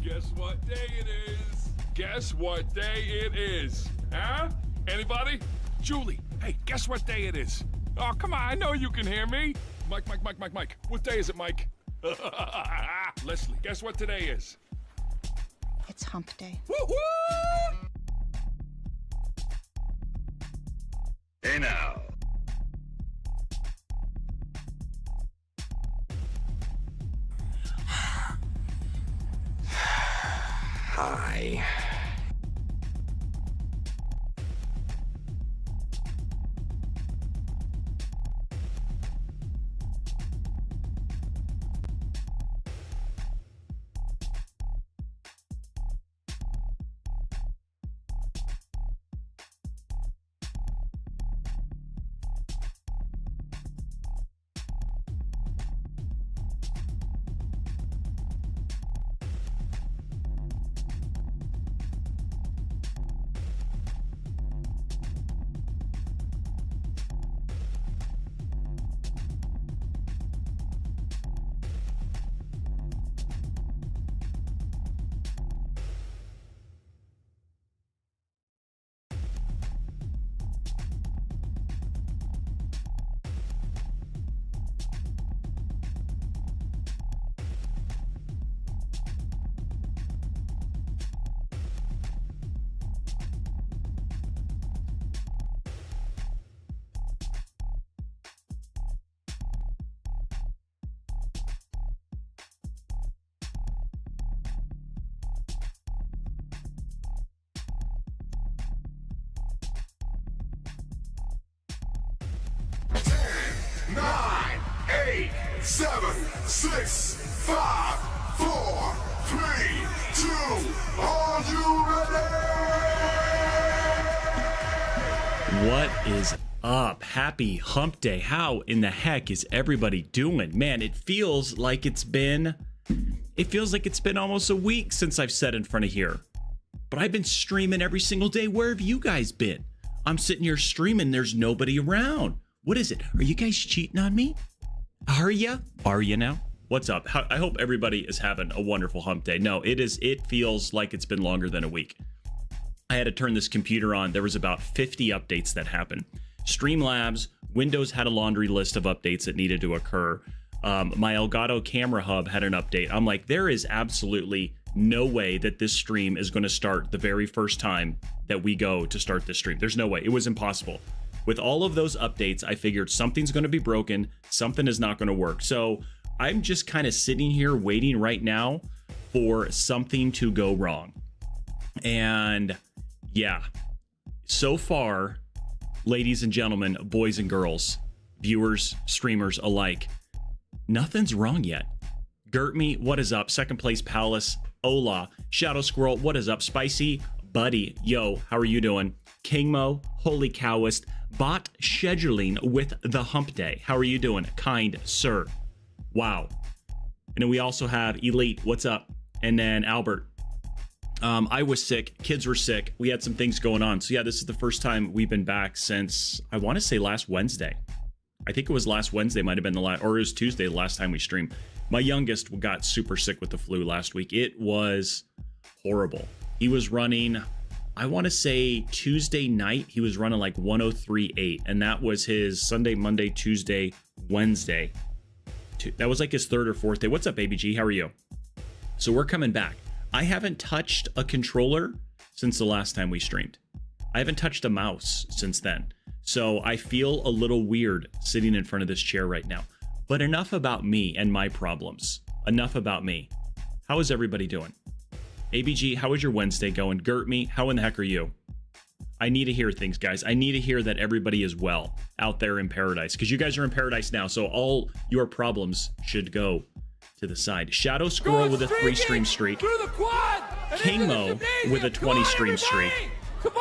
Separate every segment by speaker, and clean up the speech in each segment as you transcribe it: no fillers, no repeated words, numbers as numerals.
Speaker 1: Guess what day it is? Guess what day it is? Huh? Anybody? Julie, hey, guess what day it is? Oh, come on, I know you can hear me. Mike. What day is it, Mike? Leslie, guess what today is?
Speaker 2: It's hump day.
Speaker 1: Woo-hoo!
Speaker 3: Hey now. Hi.
Speaker 4: Nine, 8, 7, 6, 5, 4, 3, 2. Are you ready?
Speaker 5: What is up? Happy hump day. How in the heck is everybody doing? Man, it feels like it's been almost a week since I've sat in front of here. But I've been streaming every single day. Where have you guys been? I'm sitting here streaming. There's nobody around. What is it? Are you guys cheating on me? Are ya? Are you now? What's up? I hope everybody is having a wonderful hump day. No, it feels like it's been longer than a week. I had to turn this computer on. There was about 50 updates that happened. Streamlabs, Windows had a laundry list of updates that needed to occur. My Elgato camera hub had an update. I'm like, there is absolutely no way that this stream is going to start the very first time that we go to start this stream. There's no way. It was impossible. With all of those updates, I figured something's going to be broken. Something is not going to work. So I'm just kind of sitting here waiting right now for something to go wrong. And yeah, so far, ladies and gentlemen, boys and girls, viewers, streamers alike, nothing's wrong yet. Gertme, what is up? Second place, Palace. Ola, Shadow Squirrel, what is up? Spicy, Buddy, yo, how are you doing? Kingmo, Holy Cowist, Bot Scheduling with the Hump Day. How are you doing? Kind sir. Wow. And then we also have Elite, what's up? And then Albert. I was sick, kids were sick, we had some things going on. So yeah, this is the first time we've been back since, I want to say last Wednesday. I think it was last Wednesday, might have been the last, or it was Tuesday, the last time we streamed. My youngest got super sick with the flu last week. It was horrible. He was running, I want to say Tuesday night, he was running like 103.8, and that was his Sunday, Monday, Tuesday, Wednesday. That was like his third or fourth day. What's up, ABG? How are you? So we're coming back. I haven't touched a controller since the last time we streamed. I haven't touched a mouse since then. So I feel a little weird sitting in front of this chair right now. But enough about me and my problems. Enough about me. How is everybody doing? ABG, how is your Wednesday going? Gertme, how in the heck are you? I need to hear things, guys. I need to hear that everybody is well out there in paradise, because you guys are in paradise now, so all your problems should go to the side. Shadow Squirrel with a 3-stream streak. Kingmo with a 20-stream streak.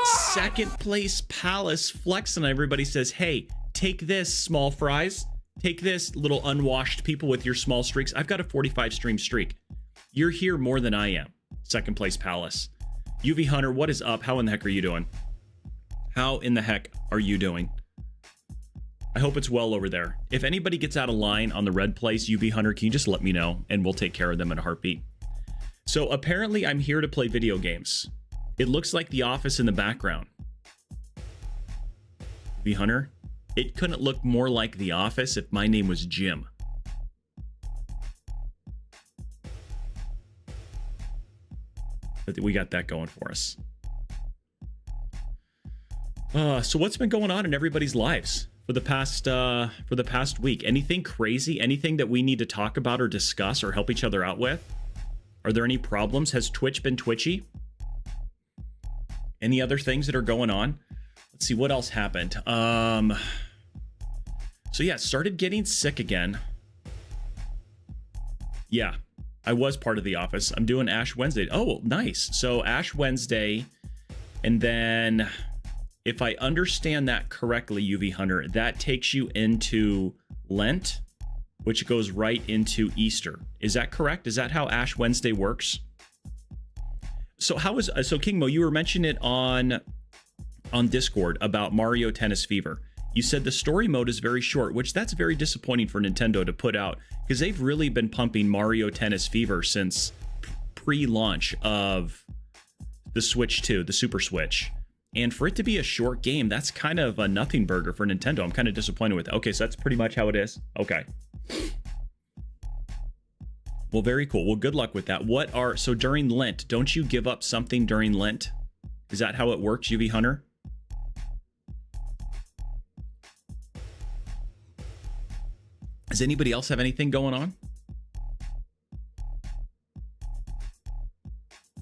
Speaker 5: Second place Palace flexing. Everybody says, hey, take this, small fries. Take this, little unwashed people with your small streaks. I've got a 45-stream streak. You're here more than I am. Second place Palace. UV Hunter, what is up? How in the heck are you doing? How in the heck are you doing? I hope it's well over there. If anybody gets out of line on the red place, UV Hunter, can you just let me know and we'll take care of them in a heartbeat. So apparently I'm here to play video games. It looks like The Office in the background. V Hunter, it couldn't look more like The Office if my name was Jim. But we got that going for us. So what's been going on in everybody's lives for the past week? Anything crazy? Anything that we need to talk about or discuss or help each other out with? Are there any problems? Has Twitch been twitchy? Any other things that are going on? Let's see what else happened. So yeah, started getting sick again. Yeah, I was part of The Office. I'm doing Ash Wednesday. Oh, nice. So Ash Wednesday, and then if I understand that correctly, UV Hunter, that takes you into Lent, which goes right into Easter. Is that correct? Is that how Ash Wednesday works? So King Mo, you were mentioning it on Discord about Mario Tennis Fever. You said the story mode is very short, which that's very disappointing for Nintendo to put out, because they've really been pumping Mario Tennis Fever since pre-launch of the Switch 2, the Super Switch. And for it to be a short game, that's kind of a nothing burger for Nintendo. I'm kind of disappointed with it. Okay, so that's pretty much how it is. Okay. Well, very cool. Well, good luck with that. So during Lent, don't you give up something during Lent? Is that how it works, UV Hunter? Does anybody else have anything going on?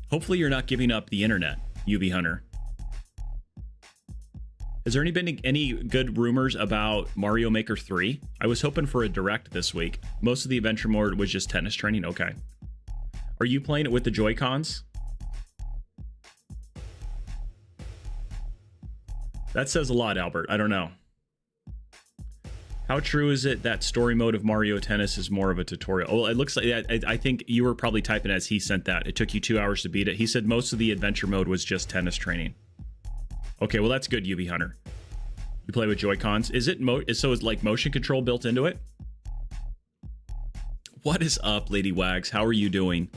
Speaker 5: Hopefully you're not giving up the internet, UV Hunter. Has there been any good rumors about Mario Maker 3? I was hoping for a direct this week. Most of the adventure mode was just tennis training. Okay. Are you playing it with the Joy-Cons? That says a lot, Albert. I don't know. How true is it that story mode of Mario Tennis is more of a tutorial? Oh, it looks like I think you were probably typing as he sent that. It took you 2 hours to beat it. He said most of the adventure mode was just tennis training. Okay, well that's good, UV Hunter. You play with Joy-Cons. Is it so is like motion control built into it? What is up, Lady Wags? How are you doing?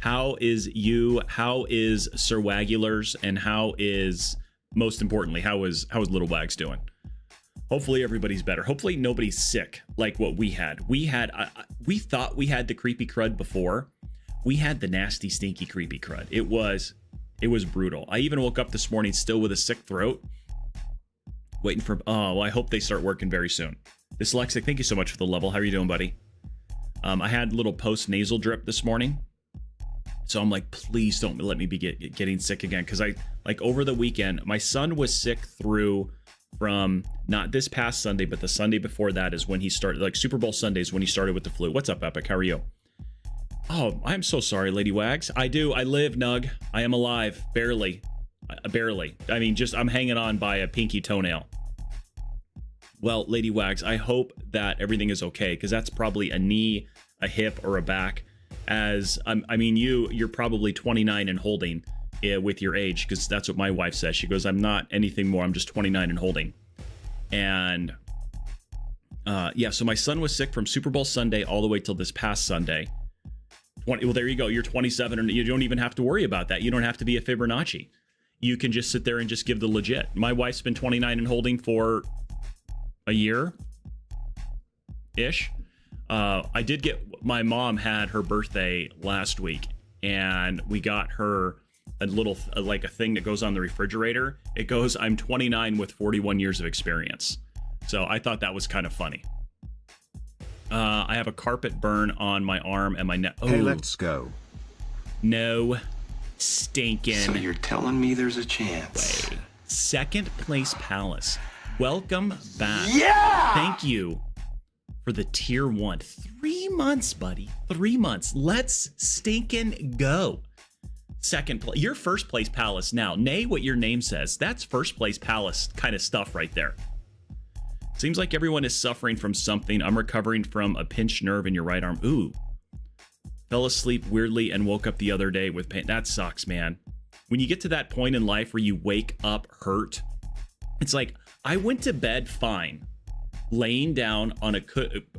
Speaker 5: How is Sir Wagulars, and how is, most importantly, how is Little Wags doing? Hopefully everybody's better. Hopefully nobody's sick like what we had. We thought we had the creepy crud before. We had the nasty, stinky, creepy crud. It was brutal. I even woke up this morning still with a sick throat, waiting for, I hope they start working very soon. Dyslexic, thank you so much for the level. How are you doing, buddy? I had a little post-nasal drip this morning. So I'm like, please don't let me be getting sick again. Because over the weekend, my son was sick from not this past Sunday, but the Sunday before that is when he started, like Super Bowl Sundays when he started with the flu. What's up, Epic? How are you? Oh, I'm so sorry, Lady Wags. I live, Nug. I am alive. Barely. I mean, I'm hanging on by a pinky toenail. Well, Lady Wags, I hope that everything is okay, because that's probably a knee, a hip, or a back. You're probably 29 and holding with your age, because that's what my wife says. She goes, I'm not anything more. I'm just 29 and holding. And so my son was sick from Super Bowl Sunday all the way till this past Sunday. Well, there you go. You're 27, and you don't even have to worry about that. You don't have to be a Fibonacci. You can just sit there and just give the legit. My wife's been 29 and holding for a year-ish. My mom had her birthday last week, and we got her a little, like a thing that goes on the refrigerator. It goes, I'm 29 with 41 years of experience. So I thought that was kind of funny. I have a carpet burn on my arm and my neck. Oh,
Speaker 6: hey, let's go.
Speaker 5: No stinking.
Speaker 6: So you're telling me there's a chance?
Speaker 5: Way. Second place Palace. Welcome back.
Speaker 6: Yeah!
Speaker 5: Thank you for the tier 1. 3 months, buddy. 3 months. Let's stinking go. Second place. You're first place Palace now. Nay, what your name says. That's first place Palace kind of stuff right there. Seems like everyone is suffering from something. I'm recovering from a pinched nerve in your right arm. Ooh. Fell asleep weirdly and woke up the other day with pain. That sucks, man. When you get to that point in life where you wake up hurt, it's like, I went to bed fine, laying down on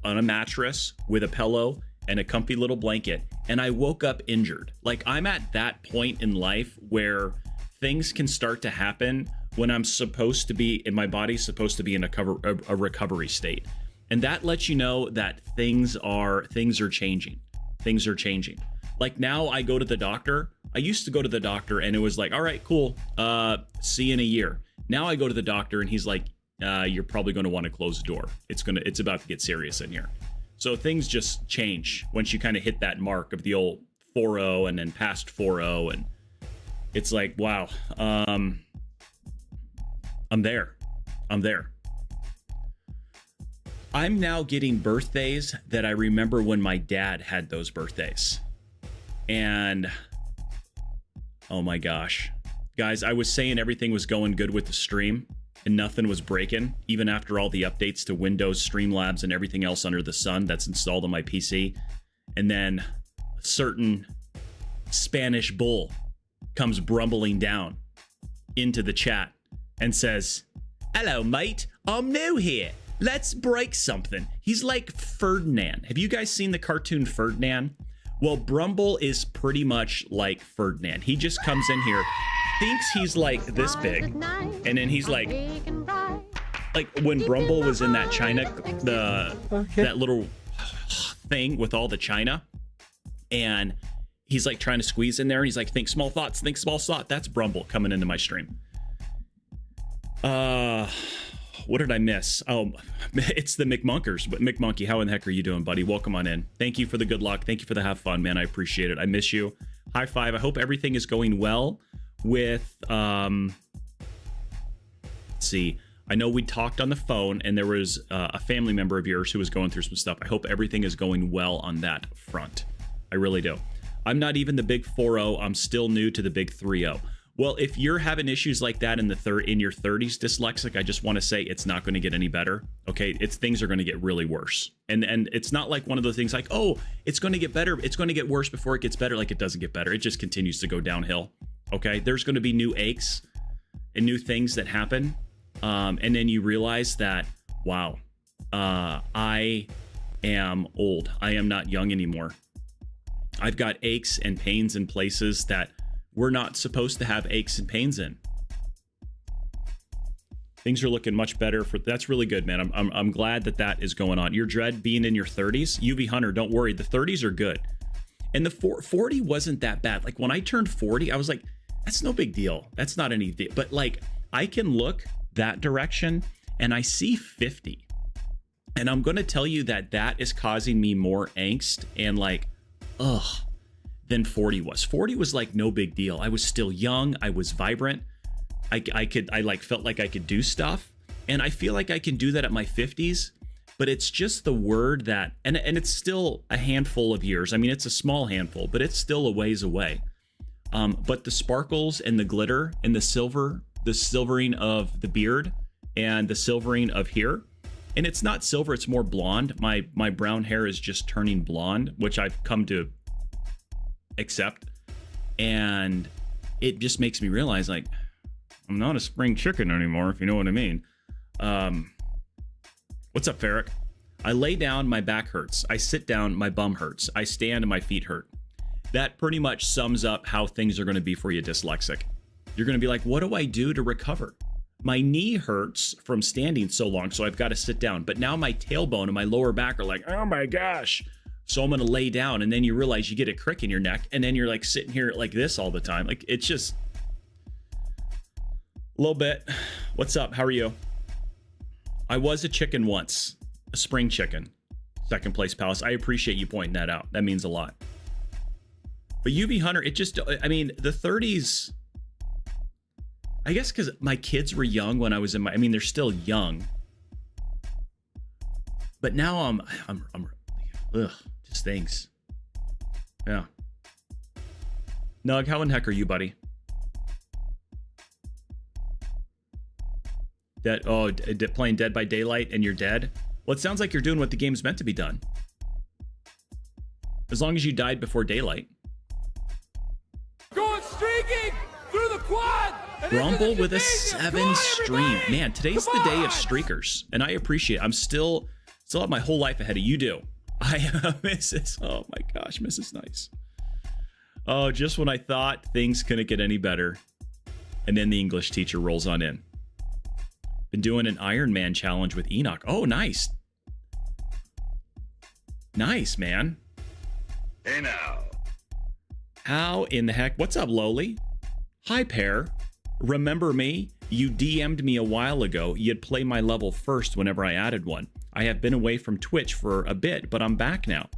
Speaker 5: a mattress with a pillow and a comfy little blanket, and I woke up injured. Like, I'm at that point in life where things can start to happen when I'm supposed to be, and my body's supposed to be in a recovery state. And that lets you know that things are changing. Things are changing. Like, now I go to the doctor. I used to go to the doctor and it was like, all right, cool. See you in a year. Now I go to the doctor and he's like, you're probably going to want to close the door. It's about to get serious in here. So things just change once you kind of hit that mark of the old 4-0 and then past 4-0, and it's like, wow, I'm there. I'm now getting birthdays that I remember when my dad had those birthdays. And oh my gosh, guys, I was saying everything was going good with the stream and nothing was breaking, even after all the updates to Windows, Streamlabs, and everything else under the sun that's installed on my PC. And then a certain Spanish bull comes brumbling down into the chat and says, "Hello, mate. I'm new here. Let's break something." He's like Ferdinand. Have you guys seen the cartoon Ferdinand? Well, Brumble is pretty much like Ferdinand. He just comes in here, thinks he's like this big, and then he's like when Brumble was in that China, that little thing with all the China, and he's like trying to squeeze in there, and he's like, think small thoughts, think small thought. That's Brumble coming into my stream. What did I miss? Oh, it's the McMunkers. But McMonkey, how in the heck are you doing, buddy? Welcome on in. Thank you for the good luck. Thank you for the have fun, man. I appreciate it. I miss you. High five. I hope everything is going well with, let's see. I know we talked on the phone and there was a family member of yours who was going through some stuff. I hope everything is going well on that front. I really do. I'm not even the big 4-0. I'm still new to the big 3-0. Well, if you're having issues like that in your 30s, dyslexic, I just want to say it's not going to get any better. Okay, things are going to get really worse, and it's not like one of those things like, oh, it's going to get better, it's going to get worse before it gets better. Like, it doesn't get better; it just continues to go downhill. Okay, there's going to be new aches and new things that happen, and then you realize that, wow, I am old. I am not young anymore. I've got aches and pains in places that we're not supposed to have aches and pains in. Things are looking much better. That's really good, man. I'm glad that is going on. Your dread being in your 30s, UV Hunter, don't worry. The 30s are good. And the 40 wasn't that bad. Like, when I turned 40, I was like, that's no big deal. That's not any deal. But like, I can look that direction and I see 50. And I'm going to tell you that is causing me more angst and like, ugh, than 40 was. 40 was like no big deal. I was still young. I was vibrant. I felt like I could do stuff. And I feel like I can do that at my 50s, but it's just the word that, and it's still a handful of years. I mean, it's a small handful, but it's still a ways away. But the sparkles and the glitter and the silvering of the beard and the silvering of here, and it's not silver, it's more blonde. My brown hair is just turning blonde, which I've come to accept, and it just makes me realize, like, I'm not a spring chicken anymore, if you know what I mean. What's up, Farrick? I lay down, my back hurts. I sit down, my bum hurts. I stand and my feet hurt. That pretty much sums up how things are going to be for you, dyslexic. You're going to be like, what do I do to recover? My knee hurts from standing so long, so I've got to sit down. But now my tailbone and my lower back are like, oh my gosh. So I'm going to lay down, and then you realize you get a crick in your neck, and then you're like sitting here like this all the time. Like, it's just a little bit. What's up? How are you? I was a chicken once, a spring chicken, second place Palace. I appreciate you pointing that out. That means a lot. But UV Hunter, it just, I mean, the 30s, I guess because my kids were young when I was in my, I mean, they're still young. But now I'm ugh, just things. Yeah. Nug, how in heck are you, buddy? Playing Dead by Daylight and you're dead? Well, it sounds like you're doing what the game's meant to be done. As long as you died before daylight.
Speaker 1: Going streaking through the quad.
Speaker 5: Rumble with a 7 stream. Man, today's the day of streakers, and I appreciate it. I'm still have my whole life ahead of you. Do I Mrs. Oh my gosh, Mrs. Nice. Oh, just when I thought things couldn't get any better. And then the English teacher rolls on in. Been doing an Iron Man challenge with Enoch. Oh, nice. Nice, man.
Speaker 3: Hey now.
Speaker 5: How in the heck? What's up, Lowly? Hi, Pear. Remember me? You DM'd me a while ago. You'd play my level first whenever I added one. I have been away from Twitch for a bit, but I'm back now.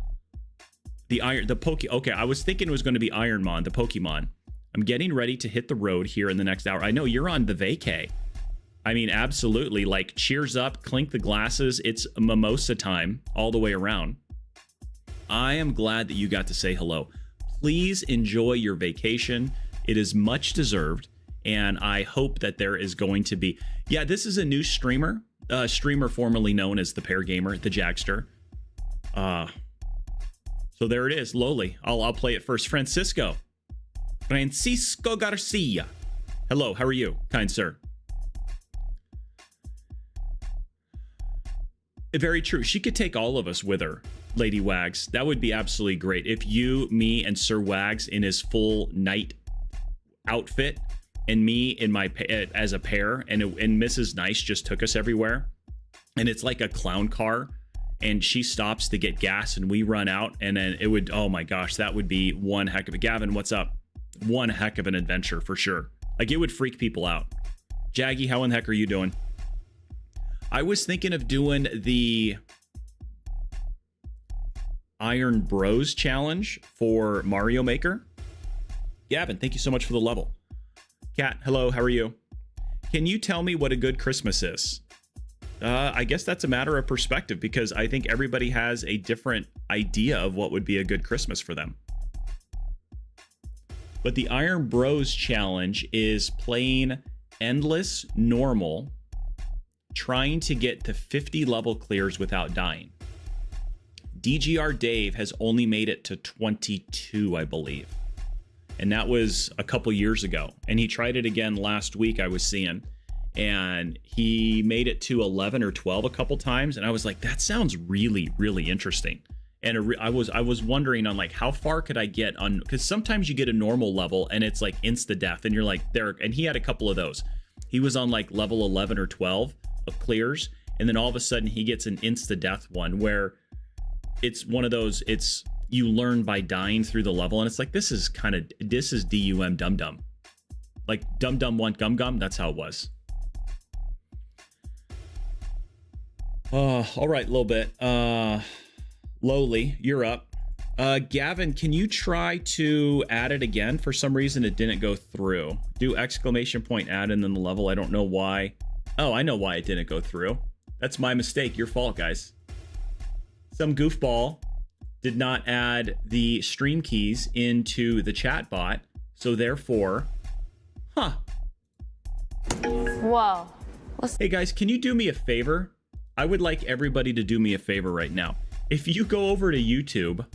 Speaker 5: Okay, I was thinking it was going to be Ironmon, the Pokemon. I'm getting ready to hit the road here in the next hour. I know you're on the vacay. I mean, absolutely. Like, cheers up, clink the glasses. It's mimosa time all the way around. I am glad that you got to say hello. Please enjoy your vacation. It is much deserved. And I hope that there is going to be... Yeah, this is a new streamer. Streamer formerly known as the Pear Gamer, the Jagster. So there it is, Lowly. I'll play it first. Francisco Garcia. Hello, how are you, kind sir? Very true. She could take all of us with her, Lady Wags. That would be absolutely great. If you, me, and Sir Wags in his full knight outfit, and me in my as a pair, and Mrs. Nice just took us everywhere, and it's like a clown car, and she stops to get gas, and we run out, and then it would, oh my gosh, that would be one heck of a... Gavin, what's up? One heck of an adventure, for sure. Like, it would freak people out. Jaggy, how in the heck are you doing? I was thinking of doing the Iron Bros challenge for Mario Maker. Gavin, thank you so much for the level. Kat, hello, how are you? Can you tell me what a good Christmas is? I guess that's a matter of perspective, because I think everybody has a different idea of what would be a good Christmas for them. But the Iron Bros challenge is playing endless normal, trying to get to 50 level clears without dying. DGR Dave has only made it to 22, I believe. And that was a couple years ago. And he tried it again last week, I was seeing. And he made it to 11 or 12 a couple times. And I was like, that sounds really, really interesting. And I was wondering on like, how far could I get on, because sometimes you get a normal level and it's like insta death and you're like there. And he had a couple of those. He was on like level 11 or 12 of clears. And then all of a sudden he gets an insta death one where it's one of those, it's, you learn by dying through the level, and it's like, this is DUM Dum Dum. Like Dum Dum want Gum Gum, that's how it was. All right, a little bit. Lowly, you're up. Gavin, can you try to add it again? For some reason, it didn't go through. Do exclamation point add and then the level. I don't know why. Oh, I know why it didn't go through. That's my mistake. Your fault, guys. Some goofball did not add the stream keys into the chat bot, so therefore,
Speaker 7: Whoa.
Speaker 5: Hey guys, can you do me a favor? I would like everybody to do me a favor right now. If you go over to YouTube,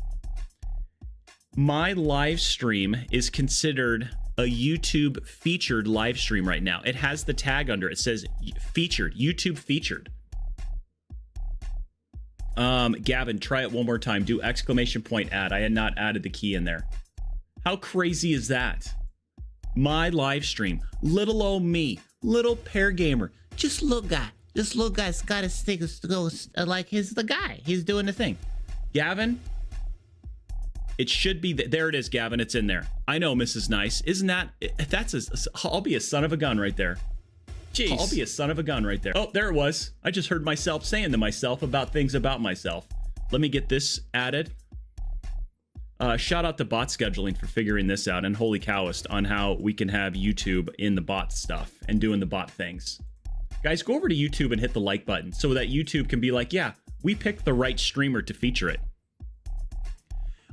Speaker 5: my live stream is considered a YouTube featured live stream right now. It has the tag under it. It says featured, YouTube featured. Gavin, try it one more time. Do exclamation point add. I had not added the key in there. How crazy is that? My live stream. Little old me. Little Pear Gamer.
Speaker 8: Just little guy. This little guy's got his things to go like he's the guy. He's doing the thing.
Speaker 5: Gavin, it should be there. It is, Gavin. It's in there. I know, Mrs. Nice. Isn't that? I'll be a son of a gun right there. Jeez. I'll be a son of a gun right there. Oh, there it was. I just heard myself saying to myself about things about myself. Let me get this added. Shout out to bot scheduling for figuring this out, and Holy Cowist on how we can have YouTube in the bot stuff and doing the bot things. Guys, go over to YouTube and hit the like button so that YouTube can be like, yeah, we picked the right streamer to feature it.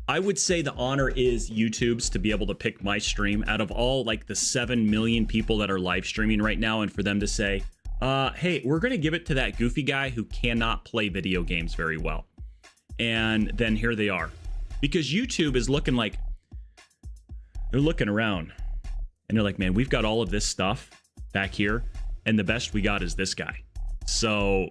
Speaker 5: I would say the honor is YouTube's to be able to pick my stream out of all like the 7 million people that are live streaming right now, and for them to say, hey, we're going to give it to that goofy guy who cannot play video games very well. And then here they are. Because YouTube is looking like, they're looking around and they're like, man, we've got all of this stuff back here, and the best we got is this guy. So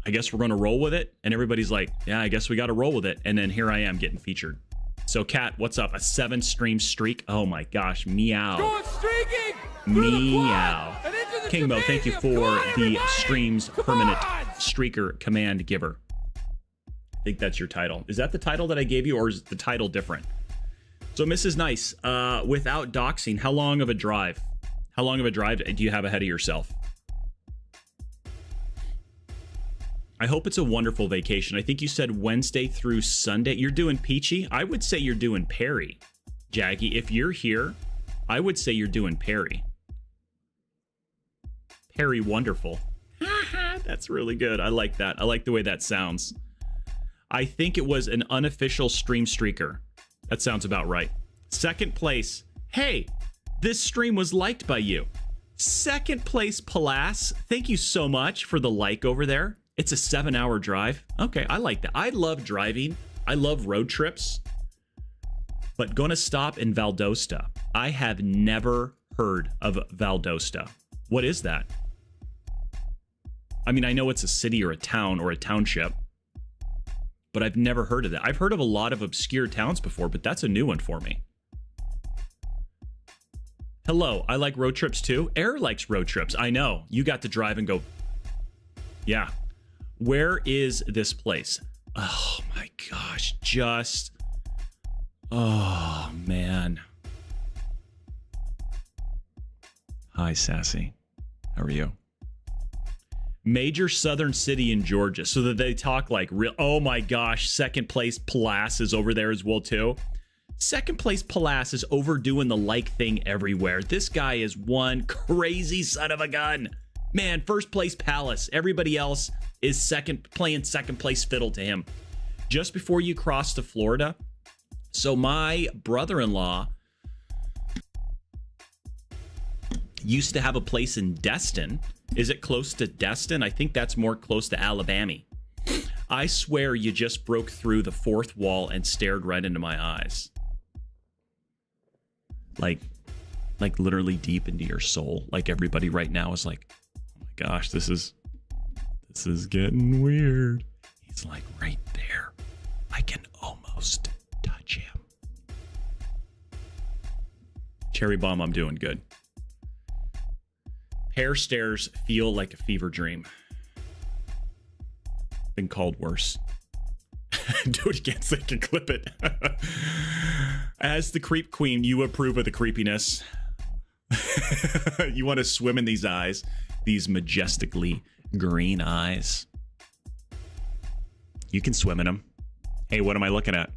Speaker 5: I guess we're going to roll with it. And everybody's like, yeah, I guess we got to roll with it. And then here I am getting featured. So, Kat, what's up? A 7-stream streak? Oh my gosh, meow.
Speaker 1: Going streaking.
Speaker 5: Meow. King Mo, thank you for the
Speaker 1: everybody.
Speaker 5: stream's
Speaker 1: Come
Speaker 5: permanent
Speaker 1: on.
Speaker 5: streaker command giver. I think that's your title. Is that the title that I gave you, or is the title different? So, Mrs. Nice, without doxing, how long of a drive? How long of a drive do you have ahead of yourself? I hope it's a wonderful vacation. I think you said Wednesday through Sunday. You're doing Peachy? I would say you're doing Perry. Jaggy, if you're here, I would say you're doing Perry. Perry Wonderful. That's really good. I like that. I like the way that sounds. I think it was an unofficial stream streaker. That sounds about right. Second place. Hey, this stream was liked by you. Second place, Palas. Thank you so much for the like over there. It's a 7-hour drive. Okay, I like that. I love driving. I love road trips. But gonna stop in Valdosta. I have never heard of Valdosta. What is that? I mean, I know it's a city or a town or a township, but I've never heard of that. I've heard of a lot of obscure towns before, but that's a new one for me. Hello, I like road trips too. Air likes road trips. I know. You got to drive and go. Yeah. Where is this place? Oh my gosh. Oh man. Hi, Sassy. How are you? Major southern city in Georgia. So that they talk like real. Oh my gosh. Second place Palas is over there as well too. Second place Palas is overdoing the like thing everywhere. This guy is one crazy son of a gun. Man, first place Palace. Everybody else is playing second place fiddle to him. Just before you cross to Florida. So my brother-in-law used to have a place in Destin. Is it close to Destin? I think that's more close to Alabama. I swear you just broke through the fourth wall and stared right into my eyes. Like literally deep into your soul. Like everybody right now is like, oh my gosh, this is getting weird. He's like right there. I can almost touch him. Cherry Bomb, I'm doing good. Hair stairs feel like a fever dream. Been called worse. Do it again so I can clip it. As the creep queen, you approve of the creepiness. You want to swim in these eyes, these majestically green eyes. You can swim in them. Hey, what am I looking at?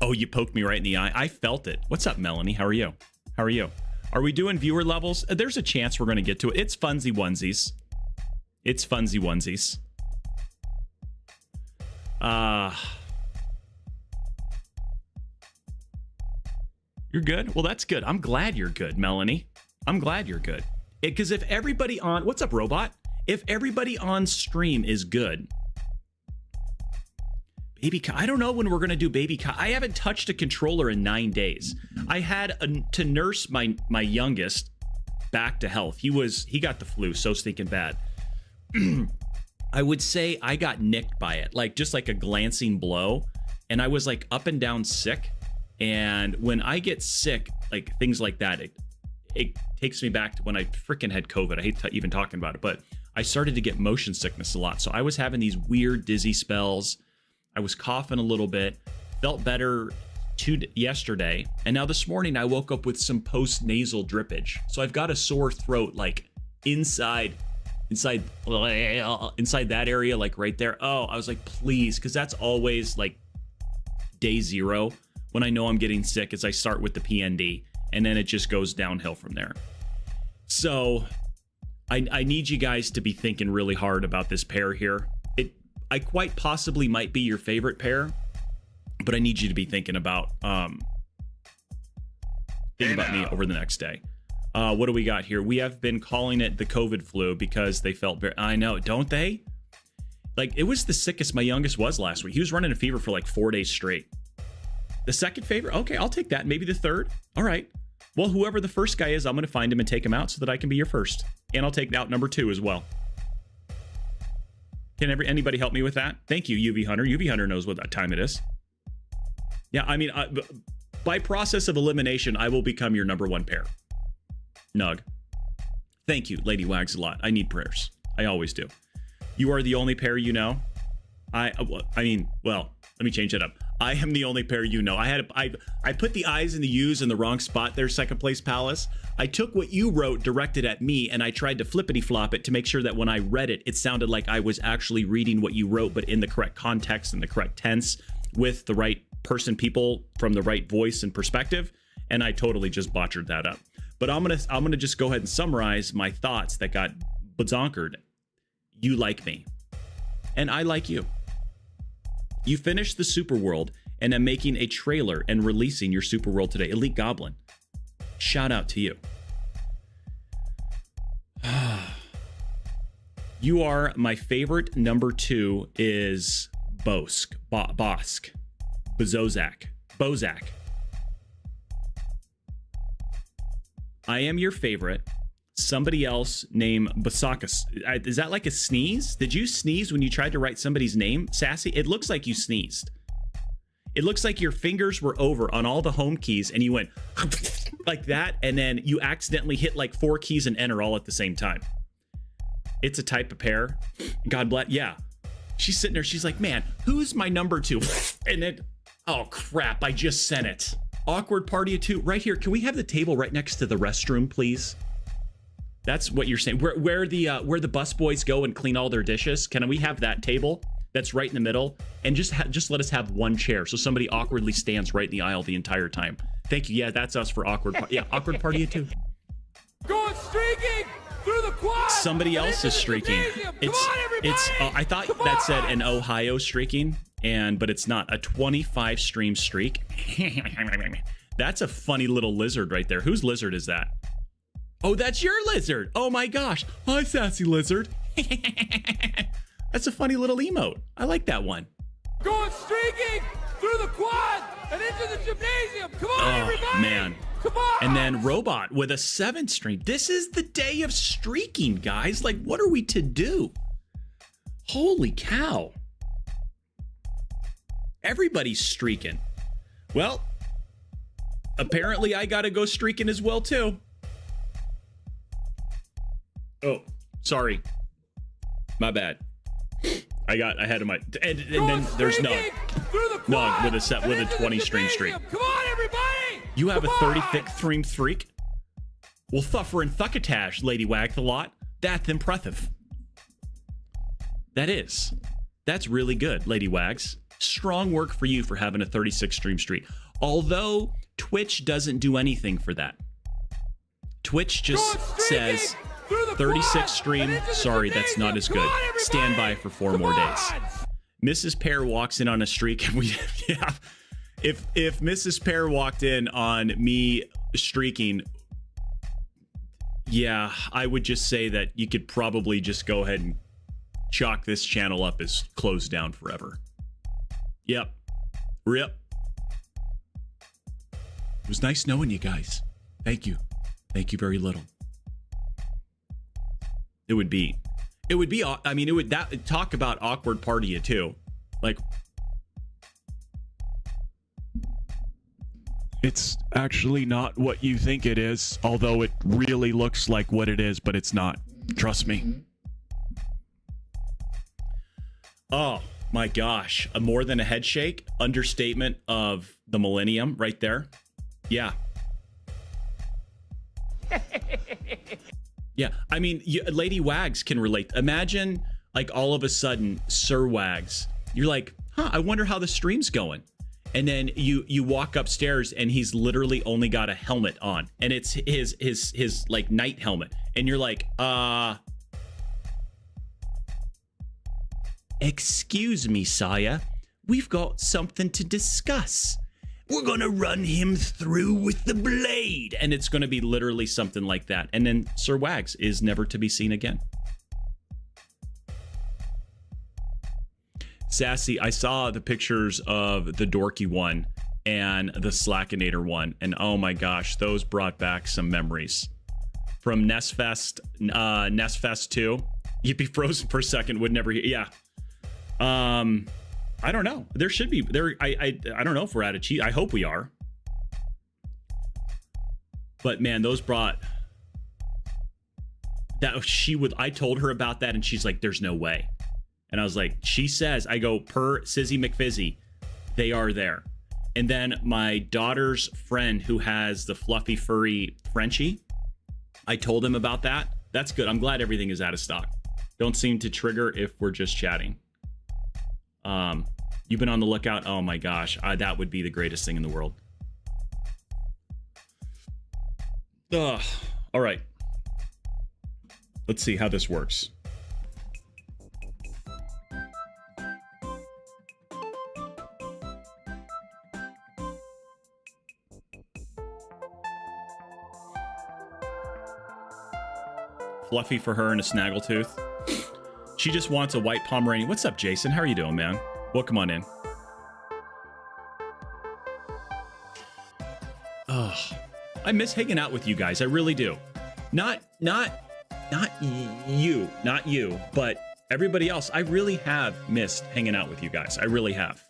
Speaker 5: Oh, you poked me right in the eye. I felt it. What's up, Melanie? How are you? How are you? Are we doing viewer levels? There's a chance we're going to get to it. It's funsy onesies. It's funsy onesies. You're good? Well, that's good. I'm glad you're good, Melanie. I'm glad you're good. Because if everybody on... What's up, Robot? If everybody on stream is good... Baby Kai, I don't know when we're going to do Baby Kai. I haven't touched a controller in 9 days. I had to nurse my youngest back to health. He got the flu so stinking bad. I would say I got nicked by it, like just like a glancing blow. And I was like up and down sick. And when I get sick, like things like that, it takes me back to when I freaking had COVID. I hate even talking about it, but I started to get motion sickness a lot. So I was having these weird dizzy spells. I was coughing a little bit, felt better yesterday. And now this morning I woke up with some post-nasal drippage. So I've got a sore throat, like inside that area, like right there. Oh, I was like, please, because that's always like day zero when I know I'm getting sick, is I start with the PND and then it just goes downhill from there. So I need you guys to be thinking really hard about this pair here. I quite possibly might be your favorite pair, but I need you to be thinking about me over the next day. What do we got here? We have been calling it the COVID flu because they felt very... I know, don't they? Like, it was the sickest my youngest was last week. He was running a fever for like 4 days straight. The second favorite? Okay, I'll take that. Maybe the third? All right. Well, whoever the first guy is, I'm going to find him and take him out so that I can be your first. And I'll take out number 2 as well. Can anybody help me with that? Thank you, UV Hunter. UV Hunter knows what time it is. Yeah, I mean, by process of elimination, I will become your number one pair. Nug. Thank you, Lady Wags a lot. I need prayers. I always do. You are the only pair you know. I mean, well, let me change it up. I am the only pair you know. I put the I's and the U's in the wrong spot there, second place Palace. I took what you wrote directed at me and I tried to flippity flop it to make sure that when I read it, it sounded like I was actually reading what you wrote, but in the correct context and the correct tense with the right person, people from the right voice and perspective. And I totally just botched that up. But I'm gonna just go ahead and summarize my thoughts that got bazonkered. You like me, and I like you. You finished the Super World and am making a trailer and releasing your Super World today. Elite Goblin, shout out to you. You are my favorite. Number 2 is Bosk, Bozak. I am your favorite. Somebody else named Basakas. Is that like a sneeze? Did you sneeze when you tried to write somebody's name, Sassy? It looks like you sneezed. It looks like your fingers were over on all the home keys and you went like that, and then you accidentally hit like 4 keys and enter all at the same time. It's a type of pair. God bless. Yeah. She's sitting there. She's like, man, who's my number 2? And then, oh crap, I just sent it. Awkward party of 2 right here. Can we have the table right next to the restroom, please? That's what you're saying. Where the busboys go and clean all their dishes. Can we have that table that's right in the middle, and just let us have one chair so somebody awkwardly stands right in the aisle the entire time. Thank you. Yeah, that's us for awkward. Yeah, awkward party of 2.
Speaker 1: Going streaking through the quad.
Speaker 5: Somebody else is streaking. It's. I thought that said an Ohio streaking, but it's not. A 25 stream streak. That's a funny little lizard right there. Whose lizard is that? Oh, that's your lizard. Oh my gosh. Hi, Sassy Lizard. That's a funny little emote. I like that one.
Speaker 1: Going streaking through the quad and into the gymnasium. Come on, everybody.
Speaker 5: Man.
Speaker 1: Come on.
Speaker 5: And then Robot with a 7 stream. This is the day of streaking, guys. Like, what are we to do? Holy cow. Everybody's streaking. Well, apparently I got to go streaking as well, too. Oh, sorry. My bad. I had my and then there's Nug. Nug with a 20 stream streak.
Speaker 1: Come on, everybody!
Speaker 5: You have a 30 stream streak? Well, thuffer and thuckatash, Lady Wag the lot. That's impressive. That is. That's really good, Lady Wags. Strong work for you for having a 36 stream streak. Although Twitch doesn't do anything for that. Twitch just says 36 stream. Sorry, that's not as good. Stand by for 4 more days. Mrs. Pear walks in on a streak, and we yeah. If Mrs. Pear walked in on me streaking, yeah, I would just say that you could probably just go ahead and chalk this channel up as closed down forever. Yep. Rip. It was nice knowing you guys. Thank you. Thank you very little. It would be, I mean, it would, that talk about awkward party too. Like, it's actually not what you think it is, although it really looks like what it is, but it's not. Trust me. Oh my gosh. A more than a head shake. Understatement of the millennium right there. Yeah. Yeah, I mean, Lady Wags can relate. Imagine, like, all of a sudden, Sir Wags, you're like, I wonder how the stream's going. And then you walk upstairs, and he's literally only got a helmet on. And it's his like, night helmet. And you're like, excuse me, sire. We've got something to discuss. We're gonna run him through with the blade. And it's gonna be literally something like that. And then Sir Wags is never to be seen again. Sassy, I saw the pictures of the dorky one and the Slackinator one. And oh my gosh, those brought back some memories. From NES Fest 2. You'd be frozen for a second, would never hear. Yeah. I don't know. There should be there. I don't know if we're out of cheese. I hope we are. But man, those brought that she would. I told her about that, and she's like, "There's no way." And I was like, "She says." I go per Sizzy McFizzy, they are there. And then my daughter's friend who has the fluffy furry Frenchie, I told him about that. That's good. I'm glad everything is out of stock. Don't seem to trigger if we're just chatting. You've been on the lookout. Oh my gosh, that would be the greatest thing in the world. Ugh. All right. Let's see how this works. Fluffy for her and a snaggletooth. She just wants a white Pomeranian. What's up, Jason? How are you doing, man? Welcome on in. Oh, I miss hanging out with you guys. I really do. Not you, but everybody else. I really have missed hanging out with you guys. I really have.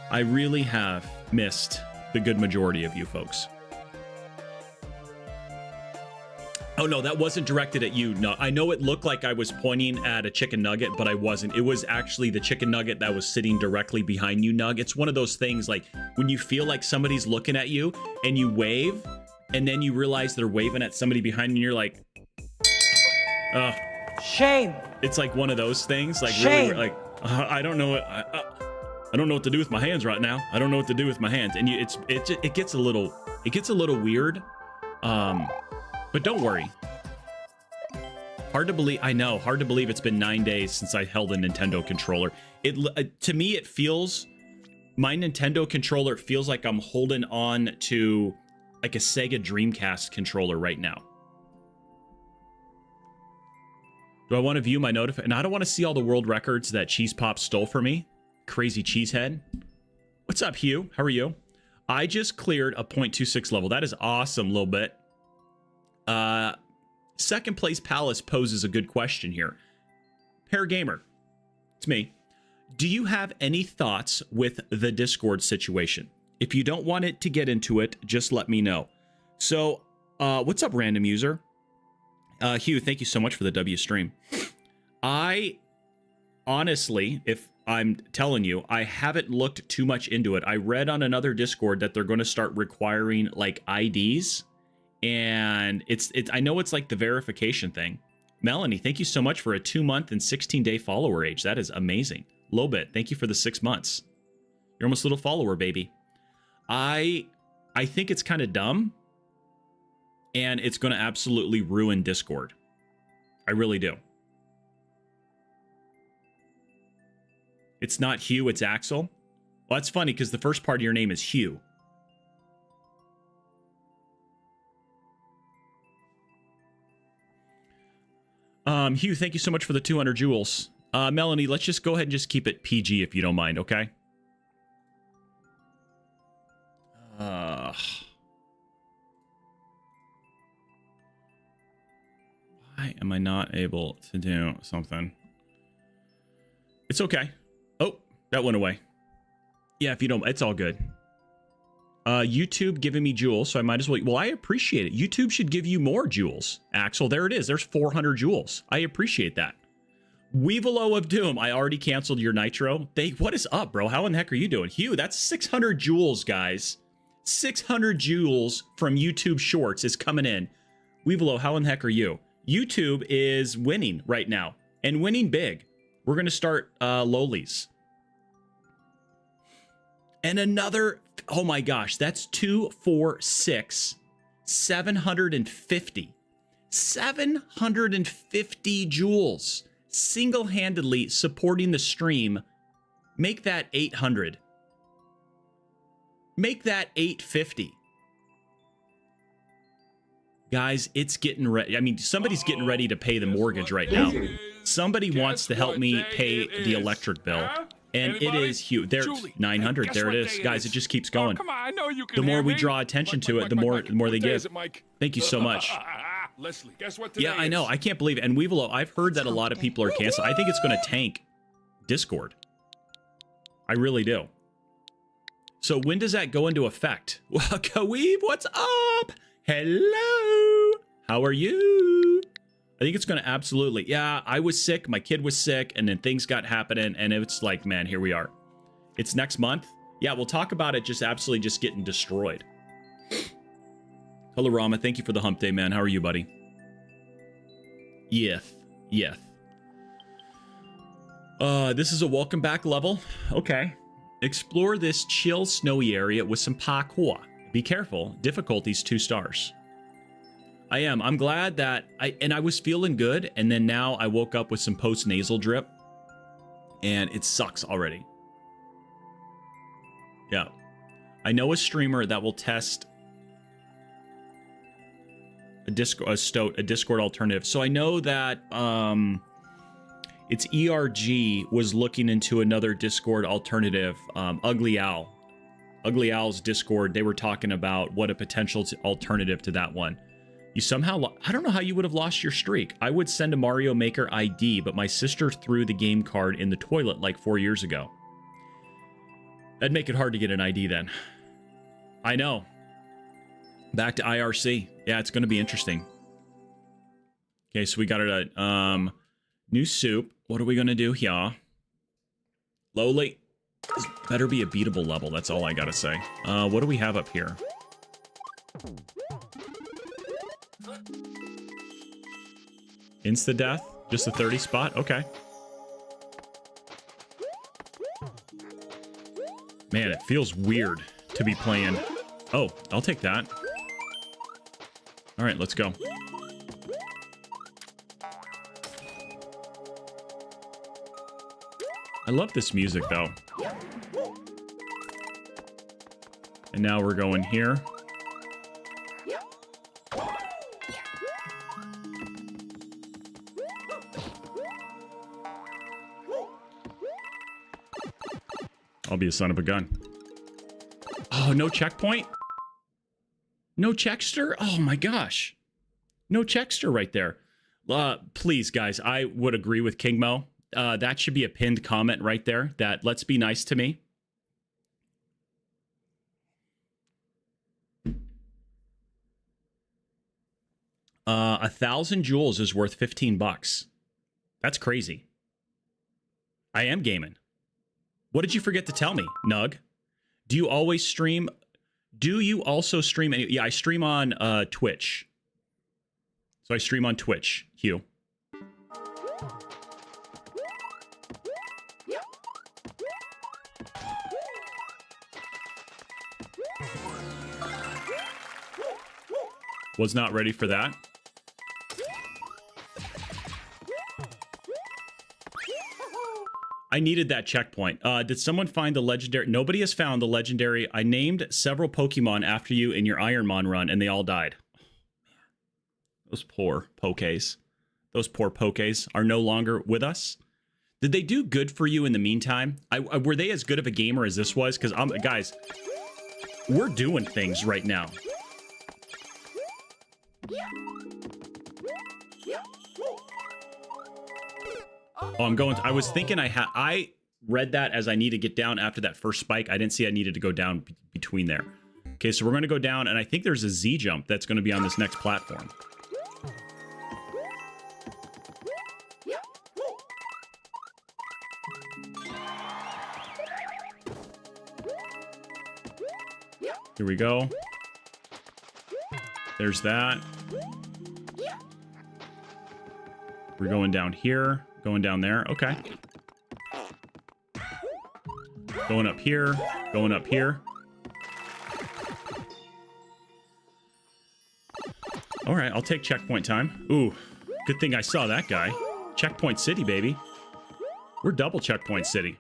Speaker 5: I really have missed the good majority of you folks. Oh, no, that wasn't directed at you. No, I know it looked like I was pointing at a chicken nugget, but I wasn't. It was actually the chicken nugget that was sitting directly behind you, Nug. It's one of those things like when you feel like somebody's looking at you and you wave and then you realize they're waving at somebody behind you and you're like,
Speaker 7: shame.
Speaker 5: It's like one of those things. Like,
Speaker 7: shame.
Speaker 5: Really, like, I don't know. I don't know what to do with my hands right now. I don't know what to do with my hands. And it gets a little weird. But don't worry. Hard to believe. I know. Hard to believe it's been 9 days since I held a Nintendo controller. To me, it feels. My Nintendo controller feels like I'm holding on to like a Sega Dreamcast controller right now. Do I want to view my notification? And I don't want to see all the world records that Cheese Pop stole from me. Crazy cheesehead. What's up, Hugh? How are you? I just cleared a 0.26 level. That is awesome, little bit. Second place Palace poses a good question here. Pair Gamer, it's me. Do you have any thoughts with the Discord situation? If you don't want it to get into it, just let me know. So, what's up, random user? Hugh, thank you so much for the W stream. I honestly, if I'm telling you, I haven't looked too much into it. I read on another Discord that they're going to start requiring like IDs. And it's I know it's like the verification thing. Melanie, thank you so much for a 2-month and 16-day follower age. That is amazing. Lobit, thank you for the 6 months. You're almost a little follower, baby. I think it's kind of dumb. And it's going to absolutely ruin Discord. I really do. It's not Hugh, it's Axel. Well, that's funny because the first part of your name is Hugh. Hugh, thank you so much for the 200 jewels. Melanie, let's just go ahead and just keep it PG if you don't mind, okay? Why am I not able to do something? It's okay. Oh, that went away. Yeah, if you don't, it's all good. YouTube giving me jewels, so I might as well. Well, I appreciate it. YouTube should give you more jewels, Axel. There it is. There's 400 jewels. I appreciate that. Weevilo of Doom. I already canceled your Nitro. What is up, bro? How in the heck are you doing? Hugh, that's 600 jewels, guys. 600 jewels from YouTube Shorts is coming in. Weevilo, how in the heck are you? YouTube is winning right now and winning big. We're going to start lowlies. And another, oh my gosh, that's 2, 4, 6, 750. 750 jewels. Single-handedly supporting the stream. Make that 800. Make that 850. Guys, it's getting ready. I mean, somebody's getting ready to pay the mortgage right now. Somebody wants to help me pay the electric bill. And it is huge. There's 900. There it is. Guys, it just keeps going.
Speaker 1: Come on, I know you can
Speaker 5: The more
Speaker 1: hear
Speaker 5: we
Speaker 1: me.
Speaker 5: draw attention to it, the more they give. Thank you so much.
Speaker 1: Leslie, guess what today
Speaker 5: Yeah, I know.
Speaker 1: is?
Speaker 5: I can't believe it. And Weevilo, I've heard that a lot of people are canceling. I think it's going to tank Discord. I really do. So when does that go into effect? Well, Kaweeb, what's up? Hello. How are you? I think it's going to absolutely. Yeah, I was sick. My kid was sick. And then things got happening. And it's like, man, here we are. It's next month. Yeah, we'll talk about it just absolutely just getting destroyed. Hello, Rama. Thank you for the hump day, man. How are you, buddy? Yes. This is a welcome back level. Okay. Explore this chill, snowy area with some parkour. Be careful. Difficulty's 2 stars. I am. I'm glad that I was feeling good, and then now I woke up with some post-nasal drip, and it sucks already. Yeah. I know a streamer that will test a Discord alternative. So I know that it's ERG was looking into another Discord alternative. Ugly Owl. Ugly Owl's Discord, they were talking about what a potential alternative to that one. You somehow, I don't know how you would have lost your streak. I would send a Mario Maker ID, but my sister threw the game card in the toilet like 4 years ago. That'd make it hard to get an ID then. I know. Back to IRC. Yeah, it's going to be interesting. Okay, so we got a new soup. What are we going to do here? Lowly. This better be a beatable level. That's all I got to say. What do we have up here? Insta-death? Just a 30 spot? Okay. Man, it feels weird to be playing. Oh, I'll take that. All right, let's go. I love this music, though. And now we're going here. I'll be a son of a gun. Oh, no checkpoint? No checkster? Oh my gosh. No checkster right there. Please, guys, I would agree with King Mo. That should be a pinned comment right there. That let's be nice to me. Uh, 1,000 jewels is worth 15 bucks. That's crazy. I am gaming. What did you forget to tell me, Nug? Do you always stream? Do you also stream? Yeah, I stream on Twitch. So I stream on Twitch, Hugh. Was not ready for that. I needed that checkpoint. Did someone find the legendary? Nobody has found the legendary. I named several Pokemon after you in your Ironmon run, and they all died. Those poor Pokés. Those poor Pokés are no longer with us. Did they do good for you in the meantime? Were they as good of a gamer as this was? Because, guys, we're doing things right now. Oh, I'm going. I was thinking I read that as I need to get down after that first spike. I didn't see I needed to go down between there. Okay, so we're going to go down, and I think there's a Z jump that's going to be on this next platform. Here we go. There's that. We're going down here. Going down there. Okay. Going up here. Going up here. All right, I'll take checkpoint time. Ooh, good thing I saw that guy. Checkpoint City, baby. We're double checkpoint city.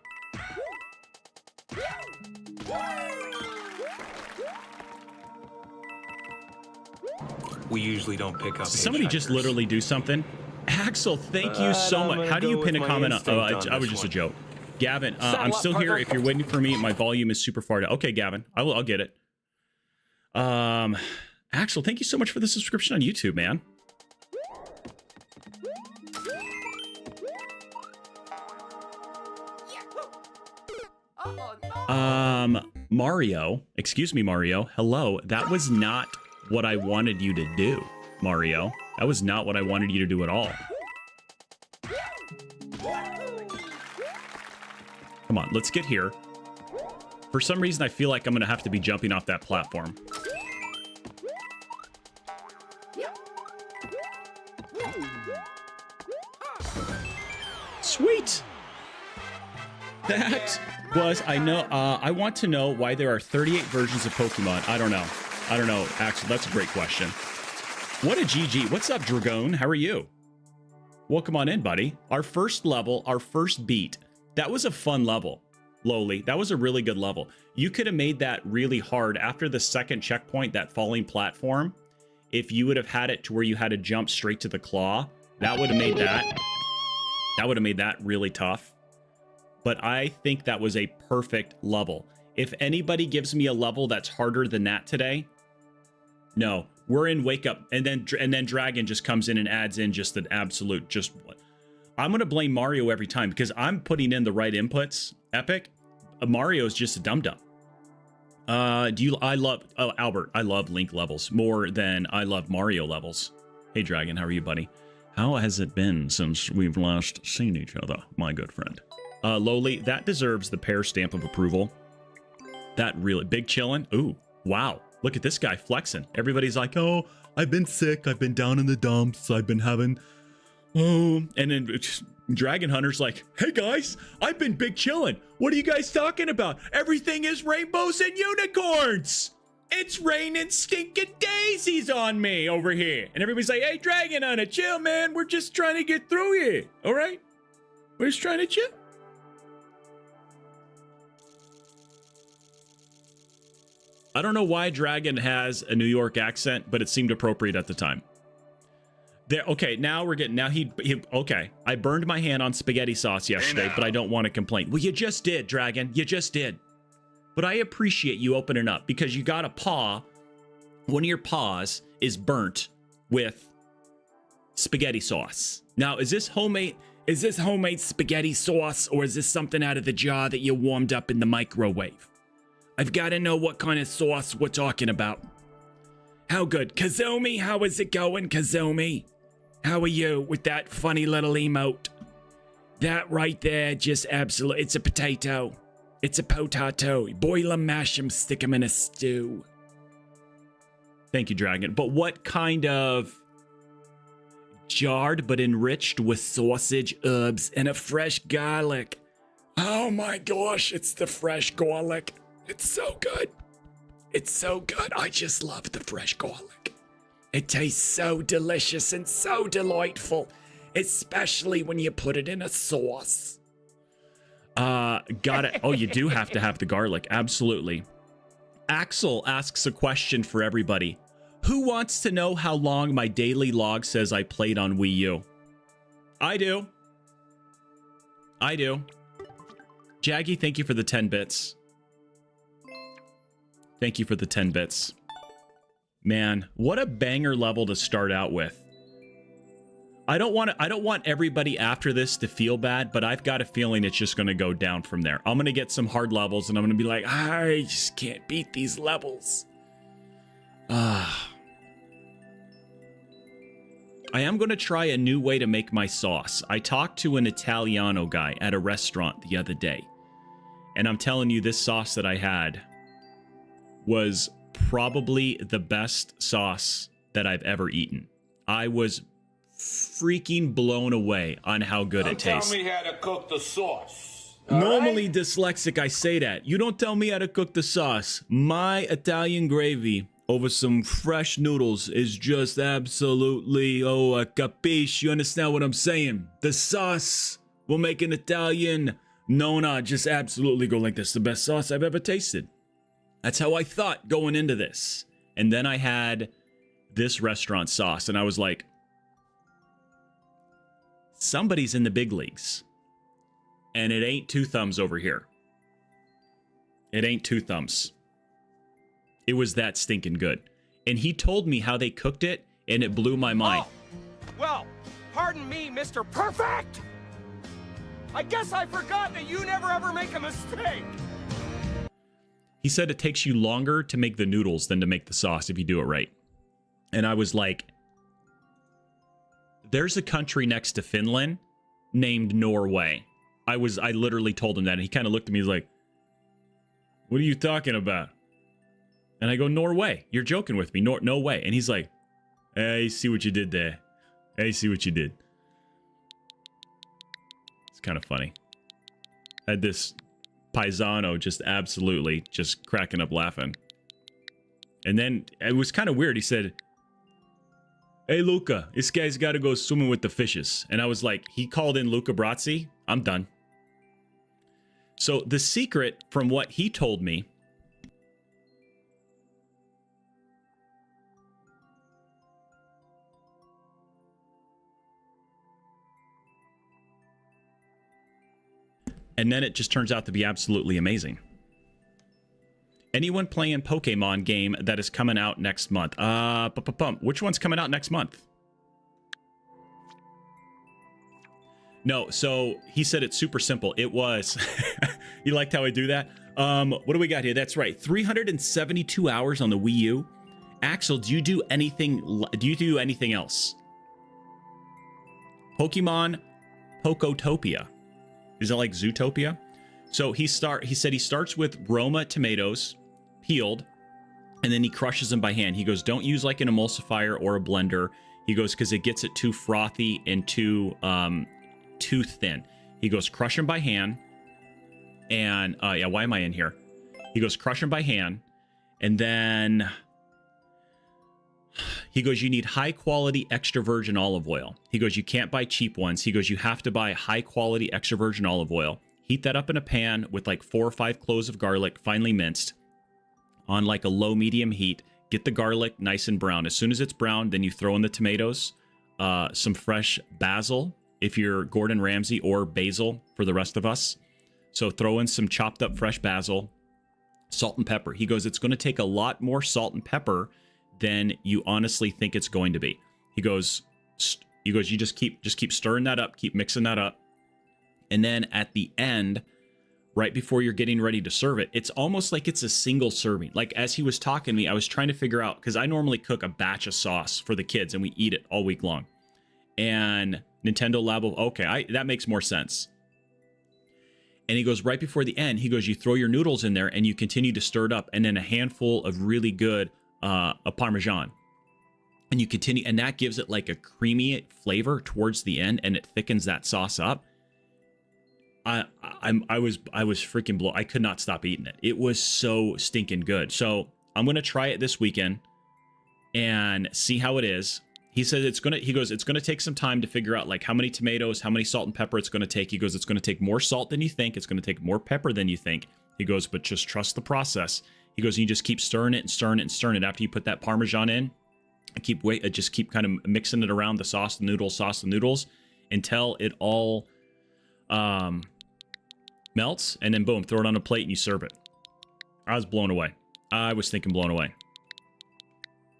Speaker 6: We usually don't pick up.
Speaker 5: Somebody just literally do something. Axel, thank you so much. How do you pin a comment on? Oh, I was just a joke. Gavin, I'm still here. If you're waiting for me, my volume is super far down. Okay, Gavin, I'll get it. Axel, thank you so much for the subscription on YouTube, man. Mario, excuse me, Mario. Hello. That was not what I wanted you to do, Mario. That was not what I wanted you to do at all. Come on, let's get here. For some reason, I feel like I'm going to have to be jumping off that platform. Sweet. That was, I know, I want to know why there are 38 versions of Pokemon. I don't know, actually, that's a great question. What a GG. What's up, Dragon? How are you? Welcome on in, buddy. Our first level, our first beat. That was a fun level, Lowly. That was a really good level. You could have made that really hard after the second checkpoint, that falling platform. If you would have had it to where you had to jump straight to the claw, that would have made that really tough. But I think that was a perfect level. If anybody gives me a level that's harder than that today, no, we're in Wake Up, and then Dragon just comes in and adds in just an absolute I'm gonna blame Mario every time because I'm putting in the right inputs. Epic, Mario's just a dum-dum. Albert, I love Link levels more than I love Mario levels. Hey Dragon, how are you, buddy? How has it been since we've last seen each other, my good friend? Lowly, that deserves the pear stamp of approval. That really big chillin'. Ooh, wow. Look at this guy flexing. Everybody's like, oh, I've been sick. I've been down in the dumps. I've been having, and then Dragon Hunter's like, hey guys, I've been big chillin'. What are you guys talking about? Everything is rainbows and unicorns. It's raining stinking daisies on me over here. And everybody's like, hey, Dragon Hunter, chill, man. We're just trying to get through here. All right? We're just trying to chill. I don't know why Dragon has a New York accent, but it seemed appropriate at the time. There, okay, now we're getting, okay. I burned my hand on spaghetti sauce yesterday, but I don't want to complain. Well, you just did, Dragon. You just did. But I appreciate you opening up because you got a paw. One of your paws is burnt with spaghetti sauce. Now, is this homemade spaghetti sauce, or is this something out of the jar that you warmed up in the microwave? I've got to know what kind of sauce we're talking about. How good? Kazumi, how is it going, Kazumi? How are you with that funny little emote? That right there, just absolutely, it's a potato. It's a potato. Boil 'em, mash 'em, stick 'em in a stew. Thank you, Dragon. But what kind of jarred but enriched with sausage, herbs, and a fresh garlic? Oh my gosh, it's the fresh garlic. It's so good. It's so good. I just love the fresh garlic. It tastes so delicious and so delightful, especially when you put it in a sauce. Got it. Oh, you do have to have the garlic. Absolutely. Axel asks a question for everybody. Who wants to know how long my daily log says I played on Wii U? I do. Jaggy, thank you for the 10 bits. Thank you for the 10 bits. Man, what a banger level to start out with. I don't want everybody after this to feel bad, but I've got a feeling it's just going to go down from there. I'm going to get some hard levels and I'm going to be like, I just can't beat these levels. I am going to try a new way to make my sauce. I talked to an Italiano guy at a restaurant the other day, and I'm telling you, this sauce that I had was probably the best sauce that I've ever eaten. I was freaking blown away on how good it tastes.
Speaker 7: Tell me how to cook the sauce.
Speaker 5: Normally dyslexic, I say that. You don't tell me how to cook the sauce. My Italian gravy over some fresh noodles is just absolutely, capiche? You understand what I'm saying? The sauce will make an Italian nonna just absolutely go like this. The best sauce I've ever tasted. That's how I thought going into this. And then I had this restaurant sauce, and I was like, somebody's in the big leagues. And it ain't two thumbs over here. It ain't two thumbs. It was that stinking good. And he told me how they cooked it, and it blew my mind.
Speaker 9: Oh, well, pardon me, Mr. Perfect! I guess I forgot that you never ever make a mistake!
Speaker 5: He said it takes you longer to make the noodles than to make the sauce if you do it right. And I was like, there's a country next to Finland named Norway. I literally told him that, and he kind of looked at me, he's like, what are you talking about? And I go, Norway. You're joking with me. No way. And he's like, hey, see what you did there. Hey, see what you did. It's kind of funny. I had this paisano just absolutely just cracking up laughing. And then it was kind of weird. He said, hey, Luca, this guy's got to go swimming with the fishes. And I was like, he called in Luca Brazzi. I'm done. So the secret from what he told me and then it just turns out to be absolutely amazing. Anyone playing Pokemon game that is coming out next month? Which one's coming out next month? No, so he said it's super simple. It was, you liked how I do that? What do we got here? That's right, 372 hours on the Wii U. Axel, do you do anything else? Pokemon Pokotopia. Is it like Zootopia? So he said he starts with Roma tomatoes, peeled, and then he crushes them by hand. He goes, don't use like an emulsifier or a blender. He goes, because it gets it too frothy and too thin. He goes, crush them by hand. And yeah, why am I in here? He goes, crush them by hand. And then he goes, you need high quality extra virgin olive oil. He goes, you can't buy cheap ones. He goes, you have to buy high quality extra virgin olive oil. Heat that up in a pan with like 4 or 5 cloves of garlic, finely minced, on like a low medium heat. Get the garlic nice and brown. As soon as it's brown, then you throw in the tomatoes, some fresh basil, if you're Gordon Ramsay, or basil for the rest of us. So throw in some chopped up fresh basil, salt and pepper. He goes, it's going to take a lot more salt and pepper than you honestly think it's going to be. He goes, you just keep stirring that up, keep mixing that up. And then at the end, right before you're getting ready to serve it, it's almost like it's a single serving. Like as he was talking to me, I was trying to figure out, because I normally cook a batch of sauce for the kids and we eat it all week long. And Nintendo Labo, okay, that makes more sense. And he goes, right before the end, he goes, you throw your noodles in there and you continue to stir it up, and then a handful of really good a Parmesan. And you continue, and that gives it like a creamy flavor towards the end, and it thickens that sauce up. I was freaking blown. I could not stop eating it. It was so stinking good. So I'm gonna try it this weekend and see how it is. He says it's gonna take some time to figure out like how many tomatoes, how many salt and pepper it's gonna take. He goes, it's gonna take more salt than you think. It's gonna take more pepper than you think. He goes, but just trust the process. He goes, you just keep stirring it and stirring it and stirring it. After you put that Parmesan in, just keep kind of mixing it around the sauce, the noodles, until it all melts, and then boom, throw it on a plate and you serve it. I was blown away. I was thinking blown away.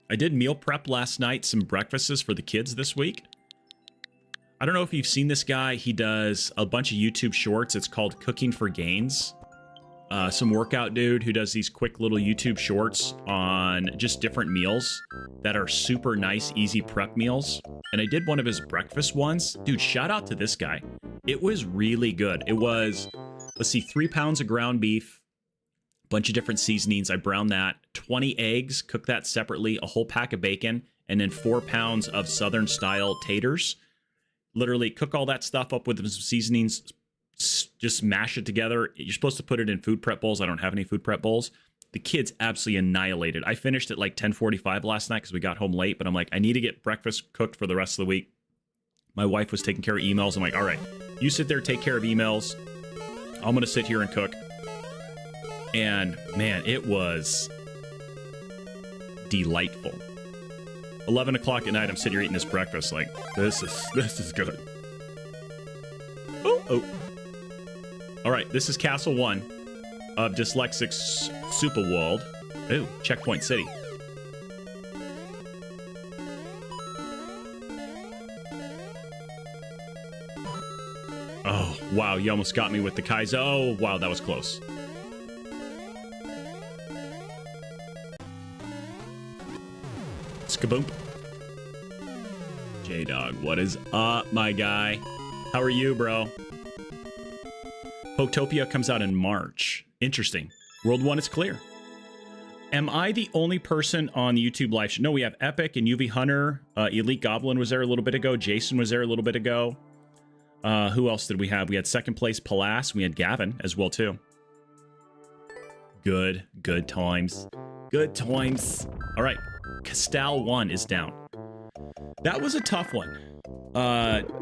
Speaker 5: I did meal prep last night, some breakfasts for the kids this week. I don't know if you've seen this guy. He does a bunch of YouTube shorts. It's called Cooking for Gains. Some workout dude who does these quick little YouTube shorts on just different meals that are super nice, easy prep meals. And I did one of his breakfast ones. Dude, shout out to this guy. It was really good. It was, let's see, 3 pounds of ground beef, bunch of different seasonings. I browned that, 20 eggs, cook that separately, a whole pack of bacon, and then 4 pounds of Southern style taters. Literally cook all that stuff up with some seasonings, just mash it together. You're supposed to put it in food prep bowls. I don't have any food prep bowls. The kids absolutely annihilated. I finished at like 10:45 last night because we got home late, but I'm like, I need to get breakfast cooked for the rest of the week. My wife was taking care of emails. I'm like, all right, you sit there, take care of emails. I'm going to sit here and cook. And man, it was delightful. 11 o'clock at night, I'm sitting here eating this breakfast. Like, this is good. Oh. All right, this is Castle 1 of Dyslexic's Super World. Ooh, Checkpoint City. Oh, wow, you almost got me with the Kaizo. Oh, wow, that was close. Kaboom. J-Dog, what is up, my guy? How are you, bro? Poketopia comes out in March. Interesting. World 1 is clear. Am I the only person on the YouTube live show? No, we have Epic and UV Hunter. Elite Goblin was there a little bit ago. Jason was there a little bit ago. Who else did we have? We had second place Perilous. We had Gavin as well, too. Good times. Good times. All right. Castal 1 is down. That was a tough one.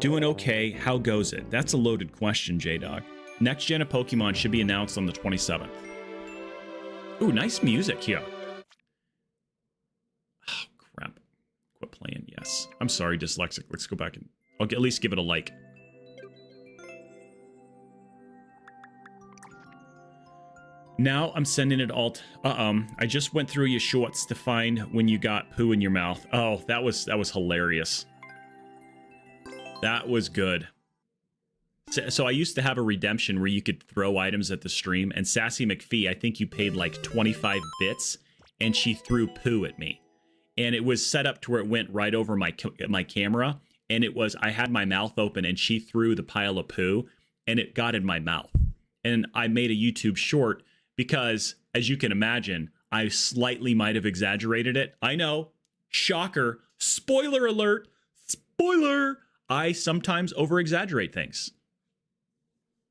Speaker 5: Doing okay. How goes it? That's a loaded question, J-Dog. Next gen of Pokemon should be announced on the 27th. Ooh, nice music here. Oh, crap. Quit playing, yes. I'm sorry, Dyslexic. Let's go back and I'll at least give it a like. Now I'm sending it all I just went through your shorts to find when you got poo in your mouth. Oh, that was hilarious. That was good. So I used to have a redemption where you could throw items at the stream, and Sassy McPhee, I think you paid like 25 bits, and she threw poo at me. And it was set up to where it went right over my camera, and it was, I had my mouth open, and she threw the pile of poo, and it got in my mouth. And I made a YouTube short because, as you can imagine, I slightly might have exaggerated it. I know. Shocker. Spoiler alert. Spoiler. I sometimes over-exaggerate things.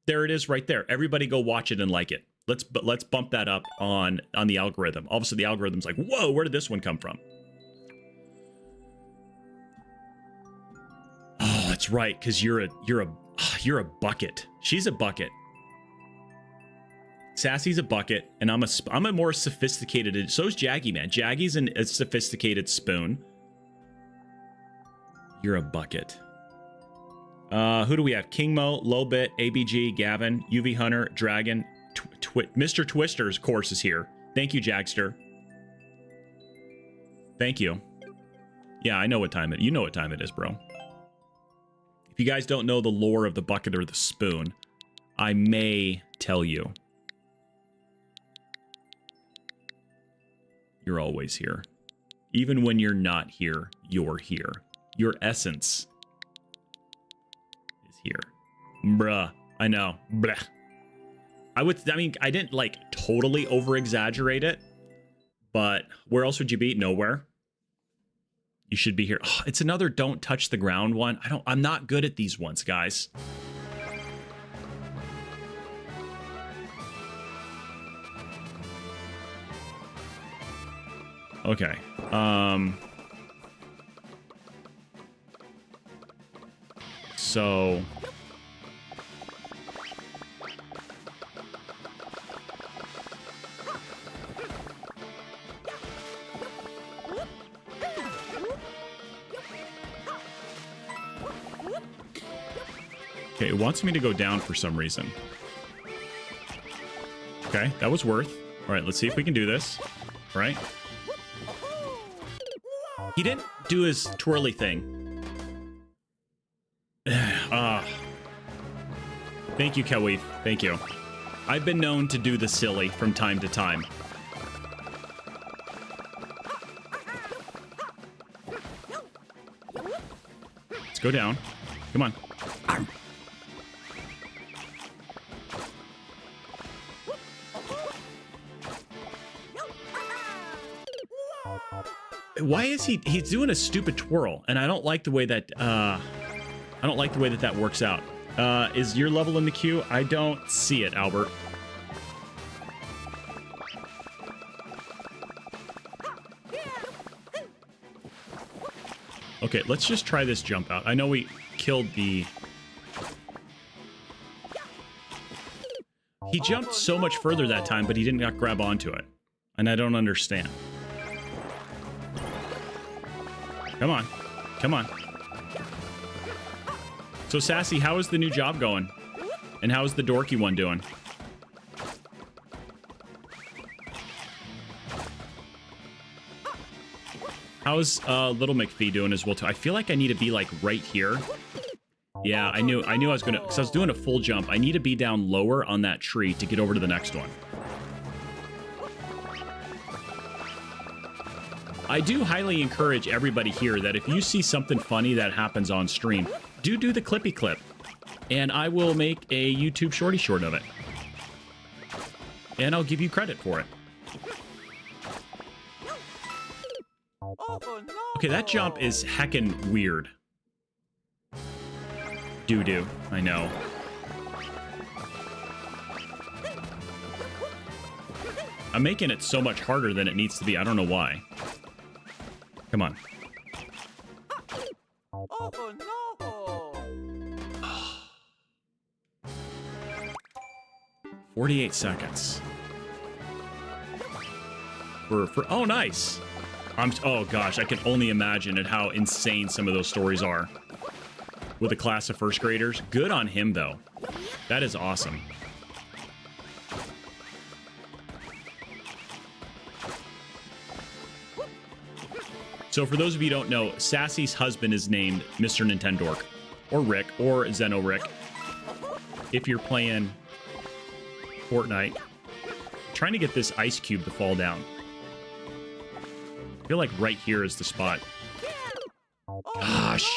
Speaker 5: There it is right there. Everybody go watch it and like it. Let's bump that up on the algorithm. All of a sudden the algorithm's like, whoa, where did this one come from? Oh, that's right, because you're a bucket. She's a bucket. Sassy's a bucket, and I'm a more sophisticated. So is Jaggy, man. Jaggy's a sophisticated spoon. You're a bucket. Who do we have? Kingmo, Lowbit, ABG, Gavin, UV Hunter, Dragon, Mr. Twister's course is here. Thank you, Jagster. Thank you. Yeah, I know what time it. You know what time it is, bro. If you guys don't know the lore of the bucket or the spoon, I may tell you. You're always here. Even when you're not here, you're here. Your essence is here. Bruh. I know. Bruh. I mean, I didn't like totally over exaggerate it, but where else would you be? Nowhere. You should be here. Oh, it's another don't touch the ground one. I'm not good at these ones, guys. Okay. So okay, it wants me to go down for some reason. Okay, that was worth. All right, let's see if we can do this. All right. He didn't do his twirly thing. Thank you, Kawif. Thank you. I've been known to do the silly from time to time. Let's go down. Come on. Why is he's doing a stupid twirl, and I don't like the way that that works out. Is your level in the queue? I don't see it, Albert. Okay, let's just try this jump out. I know we killed the... He jumped so much further that time, but he didn't not grab onto it. And I don't understand. Come on. Come on. So, Sassy, how is the new job going? And how is the dorky one doing? How's Little McPhee doing as well, too? I feel like I need to be, like, right here. Yeah, I knew I was gonna... Because I was doing a full jump. I need to be down lower on that tree to get over to the next one. I do highly encourage everybody here that if you see something funny that happens on stream, do the clippy clip, and I will make a YouTube shorty short of it, and I'll give you credit for it. Okay, that jump is heckin' weird. Doo-doo, I know. I'm making it so much harder than it needs to be. I don't know why. Come on. 48 seconds. Oh, nice. Oh gosh, I can only imagine at how insane some of those stories are. With a class of first graders. Good on him, though. That is awesome. So for those of you who don't know, Sassy's husband is named Mr. Nintendork, or Rick, or Zeno Rick. If you're playing Fortnite, trying to get this ice cube to fall down. I feel like right here is the spot. Gosh.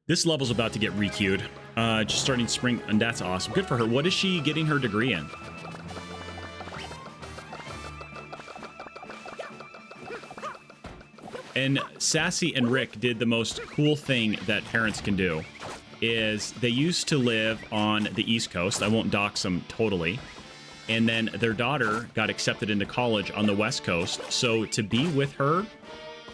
Speaker 5: This level's about to get re-queued. Just starting spring, and that's awesome. Good for her. What is she getting her degree in? And Sassy and Rick did the most cool thing that parents can do, is they used to live on the East Coast. I won't dox them totally. And then their daughter got accepted into college on the West Coast. So to be with her,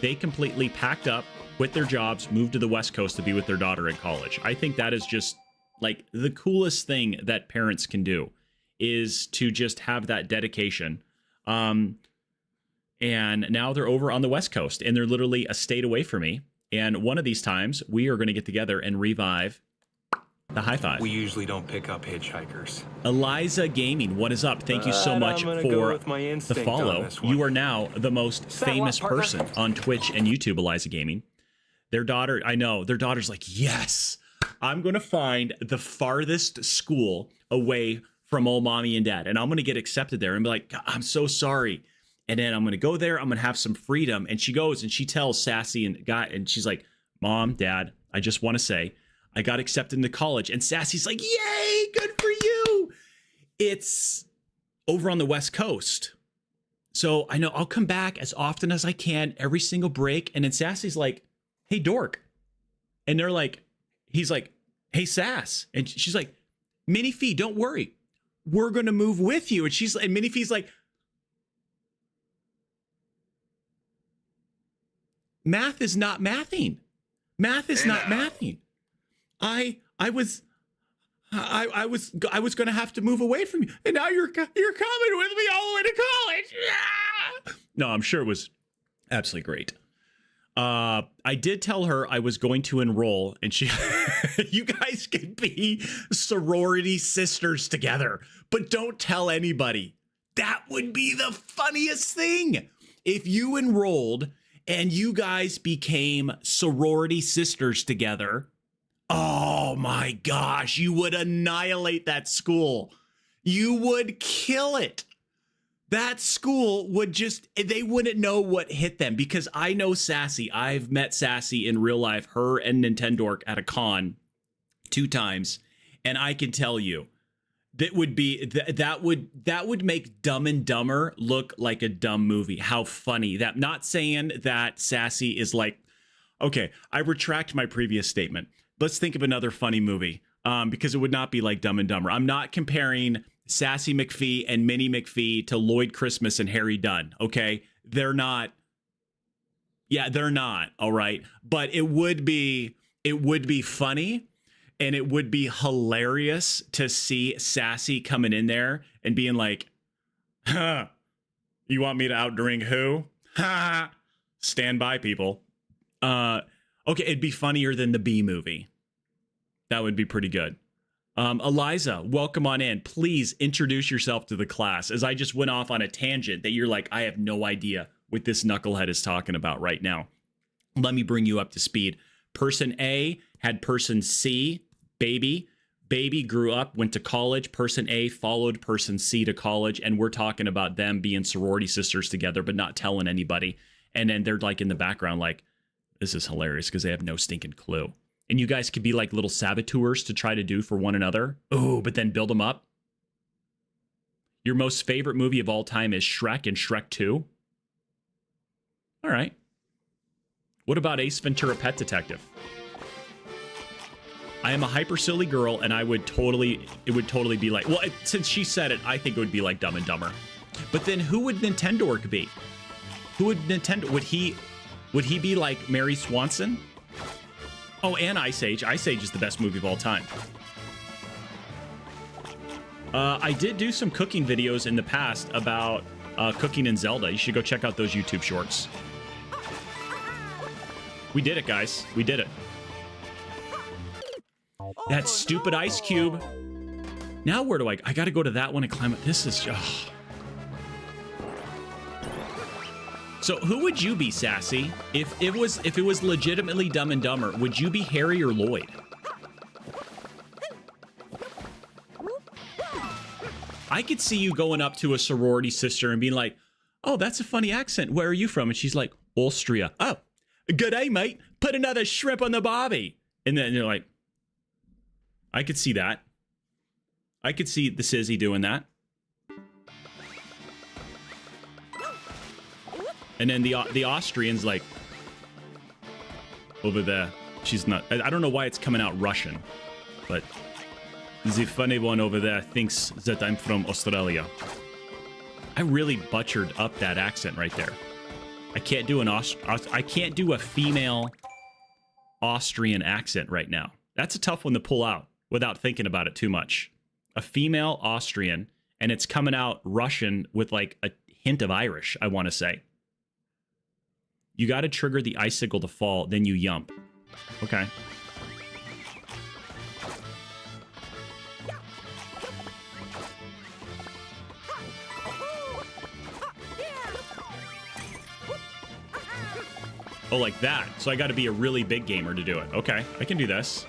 Speaker 5: they completely packed up, quit their jobs, moved to the West Coast to be with their daughter at college. I think that is just like the coolest thing that parents can do, is to just have that dedication. And now they're over on the West Coast, and they're literally a state away from me. And one of these times, we are going to get together and revive the high five.
Speaker 6: We usually don't pick up hitchhikers.
Speaker 5: Eliza Gaming, what is up? Thank you so much for the follow. You are now the most famous person on Twitch and YouTube, Eliza Gaming. Their daughter, I know, their daughter's like, yes, I'm going to find the farthest school away from old mommy and dad, and I'm going to get accepted there and be like, I'm so sorry. And then I'm going to go there. I'm going to have some freedom. And she goes and she tells Sassy and Guy, and she's like, Mom, Dad, I just want to say I got accepted into college. And Sassy's like, yay, good for you. It's over on the West Coast. So I know I'll come back as often as I can, every single break. And then Sassy's like, hey, Dork. And they're like, he's like, hey, Sass. And she's like, Minnie Fee, don't worry. We're going to move with you. And Minnie Fee's like, math is not mathing. Math is not mathing. I was going to have to move away from you, and now you're coming with me all the way to college. Yeah! No, I'm sure it was absolutely great. I did tell her I was going to enroll, and she, you guys can be sorority sisters together, but don't tell anybody. That would be the funniest thing if you enrolled and you guys became sorority sisters together. Oh my gosh, you would annihilate that school. You would kill it. That school would just, they wouldn't know what hit them, because I know Sassy. I've met Sassy in real life, her and Nintendork at a con 2 times. And I can tell you, that would make Dumb and Dumber look like a dumb movie. How funny that. Not saying that Sassy is like, okay, I retract my previous statement. Let's think of another funny movie, because it would not be like Dumb and Dumber. I'm not comparing Sassy McPhee and Minnie McPhee to Lloyd Christmas and Harry Dunn. Okay, they're not. Yeah, they're not. All right, but it would be funny. And it would be hilarious to see Sassy coming in there and being like, huh, you want me to outdrink who? Ha! Stand by, people. Okay, it'd be funnier than the Bee movie. That would be pretty good. Eliza, welcome on in. Please introduce yourself to the class, as I just went off on a tangent that you're like, I have no idea what this knucklehead is talking about right now. Let me bring you up to speed. Person A had person C, baby. baby grew up, went to college. Person A followed person C to college. And we're talking about them being sorority sisters together, but not telling anybody. And then they're like in the background, like, this is hilarious because they have no stinking clue. And you guys could be like little saboteurs to try to do for one another. Oh, but then build them up. Your most favorite movie of all time is Shrek and Shrek 2. All right. What about Ace Ventura: Pet Detective? I am a hyper silly girl, and it would totally be like, well, since she said it, I think it would be like Dumb and Dumber. But then who would Nintendork be? Would he be like Mary Swanson? Oh, and Ice Age. Ice Age is the best movie of all time. I did do some cooking videos in the past about cooking in Zelda. You should go check out those YouTube shorts. We did it, guys. We did it. That stupid ice cube. Now where do I gotta go to that one and climb it. This is... Oh. So who would you be, Sassy? If it was legitimately Dumb and Dumber, would you be Harry or Lloyd? I could see you going up to a sorority sister and being like, oh, that's a funny accent. Where are you from? And she's like, Austria. Oh, good day, mate. Put another shrimp on the barbie. And then you're like, I could see that. I could see the Sizzy doing that. And then the Austrian's like, over there. She's not, I don't know why it's coming out Russian, but the funny one over there thinks that I'm from Australia. I really butchered up that accent right there. I can't do I can't do a female Austrian accent right now. That's a tough one to pull out without thinking about it too much. A female Austrian, and it's coming out Russian with like a hint of Irish, I want to say. You got to trigger the icicle to fall, then you yump. Okay. Oh, like that. So I got to be a really big gamer to do it. Okay, I can do this.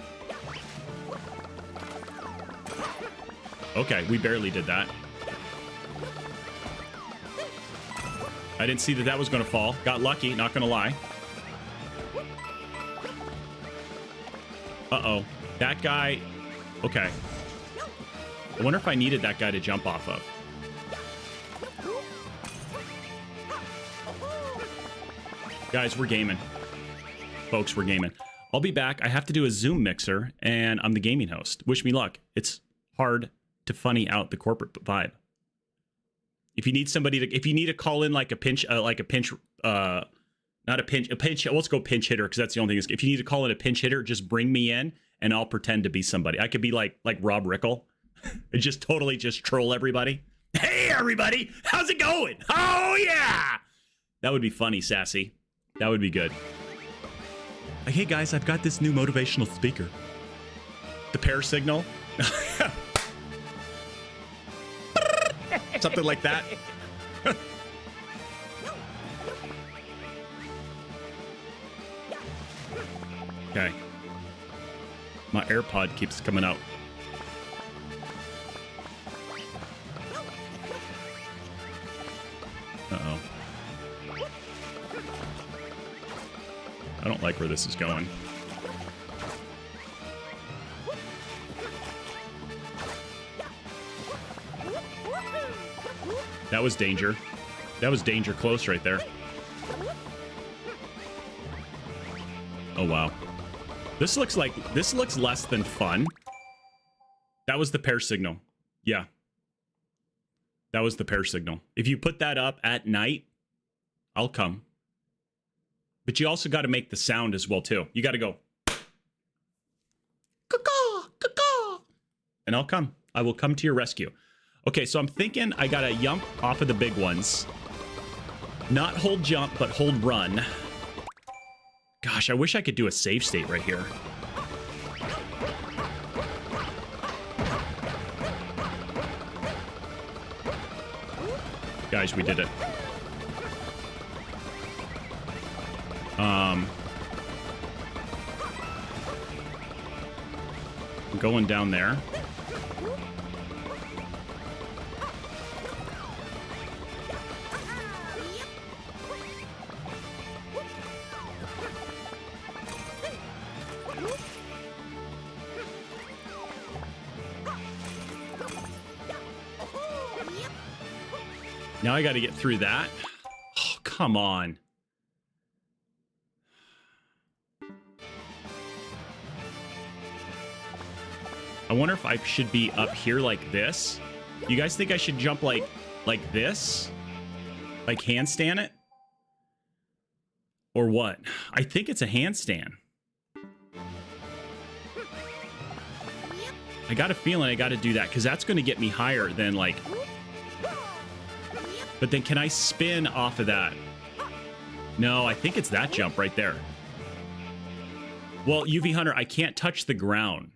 Speaker 5: Okay, we barely did that. I didn't see that that was going to fall. Got lucky, not going to lie. Uh-oh. That guy... Okay. I wonder if I needed that guy to jump off of. Guys, we're gaming. Folks, we're gaming. I'll be back. I have to do a Zoom mixer, and I'm the gaming host. Wish me luck. It's hard to funny out the corporate vibe. If you need somebody to, if you need to call in like a pinch, not a pinch, let's go pinch hitter, because that's the only thing. If you need to call in a pinch hitter, just bring me in, and I'll pretend to be somebody. I could be like Rob Rickle, and just totally just troll everybody. Hey, everybody, how's it going? Oh, yeah! That would be funny, Sassy. That would be good. Hey, guys, I've got this new motivational speaker. The pear signal. Something like that. Okay. My AirPod keeps coming out. Uh-oh. I don't like where this is going. That was danger. That was danger close right there. Oh, wow. This looks less than fun. That was the pear signal. Yeah. That was the pear signal. If you put that up at night, I'll come. But you also got to make the sound as well, too. You got to go. Caw-caw, caw-caw. And I'll come. I will come to your rescue. Okay, so I'm thinking I got to yump off of the big ones. Not hold jump, but hold run. Gosh, I wish I could do a save state right here. Guys, we did it. I'm going down there. Now I got to get through that. Oh, come on. I wonder if I should be up here like this. You guys think I should jump like this? Like handstand it? Or what? I think it's a handstand. I got a feeling I got to do that because that's going to get me higher than like... But then can I spin off of that? No, I think it's that jump right there. Well, UV Hunter, I can't touch the ground.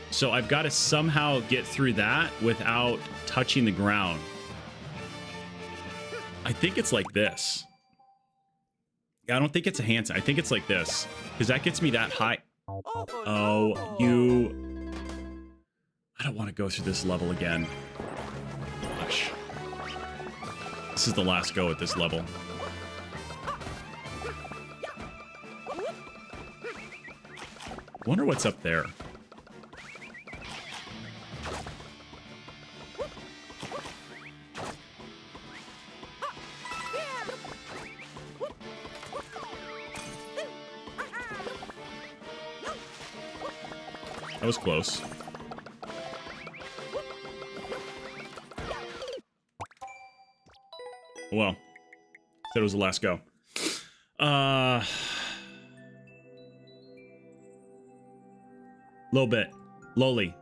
Speaker 5: So I've got to somehow get through that without touching the ground. I think it's like this. I don't think it's a handstand. I think it's like this. Because that gets me that high. Oh, you... I don't want to go through this level again. Gosh. This is the last go at this level. Wonder what's up there. That was close. Well, said it was the last go. Little bit. Lowly.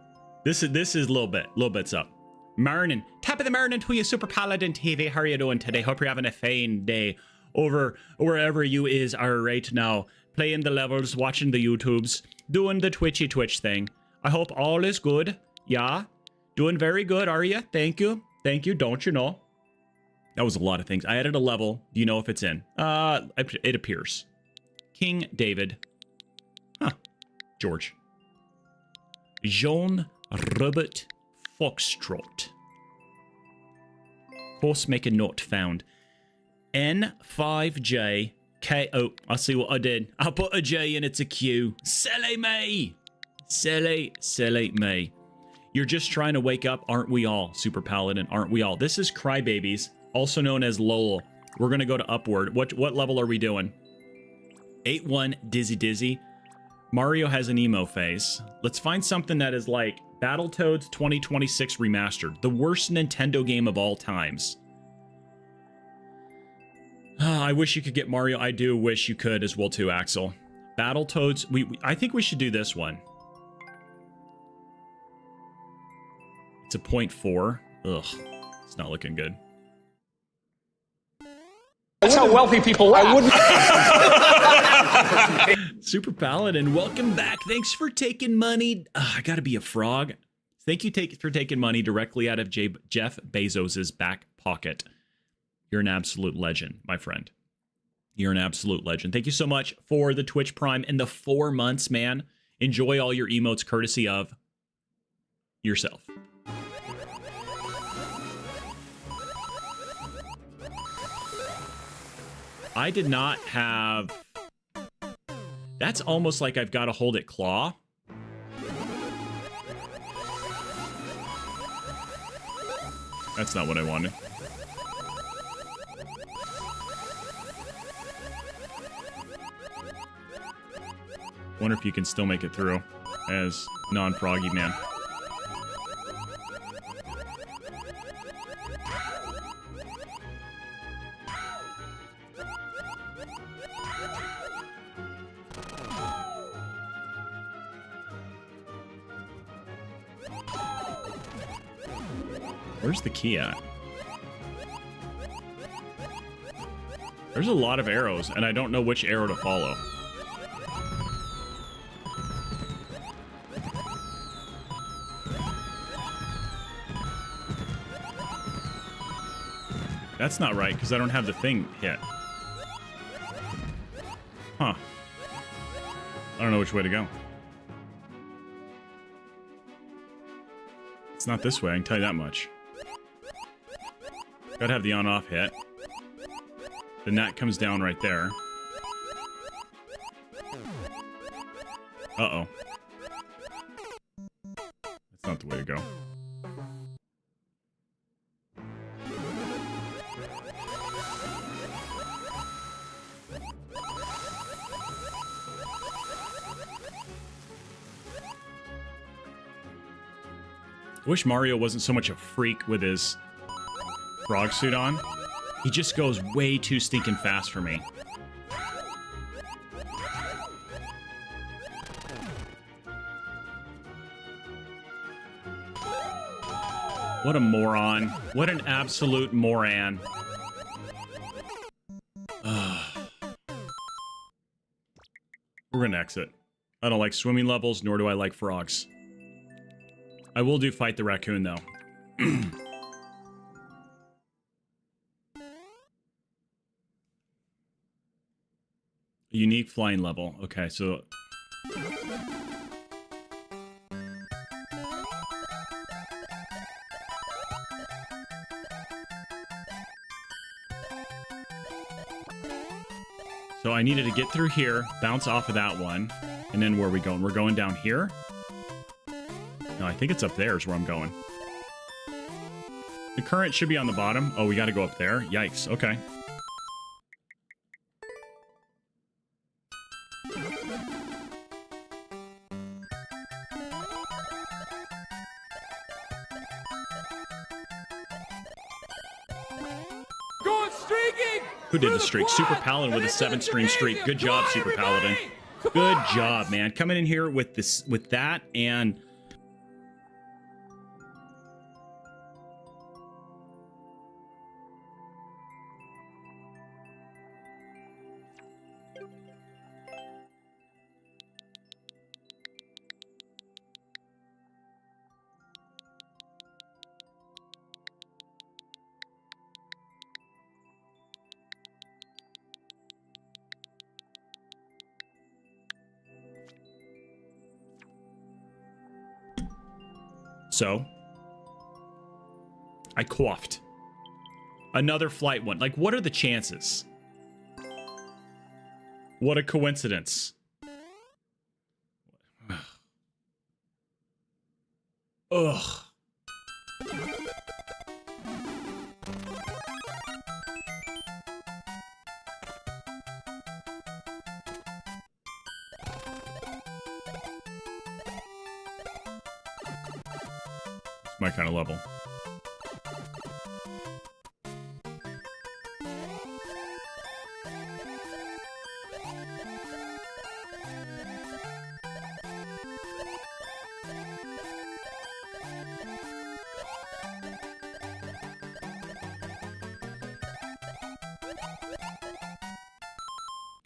Speaker 5: This is little bit. Little bit's up. Morning. Top of the morning to you, Super Paladin TV. How are you doing today? Hope you're having a fine day over wherever you is are right now. Playing the levels, watching the YouTubes, doing the Twitch thing. I hope all is good. Yeah. Doing very good, are you? Thank you. Thank you. Don't you know? That was a lot of things. I added a level. Do you know if it's in? It appears. King David. Huh. George. Jean Robert Foxtrot. Horse maker not found. N5J KO. I see what I did. I put a J and it's a Q. Silly me. Silly me. You're just trying to wake up, aren't we all? Super Paladin, aren't we all? This is Crybabies, also known as Lowell. We're going to go to Upward. What level are we doing? 8-1 Dizzy. Mario has an emo phase. Let's find something that is like Battletoads 2026 Remastered. The worst Nintendo game of all times. I wish you could get Mario. I do wish you could as well too, Axel. Battletoads. I think we should do this one. It's a 0.4. Ugh. It's not looking good.
Speaker 9: That's how wealthy people laugh.
Speaker 5: I wouldn't. Super Paladin, welcome back. Thanks for taking money. I gotta be a frog. Thank you for taking money directly out of Jeff Bezos's back pocket. You're an absolute legend, my friend. You're an absolute legend. Thank you so much for the Twitch Prime and the 4 months, man. Enjoy all your emotes courtesy of yourself. I did not have... That's almost like I've got to hold it claw. That's not what I wanted. Wonder if you can still make it through as non-froggy man. Where's the key at? There's a lot of arrows, and I don't know which arrow to follow. That's not right, because I don't have the thing hit. Huh. I don't know which way to go. It's not this way, I can tell you that much. Gotta have the on-off hit. Then that comes down right there. Uh-oh. That's not the way to go. I wish Mario wasn't so much a freak with his frog suit on. He just goes way too stinking fast for me. What a moron. What an absolute moron. We're gonna exit. I don't like swimming levels, nor do I like frogs. I will do fight the raccoon, though. Unique flying level. Okay, so... So I needed to get through here, bounce off of that one, and then where are we going? We're going down here? No, I think it's up there is where I'm going. The current should be on the bottom. Oh, we got to go up there. Yikes. Okay.
Speaker 1: Going streaking!
Speaker 5: Who did the streak? Super Paladin with a 7-stream streak. Good job, Super Paladin. Good job, man. Coming in here with this, with that, and so I coughed. Another flight one. Like, what are the chances? What a coincidence. Ugh. It's my kind of level.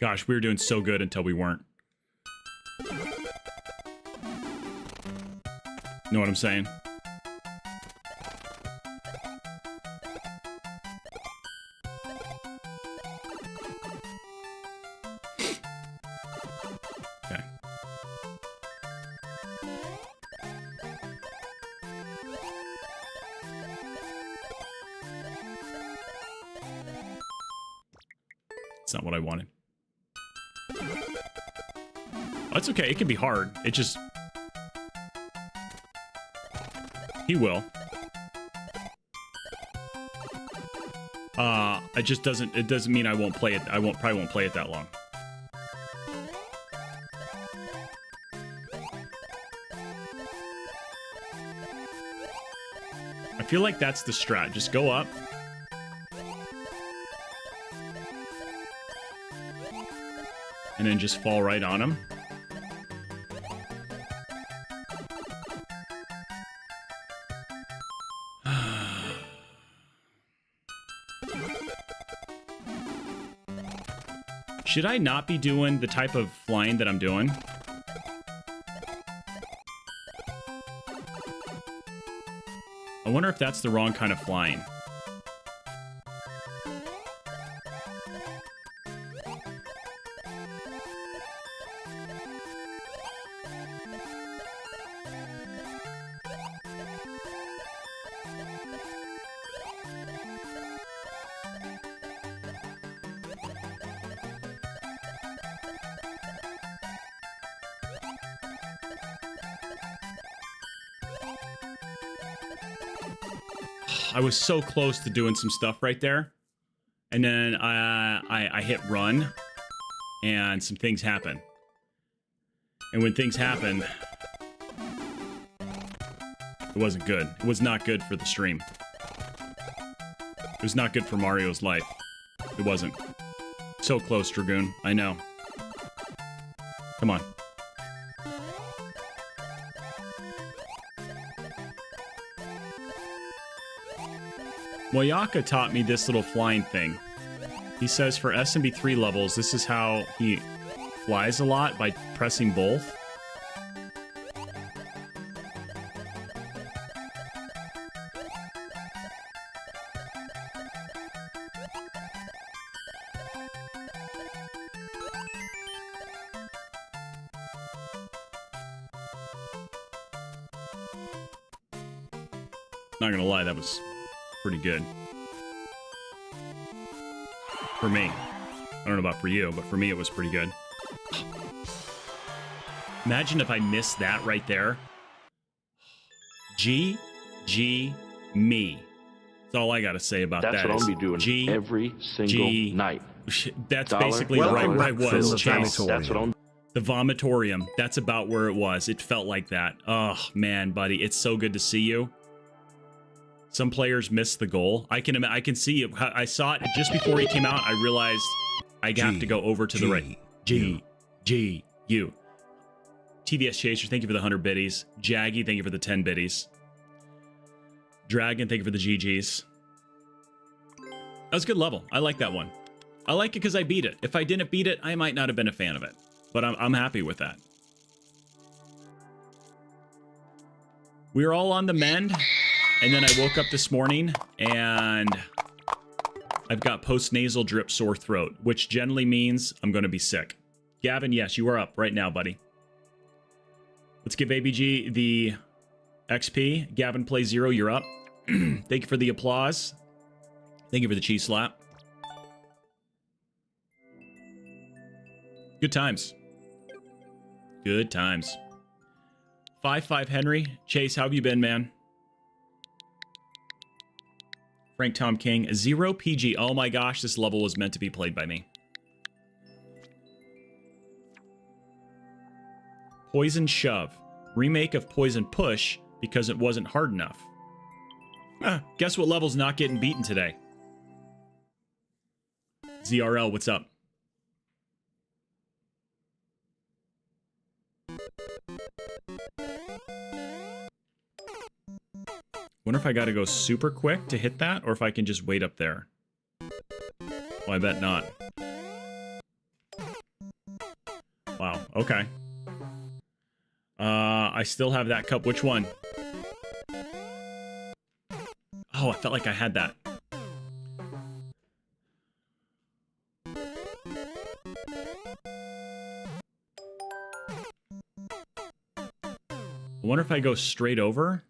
Speaker 5: Gosh, we were doing so good until we weren't. Know what I'm saying? Okay. It's not what I wanted. That's okay. It can be hard. It just... He will. It just doesn't... It doesn't mean I won't play it. Probably won't play it that long. I feel like that's the strat. Just go up. And then just fall right on him. Should I not be doing the type of flying that I'm doing? I wonder if that's the wrong kind of flying. I was so close to doing some stuff right there. And then I hit run, and some things happen. And when things happen, it wasn't good. It was not good for the stream. It was not good for Mario's life. It wasn't. So close, Dragoon. I know. Come on. Moyaka taught me this little flying thing. He says for SMB3 levels, this is how he flies a lot, by pressing both. Not gonna lie, that was pretty good. For me. I don't know about for you, but for me it was pretty good. Imagine if I missed that right there. me. That's all I gotta say about that.
Speaker 7: That's what I'll be doing every single night.
Speaker 5: That's basically right where I was, Chase.
Speaker 7: That's what I'm
Speaker 5: The vomitorium. That's about where it was. It felt like that. Oh, man, buddy. It's so good to see you. Some players missed the goal. I can see it. I saw it just before he came out. I realized I have to go over to the right. U. TVS Chaser, thank you for the 100 biddies. Jaggy, thank you for the 10 biddies. Dragon, thank you for the GGs. That was a good level. I like that one. I like it because I beat it. If I didn't beat it, I might not have been a fan of it. But I'm happy with that. We were all on the mend. And then I woke up this morning and I've got post-nasal drip sore throat, which generally means I'm going to be sick. Gavin, yes, you are up right now, buddy. Let's give ABG the XP. Gavin, play 0, you're up. Thank you for the applause. Thank you for the cheese slap. Good times. Good times. 5-5 Henry. Chase, how have you been, man? Frank Tom King, 0 PG. Oh my gosh, this level was meant to be played by me. Poison Shove. Remake of Poison Push because it wasn't hard enough. Guess what level's not getting beaten today? ZRL, what's up? Wonder if I gotta go super quick to hit that, or if I can just wait up there. Well, I bet not. Wow, okay. I still have that cup. Which one? Oh, I felt like I had that. I wonder if I go straight over.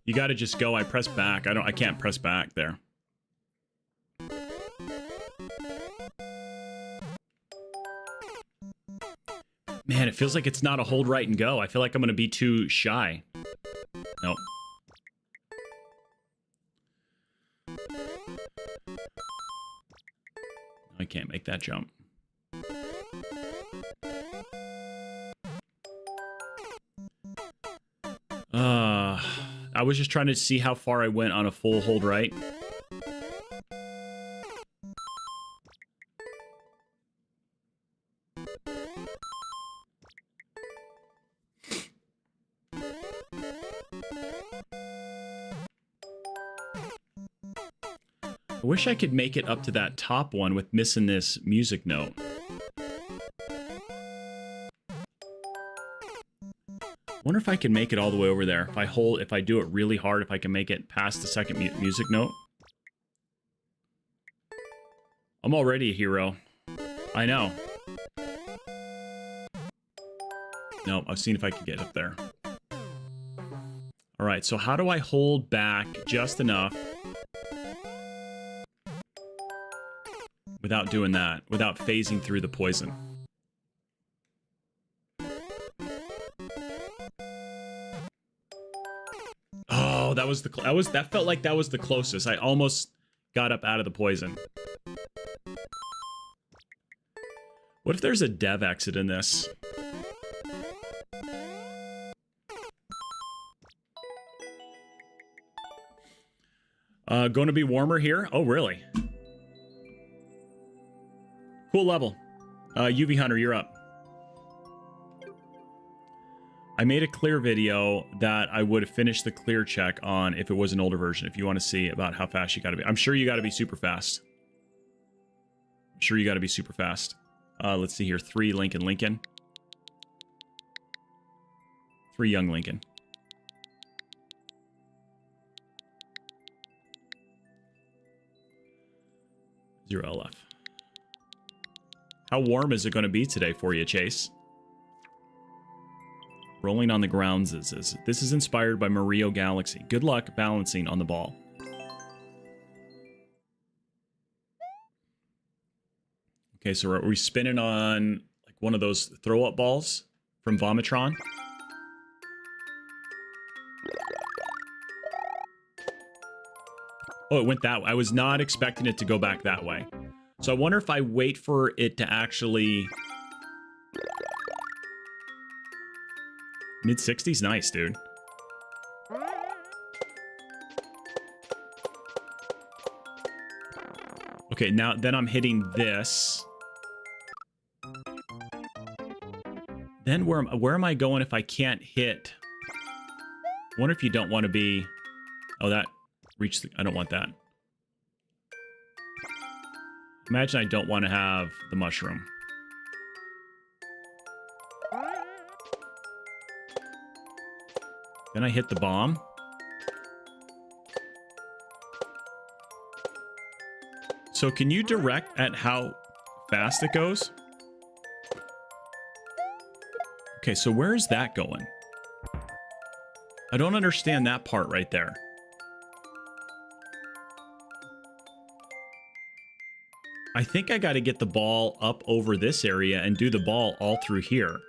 Speaker 5: You gotta just go. I press back. I can't press back there. Man, it feels like it's not a hold right and go. I feel like I'm gonna be too shy. Nope. I can't make that jump. I was just trying to see how far I went on a full hold right. I wish I could make it up to that top one with missing this music note. Wonder if I can make it all the way over there. If I do it really hard, if I can make it past the second music note. I'm already a hero. I know. No, I've seen if I can get up there. All right, so how do I hold back just enough without doing that, without phasing through the poison? that was that felt like that was the closest. I almost got up out of the poison. What if there's a dev exit in this? Going to be warmer here? Oh, really? Cool level. UV Hunter, you're up. I made a clear video that I would have finished the clear check on if it was an older version, if you want to see about how fast you got to be. I'm sure you got to be super fast. I'm sure you got to be super fast. Let's see here. 3 Lincoln. 3 young Lincoln. 0 LF. How warm is it going to be today for you, Chase? Rolling on the grounds this is inspired by Mario Galaxy. Good luck balancing on the ball. Okay, so are we spinning on like one of those throw-up balls from Vomitron? Oh, it went that way. I was not expecting it to go back that way. So I wonder if I wait for it to actually... Mid-60s? Nice, dude. Okay, now then I'm hitting this. Then where am I going if I can't hit? I wonder if you don't want to be... Oh, that reached the... I don't want that. Imagine I don't want to have the mushroom. Then I hit the bomb. So can you direct at how fast it goes? Okay, so where is that going? I don't understand that part right there. I think I got to get the ball up over this area and do the ball all through here.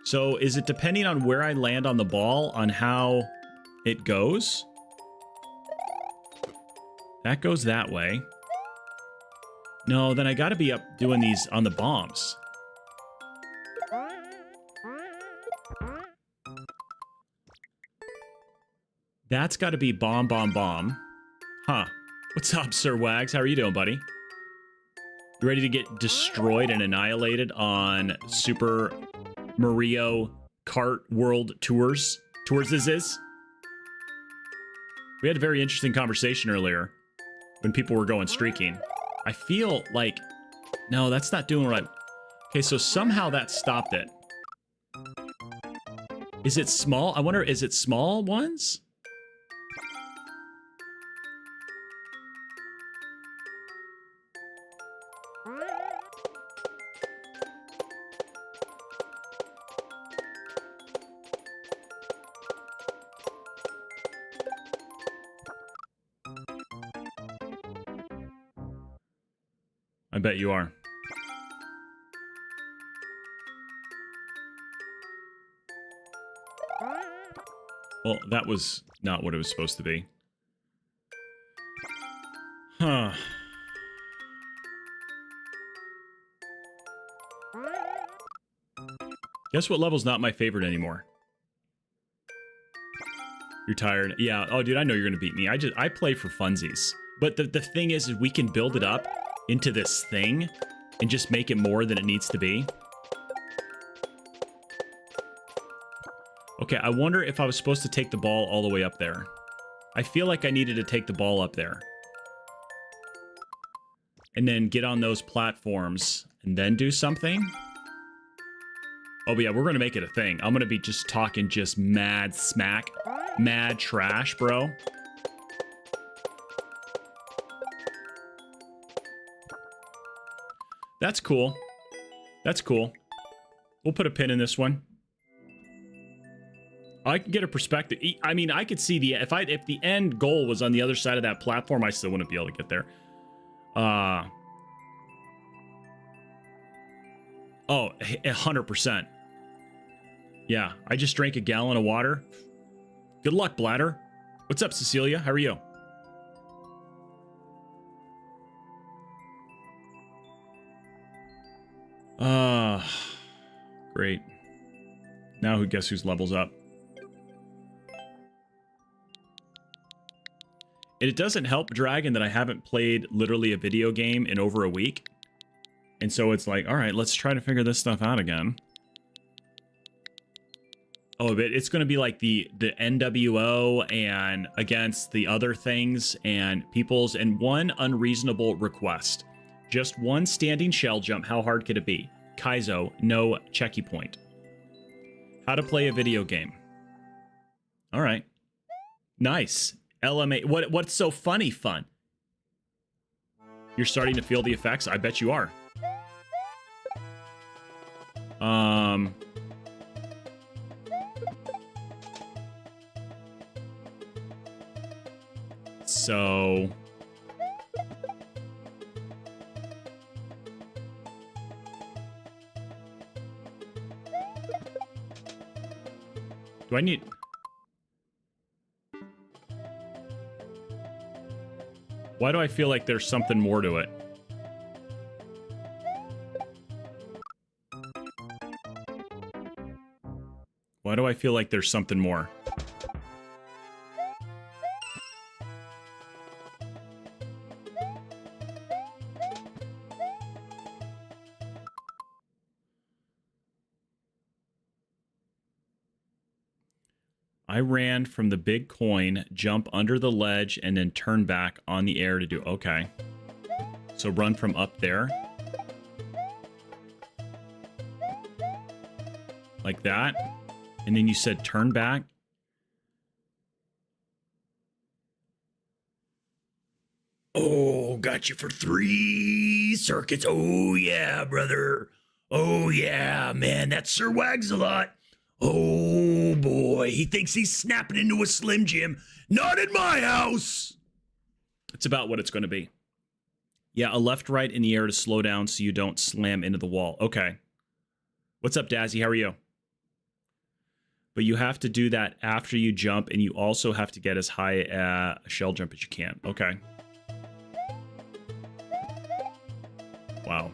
Speaker 5: So is it depending on where I land on the ball on how it goes? That goes that way. No, then I got to be up doing these on the bombs. That's got to be bomb, bomb, bomb. Huh. What's up, Sir Wags? How are you doing, buddy? You ready to get destroyed and annihilated on Super Mario Kart World Tours? This is? We had a very interesting conversation earlier when people were going streaking. I feel like... No, that's not doing what I... Okay, so somehow that stopped it. Is it small? I wonder, is it small ones? I bet you are. Well, that was not what it was supposed to be. Huh. Guess what level's not my favorite anymore? You're tired? Yeah. Oh, dude, I know you're gonna beat me. I play for funsies. But the thing is we can build it up into this thing and just make it more than it needs to be. Okay, I wonder if I was supposed to take the ball all the way up there. I feel like I needed to take the ball up there. And then get on those platforms and then do something. Oh, but yeah, we're going to make it a thing. I'm going to be just talking just mad smack, mad trash, bro. That's cool. That's cool. We'll put a pin in this one. I can get a perspective. I mean, I could see if the end goal was on the other side of that platform, I still wouldn't be able to get there. Oh, 100%. Yeah, I just drank a gallon of water. Good luck, bladder. What's up, Cecilia? How are you? Great. Now guess whose levels up? It doesn't help, Dragon, that I haven't played literally a video game in over a week. And so it's like, all right, let's try to figure this stuff out again. Oh, but it's going to be like the NWO and against the other things and people's, and one unreasonable request. Just one standing shell jump. How hard could it be? Kaizo, no checky point. How to play a video game. All right. Nice. LMA. What's so funny fun? You're starting to feel the effects? I bet you are. So do I need... Why do I feel like there's something more to it? Why do I feel like there's something more? I ran from the big coin, jump under the ledge, and then turn back on the air to do... Okay. So run from up there. Like that. And then you said turn back. Oh, got you for 3 circuits. Oh, yeah, brother. Oh, yeah, man, that Sir Wags a lot. Oh, boy, he thinks he's snapping into a Slim Jim. Not in my house! It's about what it's going to be. Yeah, a left-right in the air to slow down so you don't slam into the wall. Okay. What's up, Dazzy? How are you? But you have to do that after you jump, and you also have to get as high a shell jump as you can. Okay. Wow.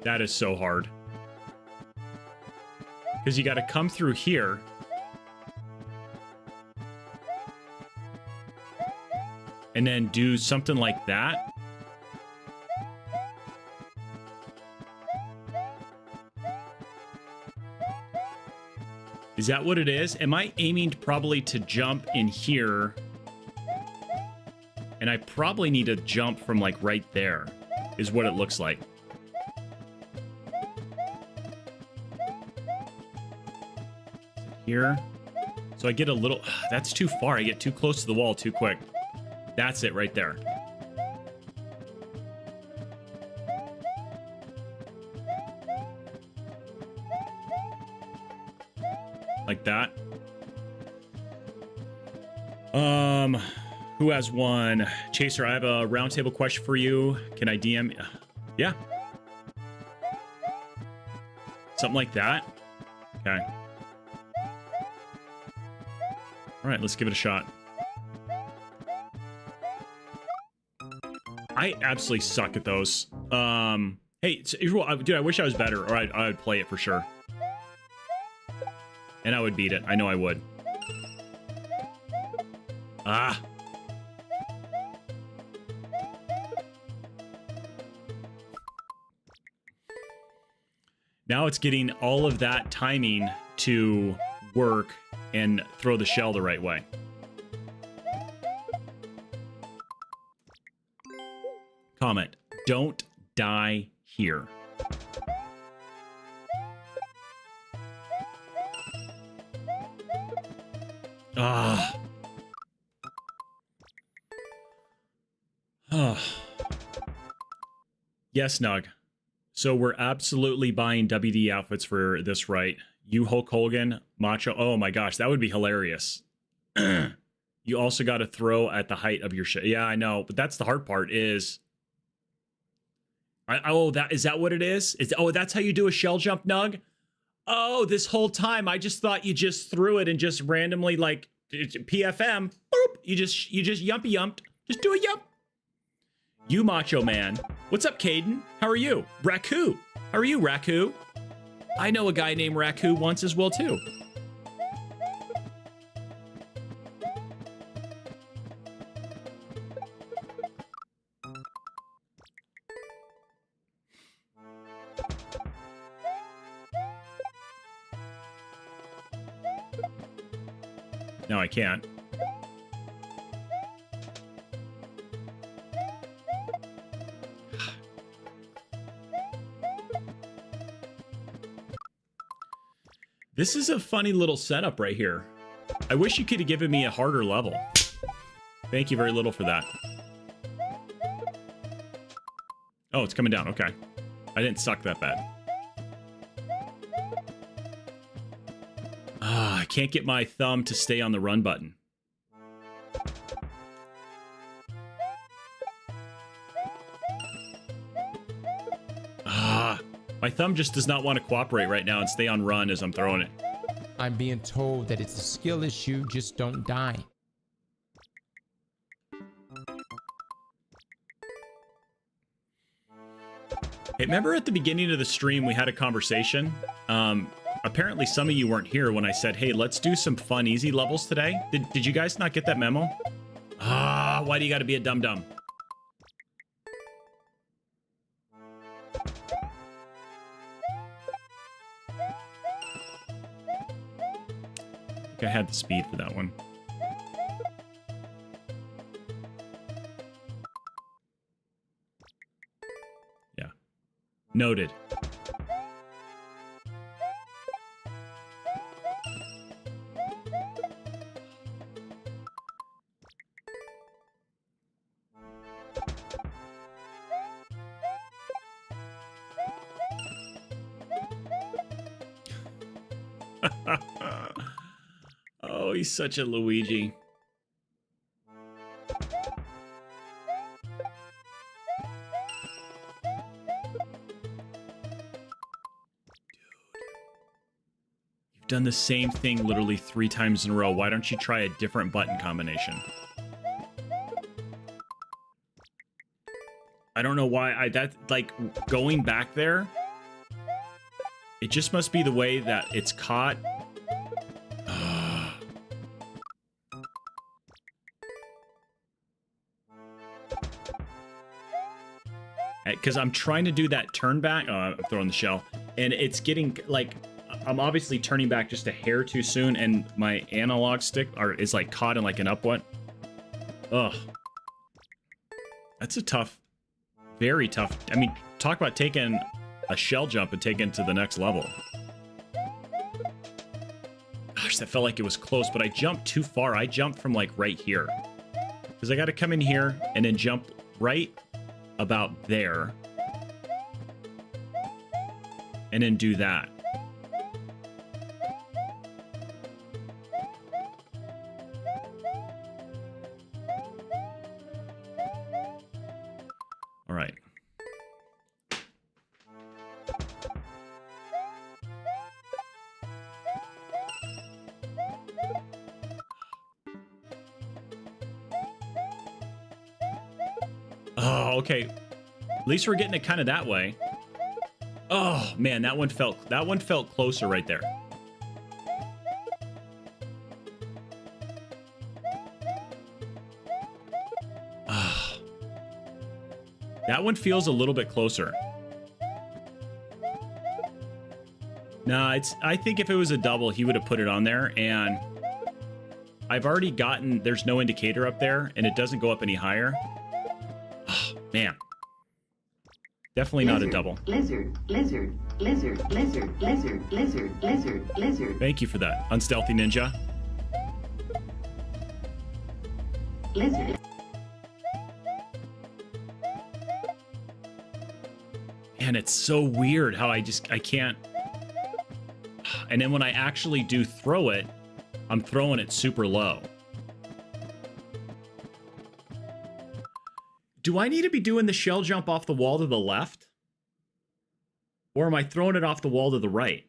Speaker 5: That is so hard. Because you got to come through here. And then do something like that. Is that what it is? Am I aiming probably to jump in here? And I probably need to jump from like right there, is what it looks like. Here. So I get a little... That's too far. I get too close to the wall too quick. That's it right there. Like that. Who has one? Chaser, I have a roundtable question for you. Can I DM? Yeah. Something like that. Okay. All right, let's give it a shot. I absolutely suck at those. Hey, dude, I wish I was better, or I would play it for sure. And I would beat it. I know I would. Ah. Now it's getting all of that timing to work and throw the shell the right way. Comment, don't die here. Ah. Yes, Nug. So we're absolutely buying WD outfits for this, right? You Hulk Hogan, Macho. Oh my gosh, that would be hilarious. You also got to throw at the height of your shell. Yeah, I know, but that's the hard part is. Is that what it is? That's how you do a shell jump, Nug? Oh, this whole time I just thought you just threw it and just randomly like PFM. Boop, you just yumpy yumped. Just do a yump. You Macho Man. What's up, Caden? How are you? Raku. How are you, Raku? I know a guy named Raku once as well too. No, I can't. This is a funny little setup right here. I wish you could have given me a harder level. Thank you very little for that. Oh, it's coming down. Okay. I didn't suck that bad. I can't get my thumb to stay on the run button. My thumb just does not want to cooperate right now and stay on run as I'm throwing it.
Speaker 10: I'm being told that it's a skill issue, just don't die.
Speaker 5: Hey, remember at the beginning of the stream we had a conversation? Apparently some of you weren't here when I said, hey, let's do some fun, easy levels today. Did you guys not get that memo? Why do you gotta be a dum-dum? I had the speed for that one. Yeah. Noted. Oh, he's such a Luigi. You've done the same thing literally 3 times in a row. Why don't you try a different button combination? I don't know why going back there. It just must be the way that it's caught. Because I'm trying to do that turn back. Oh, I'm throwing the shell. And it's getting, like, I'm obviously turning back just a hair too soon, and my analog stick is, like, caught in, like, an upwhat. Ugh. That's a tough, very tough. I mean, talk about taking a shell jump and taking it to the next level. Gosh, that felt like it was close, but I jumped too far. I jumped from, like, right here. Because I got to come in here and then jump right about there and then do that. All right. Oh, okay. At least we're getting it kind of that way. Oh man, that one felt closer right there. That one feels a little bit closer. Nah, I think if it was a double, he would have put it on there, and I've already gotten, there's no indicator up there, and it doesn't go up any higher. Oh, man. Definitely not a double.
Speaker 11: Lizard.
Speaker 5: Thank you for that, Unstealthy Ninja.
Speaker 11: Lizard.
Speaker 5: Man, it's so weird how I can't. And then when I actually do throw it, I'm throwing it super low. Do I need to be doing the shell jump off the wall to the left? Or am I throwing it off the wall to the right?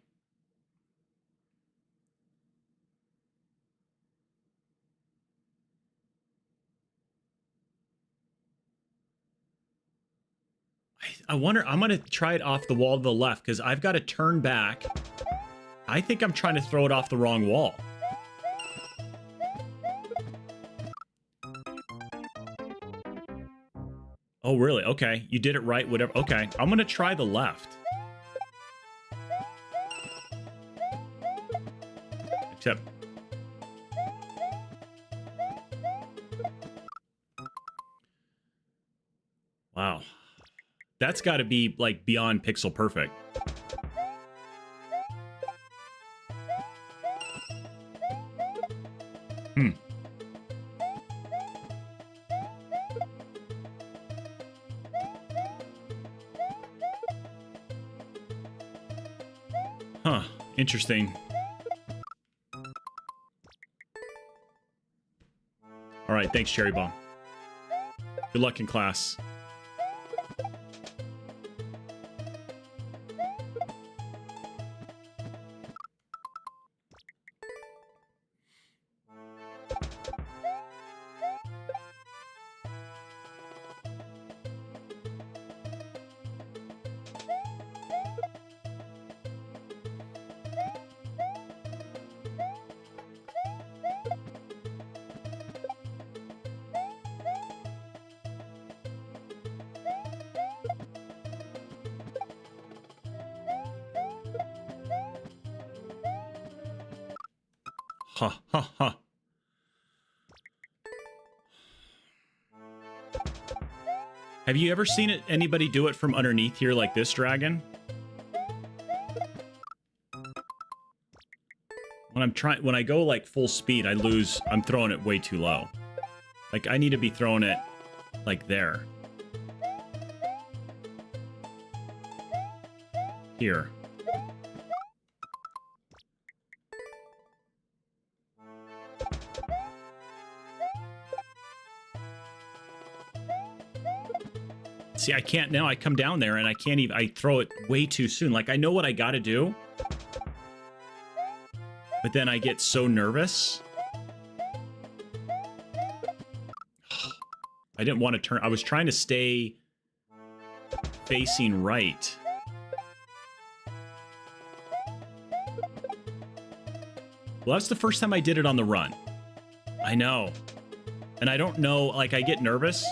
Speaker 5: I wonder, I'm going to try it off the wall to the left because I've got to turn back. I think I'm trying to throw it off the wrong wall. Oh, really? Okay. You did it right, whatever. Okay. I'm going to try the left. Except... Wow. That's got to be, like, beyond pixel perfect. Huh. Interesting. All right. Thanks, Cherry Bomb. Good luck in class. Ha ha ha. Have you ever seen anybody do it from underneath here like this, Dragon? When I go like full speed, I'm throwing it way too low. Like I need to be throwing it like there. Here. See, I can't now. I come down there and I can't even. I throw it way too soon. Like, I know what I got to do. But then I get so nervous. I didn't want to turn. I was trying to stay facing right. Well, that's the first time I did it on the run. I know. And I don't know. Like, I get nervous.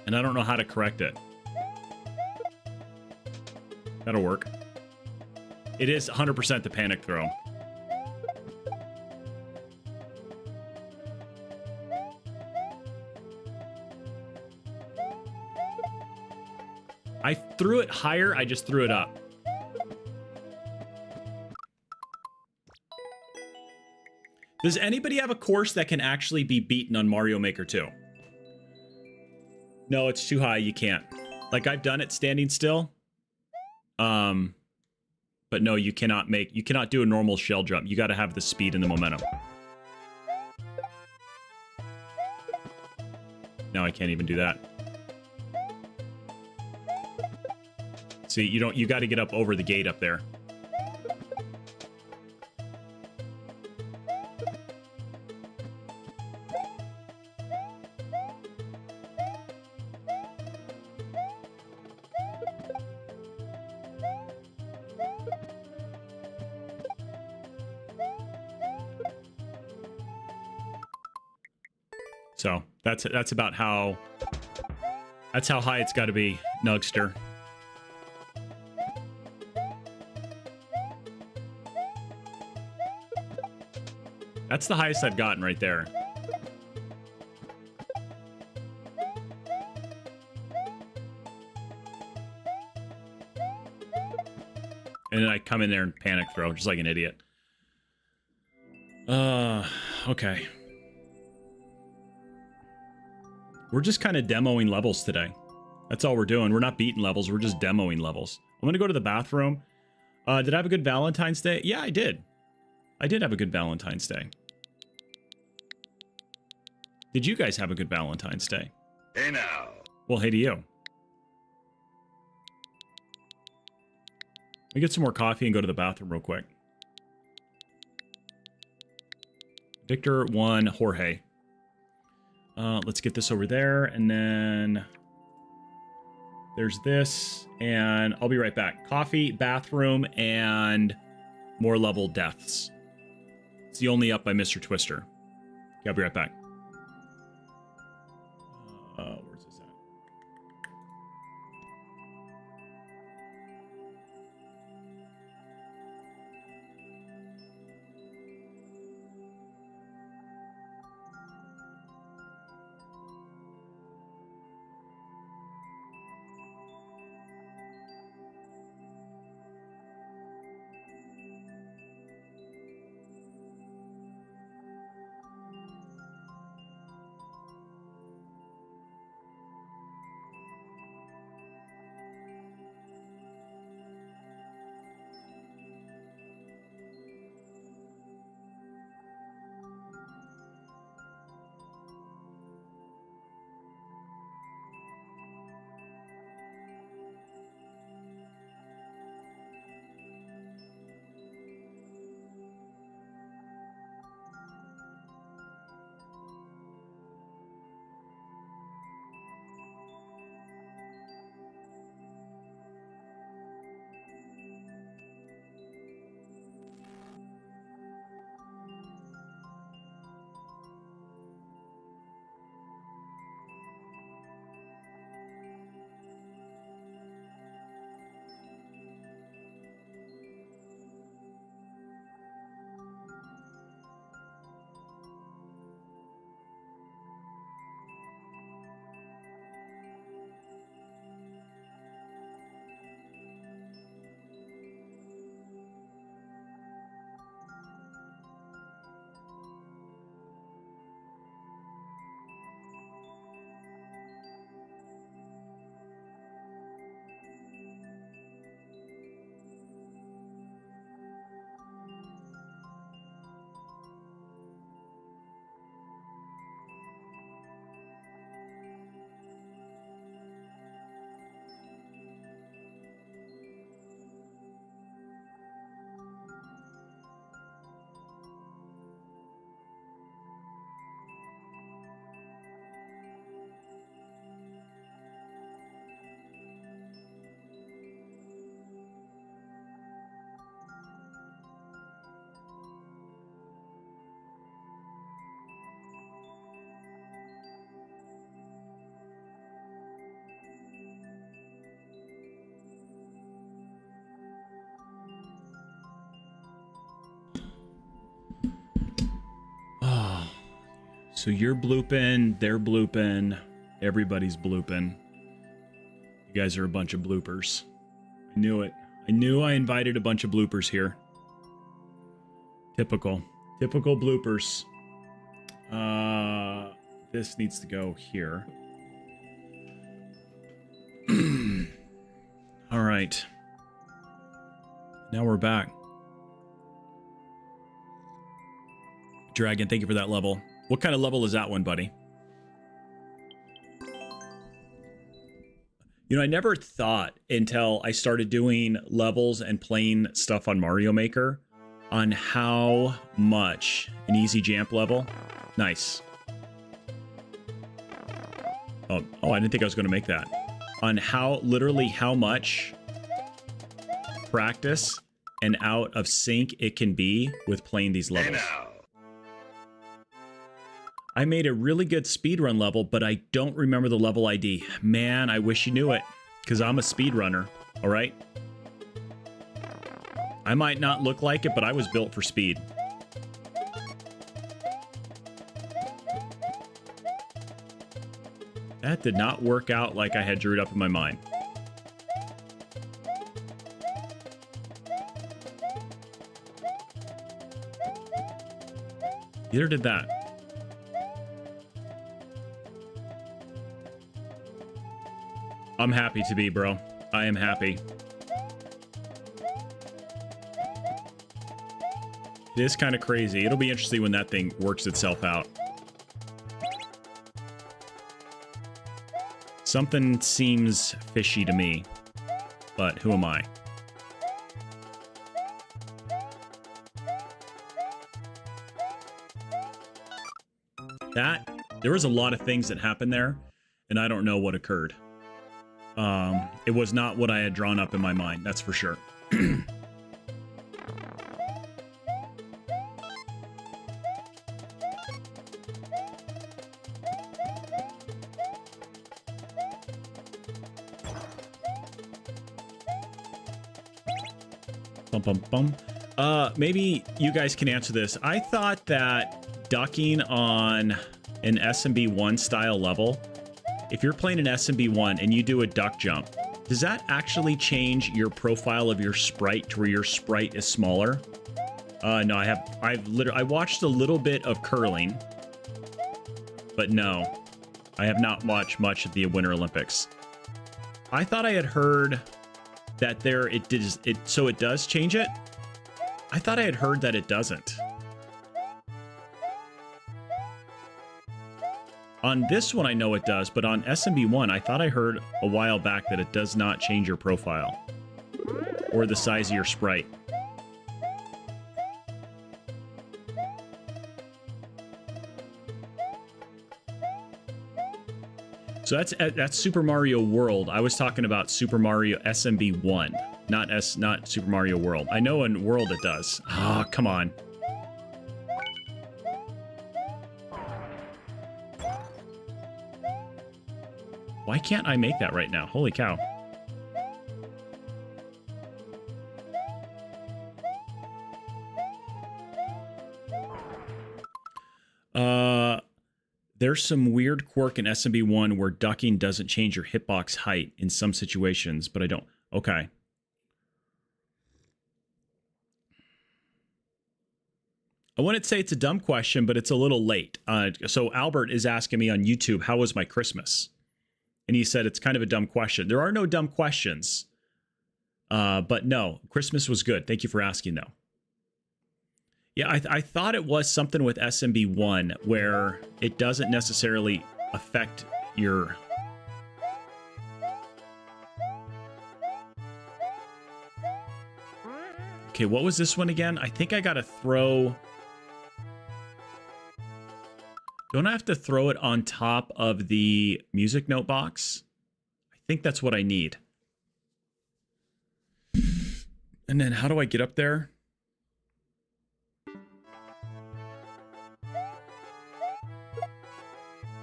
Speaker 5: And I don't know how to correct it. That'll work. It is 100% the panic throw. I threw it higher, I just threw it up. Does anybody have a course that can actually be beaten on Mario Maker 2? No, it's too high. You can't. Like, I've done it standing still. But no, you cannot do a normal shell jump. You got to have the speed and the momentum. No, I can't even do that. See, you got to get up over the gate up there. So that's about how high it's got to be, Nugster. That's the highest I've gotten right there. And then I come in there and panic throw, just like an idiot. Okay. We're just kind of demoing levels today. That's all we're doing. We're not beating levels. We're just demoing levels. I'm gonna go to the bathroom. Did I have a good Valentine's Day? Yeah, I did. I did have a good Valentine's Day. Did you guys have a good Valentine's Day?
Speaker 3: Hey now.
Speaker 5: Well, hey to you. Let me get some more coffee and go to the bathroom real quick. Victor 1, Jorge. Let's get this over there, and then there's this, and I'll be right back. Coffee, bathroom, and more level deaths. It's the only up by Mr. Twister. Okay, I'll be right back. Where's this at? So you're blooping, they're blooping, everybody's blooping. You guys are a bunch of bloopers. I knew it. I knew I invited a bunch of bloopers here. Typical. Typical bloopers. This needs to go here. All right. Now we're back. Dragon, thank you for that level. What kind of level is that one, buddy? You know, I never thought until I started doing levels and playing stuff on Mario Maker on how much an easy jump level. Nice. Oh, I didn't think I was going to make that. On how, literally how much practice and out of sync it can be with playing these levels. I made a really good speedrun level, but I don't remember the level ID. Man, I wish you knew it, because I'm a speedrunner, all right? I might not look like it, but I was built for speed. That did not work out like I had drew it up in my mind. Neither did that. I'm happy to be, bro. I am happy. It is kind of crazy. It'll be interesting when that thing works itself out. Something seems fishy to me, but who am I? There was a lot of things that happened there, and I don't know what occurred. It was not what I had drawn up in my mind, that's for sure. Bum, bum, bum. Maybe you guys can answer this. I thought that ducking on an SMB1 style level, if you're playing an SMB1 and you do a duck jump, does that actually change your profile of your sprite to where your sprite is smaller? No, I watched a little bit of curling, but no, I have not watched much of the Winter Olympics. I thought I had heard that so it does change it. I thought I had heard that it doesn't. On this one, I know it does, but on SMB1, I thought I heard a while back that it does not change your profile or the size of your sprite. So that's Super Mario World. I was talking about Super Mario SMB1, not Super Mario World. I know in World it does. Ah, come on. Why can't I make that right now? Holy cow. There's some weird quirk in SMB1 where ducking doesn't change your hitbox height in some situations, but I don't. Okay. I wouldn't say it's a dumb question, but it's a little late. So Albert is asking me on YouTube, how was my Christmas? And he said it's kind of a dumb question. There are no dumb questions. But no, Christmas was good. Thank you for asking, though. Yeah, I thought it was something with SMB1 where it doesn't necessarily affect your... Okay, what was this one again? I think I gotta throw... Don't I have to throw it on top of the music note box? I think that's what I need. And then how do I get up there?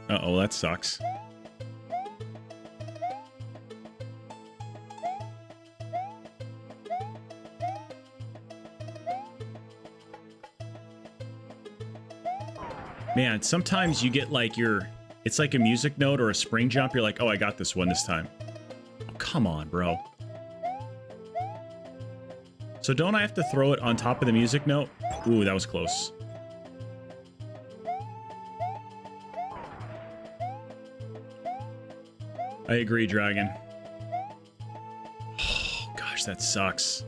Speaker 5: Uh-oh, that sucks. Man, sometimes you get like it's like a music note or a spring jump. You're like, oh, I got this one this time. Oh, come on, bro. So don't I have to throw it on top of the music note? Ooh, that was close. I agree, Dragon. Oh, gosh, that sucks.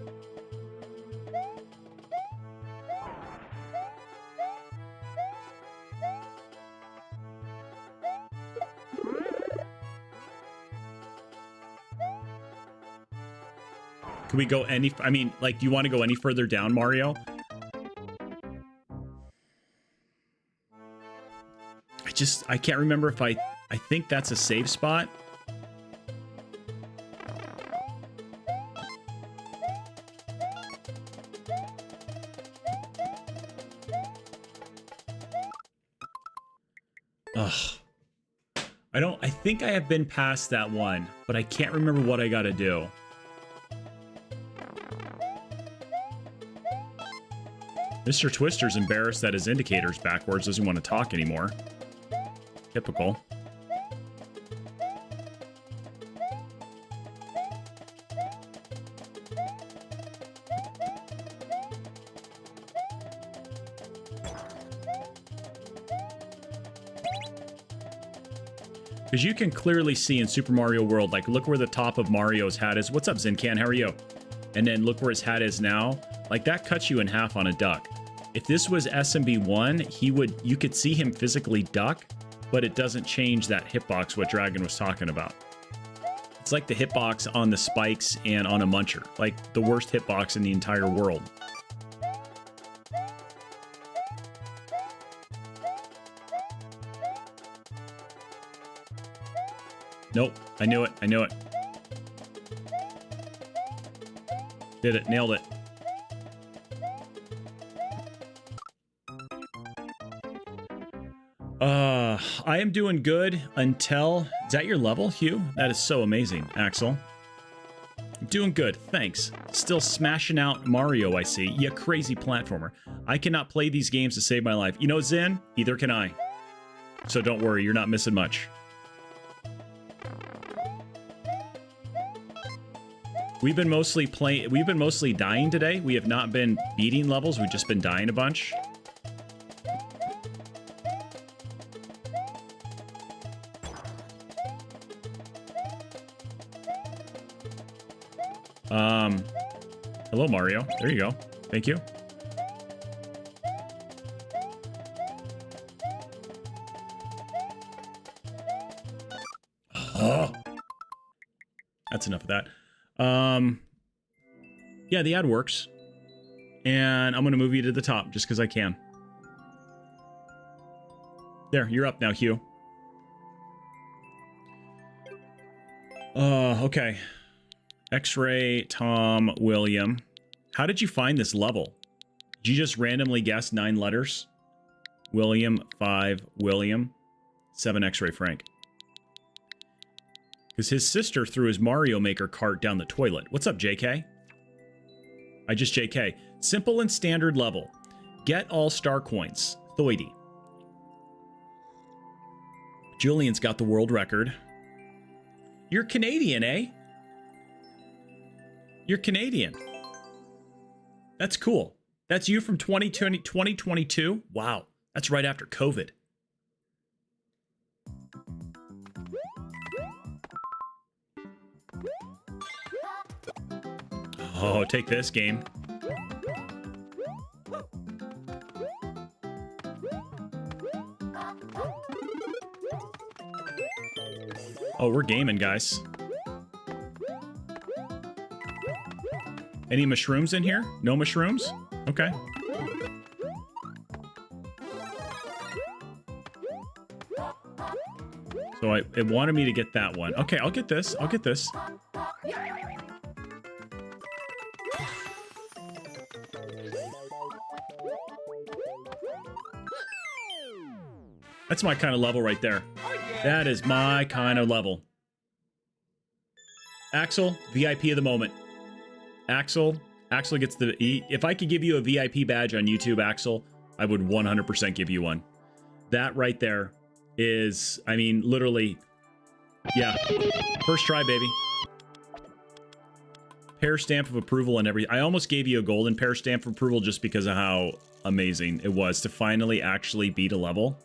Speaker 5: Can we go any... I mean, like, do you want to go any further down, Mario? I can't remember if I think that's a save spot. Ugh. I think I have been past that one, but I can't remember what I gotta do. Mr. Twister's embarrassed that his indicator's backwards, doesn't want to talk anymore. Typical. Because you can clearly see in Super Mario World, like, look where the top of Mario's hat is. What's up, Zincan? How are you? And then look where his hat is now. Like, that cuts you in half on a duck. If this was SMB1, you could see him physically duck, but it doesn't change that hitbox what Dragon was talking about. It's like the hitbox on the spikes and on a muncher, like the worst hitbox in the entire world. Nope, I knew it, I knew it. Did it, nailed it. I am doing good until... Is that your level, Hugh? That is so amazing, Axel. I'm doing good, thanks. Still smashing out Mario, I see. You crazy platformer. I cannot play these games to save my life. You know, Zen, either can I. So don't worry, you're not missing much. We've been mostly dying today. We have not been beating levels, we've just been dying a bunch. Hello, Mario. There you go. Thank you. Oh. That's enough of that. Yeah, the ad works. And I'm going to move you to the top just because I can. There, you're up now, Hugh. Okay. X-Ray, Tom, William. How did you find this level? Did you just randomly guess 9 letters? William, 5, William, 7 X-Ray Frank. Because his sister threw his Mario Maker cart down the toilet. What's up, JK? I just JK. Simple and standard level. Get all star coins. Thoidy. Julian's got the world record. You're Canadian, eh? You're Canadian. That's cool. That's you from 2022? Wow. That's right after COVID. Oh, take this game. Oh, we're gaming, guys. Any mushrooms in here? No mushrooms? Okay. So it wanted me to get that one. Okay, I'll get this. I'll get this. That's my kind of level right there. That is my kind of level. Axel, VIP of the moment. Axel gets the... If I could give you a VIP badge on YouTube, Axel, I would 100% give you one. That right there is, I mean, literally, yeah. First try, baby. Pair stamp of approval and everything. I almost gave you a golden pair stamp of approval just because of how amazing it was to finally actually beat a level.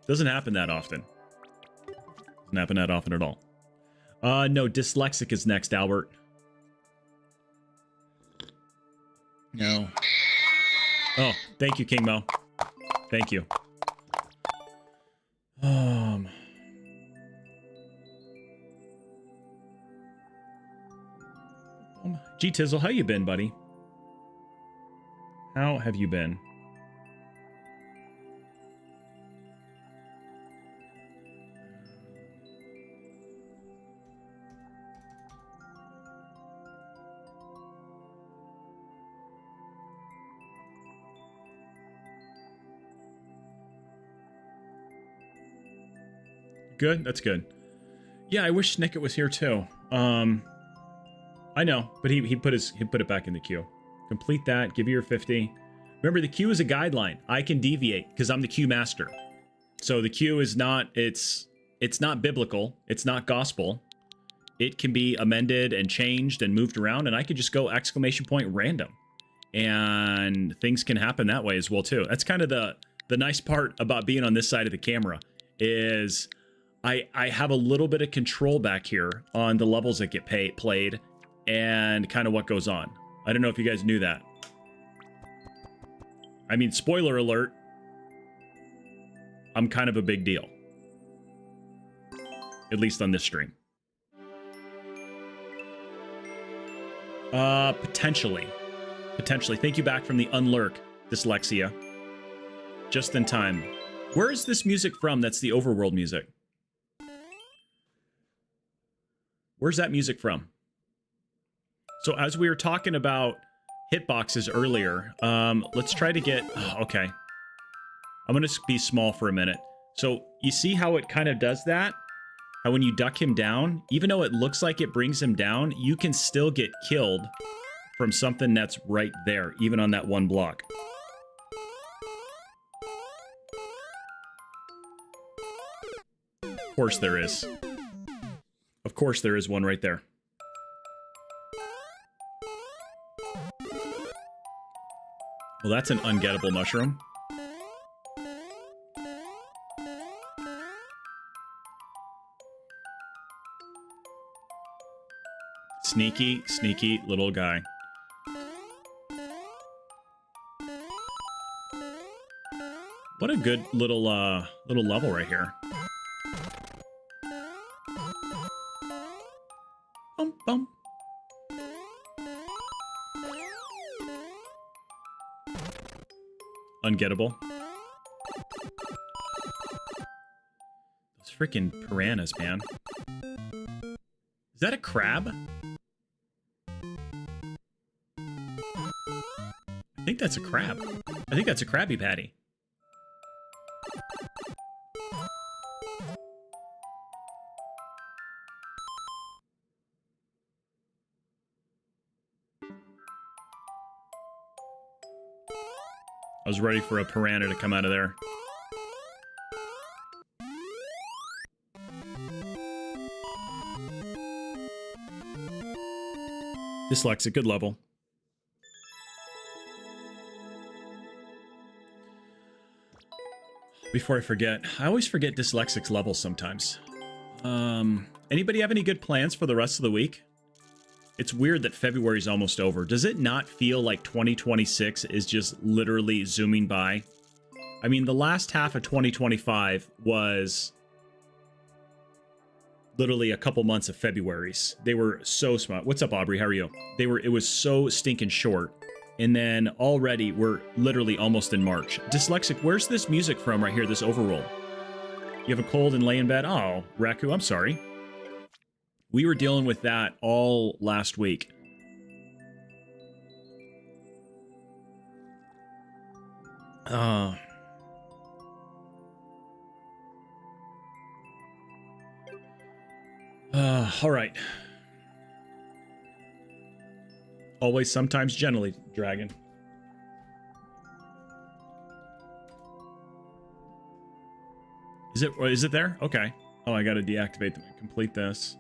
Speaker 5: Doesn't happen that often. Doesn't happen that often at all. No, dyslexic is next, Albert.
Speaker 8: No.
Speaker 5: Oh, thank you, King Mo. Thank you. G Tizzle, how you been, buddy? How have you been? Good? That's good. Yeah, I wish Snicket was here too. I know, but he put it back in the queue. Complete that, give you your 50. Remember, the queue is a guideline. I can deviate because I'm the queue master. So the queue is not, it's not biblical, it's not gospel. It can be amended and changed and moved around, and I could just go exclamation point random. And things can happen that way as well too. That's kind of the nice part about being on this side of the camera is I have a little bit of control back here on the levels that get played and kind of what goes on. I don't know if you guys knew that. I mean, spoiler alert, I'm kind of a big deal. At least on this stream. Potentially. Potentially. Thank you back from the unlurk, Dyslexia. Just in time. Where is this music from? That's the overworld music. Where's that music from? So as we were talking about hitboxes earlier, let's try to get... okay. I'm going to be small for a minute. So you see how it kind of does that? How when you duck him down, even though it looks like it brings him down, you can still get killed from something that's right there, even on that one block. Of course there is. Of course there is one right there. Well, that's an ungettable mushroom. Sneaky, sneaky little guy. What a good little level right here. Bum bum. Ungettable. Those freaking piranhas, man. Is that a crab? I think that's a crab. I think that's a Krabby Patty. I was ready for a piranha to come out of there. Dyslexic, good level. Before I forget, I always forget Dyslexic's levels sometimes. Anybody have any good plans for the rest of the week? It's weird that February's almost over. Does it not feel like 2026 is just literally zooming by? I mean, the last half of 2025 was literally a couple months of February's. They were so smart. What's up, Aubrey? How are you? It was so stinking short. And then already we're literally almost in March. Dyslexic, where's this music from right here, this overroll? You have a cold and lay in bed? Oh, Raku, I'm sorry. We were dealing with that all last week. All right. Always, sometimes, generally, dragon. Is it there? Okay. Oh, I gotta deactivate them and complete this.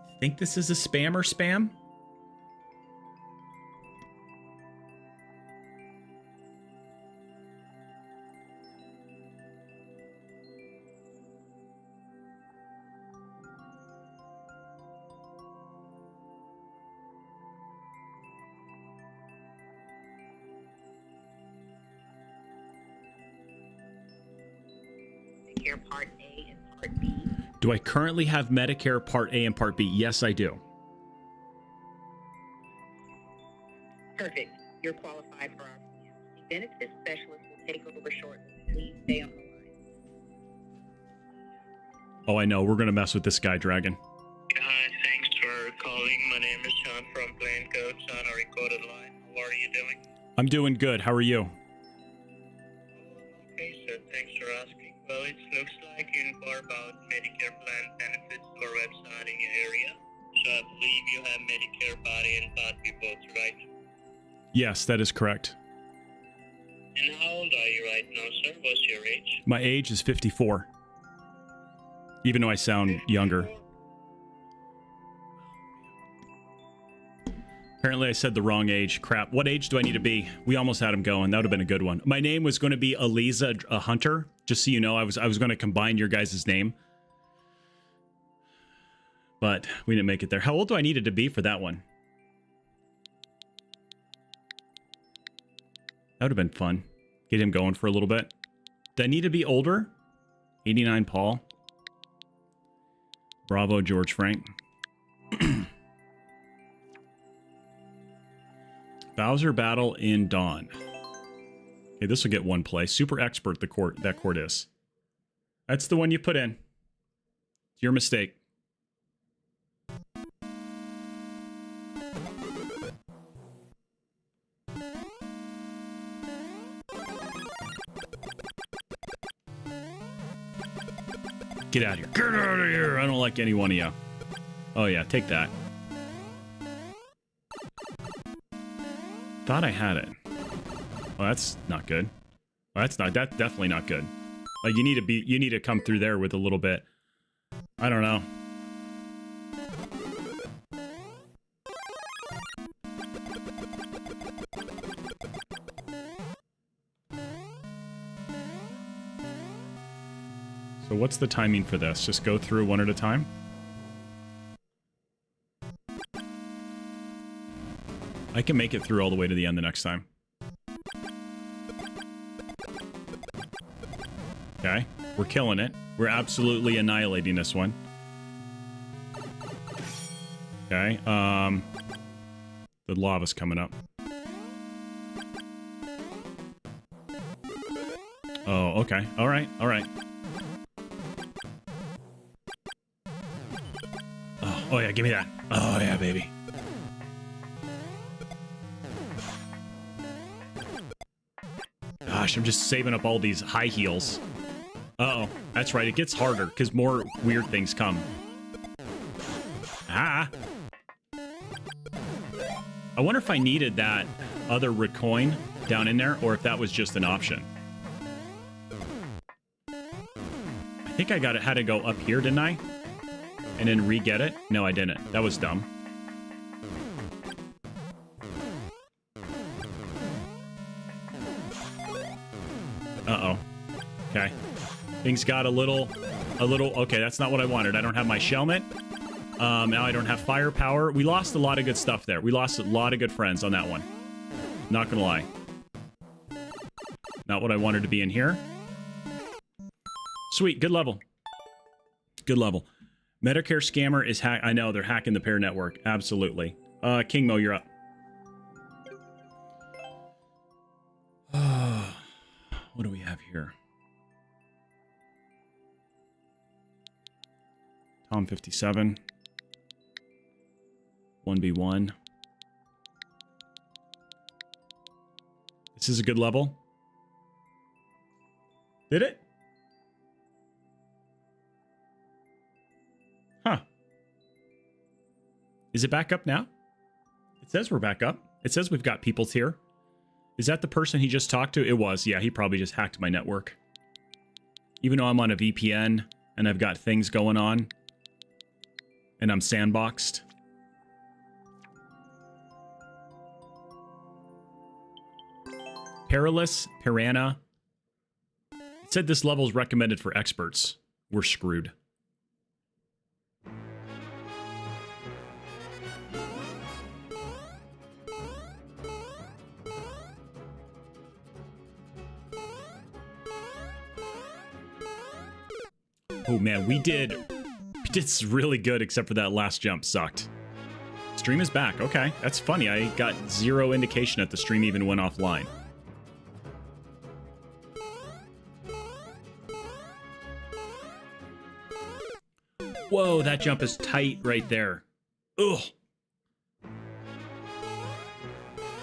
Speaker 5: I think this is a spam or spam.
Speaker 11: Medicare Part A and Part B.
Speaker 5: Do I currently have Medicare Part A and Part B? Yes, I do.
Speaker 11: Perfect. You're qualified for our plan. The benefits specialist will take over shortly. Please stay on the line.
Speaker 5: Oh, I know. We're going to mess with this guy, Dragon.
Speaker 12: Hi, thanks for calling. My name is Sean from Plain Codes on a recorded line. How are you doing?
Speaker 5: I'm doing good. How are you?
Speaker 12: Okay, sir. Thanks for asking. Well, it looks like you inquire about Medicare plan benefits or website in your area. So I believe you have Medicare Part A and Part B both, right?
Speaker 5: Yes, that is correct.
Speaker 12: And how old are you right now, sir? What's your age?
Speaker 5: My age is 54. Even though I sound younger. Apparently I said the wrong age. Crap. What age do I need to be? We almost had him going. That would have been a good one. My name was going to be Eliza Hunter. Just so you know, I was going to combine your guys' name. But we didn't make it there. How old do I need it to be for that one? That would have been fun. Get him going for a little bit. Do I need to be older? 89 Paul. Bravo, George Frank. Bowser battle in Dawn. Okay, this will get one play. Super expert, that court is. That's the one you put in. It's your mistake. Get out of here. Get out of here. I don't like any one of you. Oh, yeah. Take that. Thought I had it. Well, that's not good. Well, that's definitely not good. Like, you need to come through there with a little bit. I don't know. So what's the timing for this? Just go through one at a time? I can make it through all the way to the end the next time. Okay, we're killing it. We're absolutely annihilating this one. Okay, the lava's coming up. Oh, okay. All right, all right. Oh yeah, give me that. Oh yeah, baby. Gosh, I'm just saving up all these high heals. Uh-oh, that's right. It gets harder because more weird things come. Ah. I wonder if I needed that other recoin down in there or if that was just an option. I think I had to go up here, didn't I? And then re-get it? No, I didn't. That was dumb. Uh-oh. Okay. Things got a little... Okay, that's not what I wanted. I don't have my Shelmet. Now I don't have firepower. We lost a lot of good stuff there. We lost a lot of good friends on that one. Not gonna lie. Not what I wanted to be in here. Sweet. Good level. Good level. Medicare scammer is hack. I know, they're hacking the Pear network. Absolutely. King Mo, you're up. What do we have here? Tom 57. 1v1. This is a good level. Did it? Huh. Is it back up now? It says we're back up. It says we've got people's here. Is that the person he just talked to? It was. Yeah, he probably just hacked my network. Even though I'm on a VPN and I've got things going on and I'm sandboxed. Perilous, Piranha. It said this level is recommended for experts. We're screwed. Oh man, we did really good except for that last jump sucked. Stream is back. Okay, that's funny. I got zero indication that the stream even went offline. Whoa, that jump is tight right there. Ugh.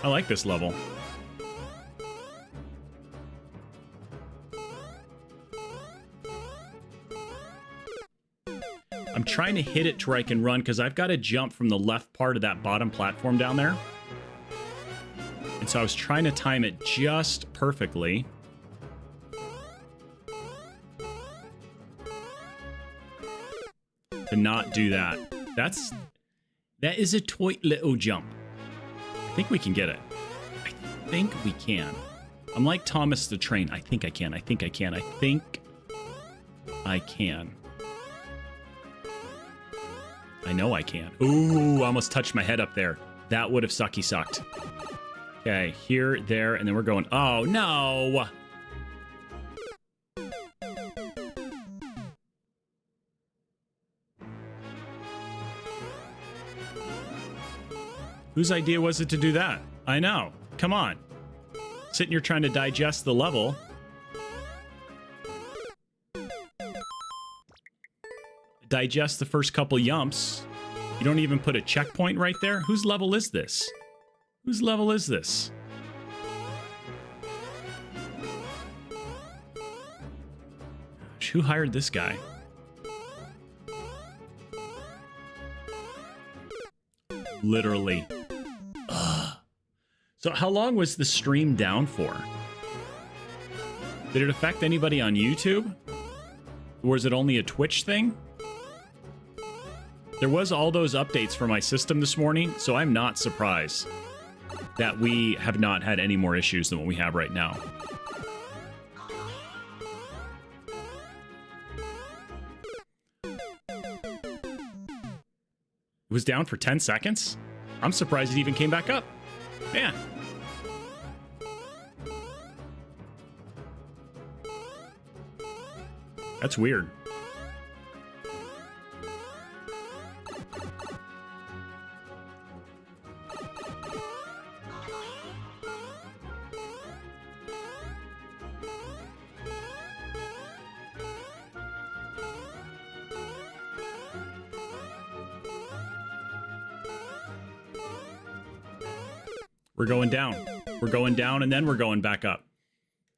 Speaker 5: I like this level. I'm trying to hit it to where I can run because I've got to jump from the left part of that bottom platform down there. And so I was trying to time it just perfectly. To not do that. That is a toy little jump. I think we can get it. I think we can. I'm like Thomas the Train. I think I can. I think I can. I think I can. I know I can. Ooh, I almost touched my head up there. That would have sucked. Okay, here, there, and then we're going. Oh, no! Whose idea was it to do that? I know. Come on. Sitting here trying to digest the level. Digest the first couple yumps. You don't even put a checkpoint right there? Whose level is this? Whose level is this? Gosh, who hired this guy? Literally. Ugh. So how long was the stream down for? Did it affect anybody on YouTube? Or was it only a Twitch thing? There was all those updates for my system this morning, so I'm not surprised that we have not had any more issues than what we have right now. It was down for 10 seconds? I'm surprised it even came back up. Man. That's weird. We're going down. We're going down, and then we're going back up.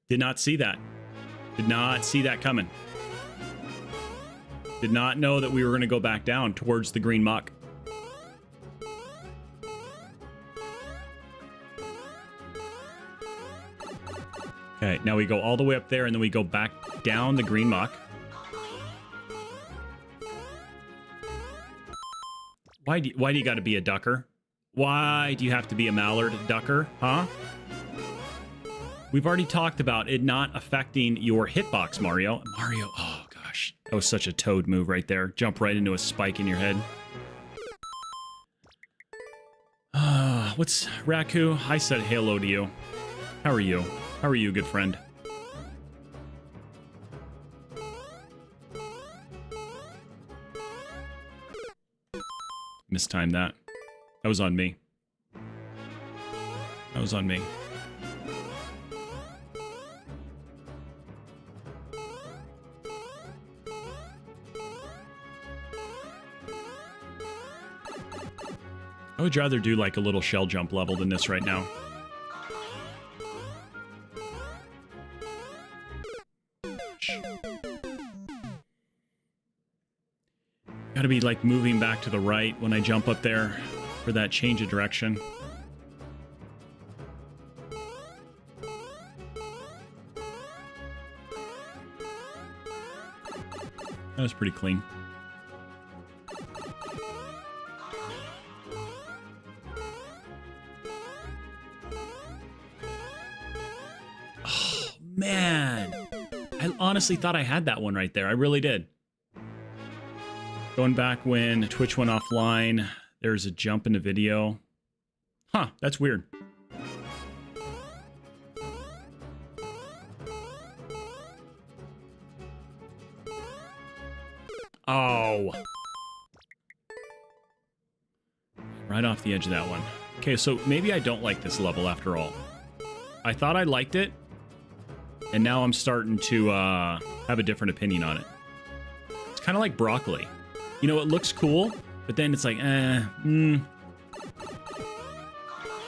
Speaker 5: Did not see that. Did not see that coming. Did not know that we were going to go back down towards the green muck. Okay, now we go all the way up there, and then we go back down the green muck. Why do you got to be a ducker? Why do you have to be a mallard ducker, huh? We've already talked about it not affecting your hitbox, Mario. Mario, oh gosh. That was such a Toad move right there. Jump right into a spike in your head. What's Raku? I said hello to you. How are you? How are you, good friend? Mistimed that. That was on me. That was on me. I would rather do like a little shell jump level than this right now. Gotta be like moving back to the right when I jump up there for that change of direction. That was pretty clean. Oh, man. I honestly thought I had that one right there. I really did. Going back when Twitch went offline, there's a jump in the video. Huh, that's weird. Oh. Right off the edge of that one. Okay, so maybe I don't like this level after all. I thought I liked it, and now I'm starting to have a different opinion on it. It's kind of like broccoli. You know, it looks cool, but then it's like,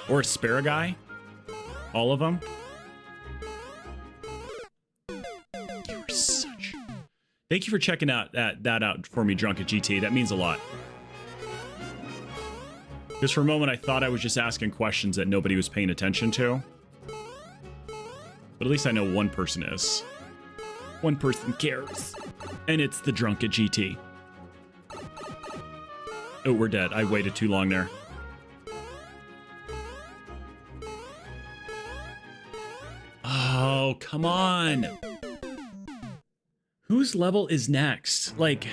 Speaker 5: Or asparagus. All of them. You are such... Thank you for checking out that out for me, Drunk at GT. That means a lot. Because for a moment, I thought I was just asking questions that nobody was paying attention to. But at least I know one person is. One person cares. And it's the Drunk at GT. Oh, we're dead. I waited too long there. Oh, come on. Whose level is next? Like...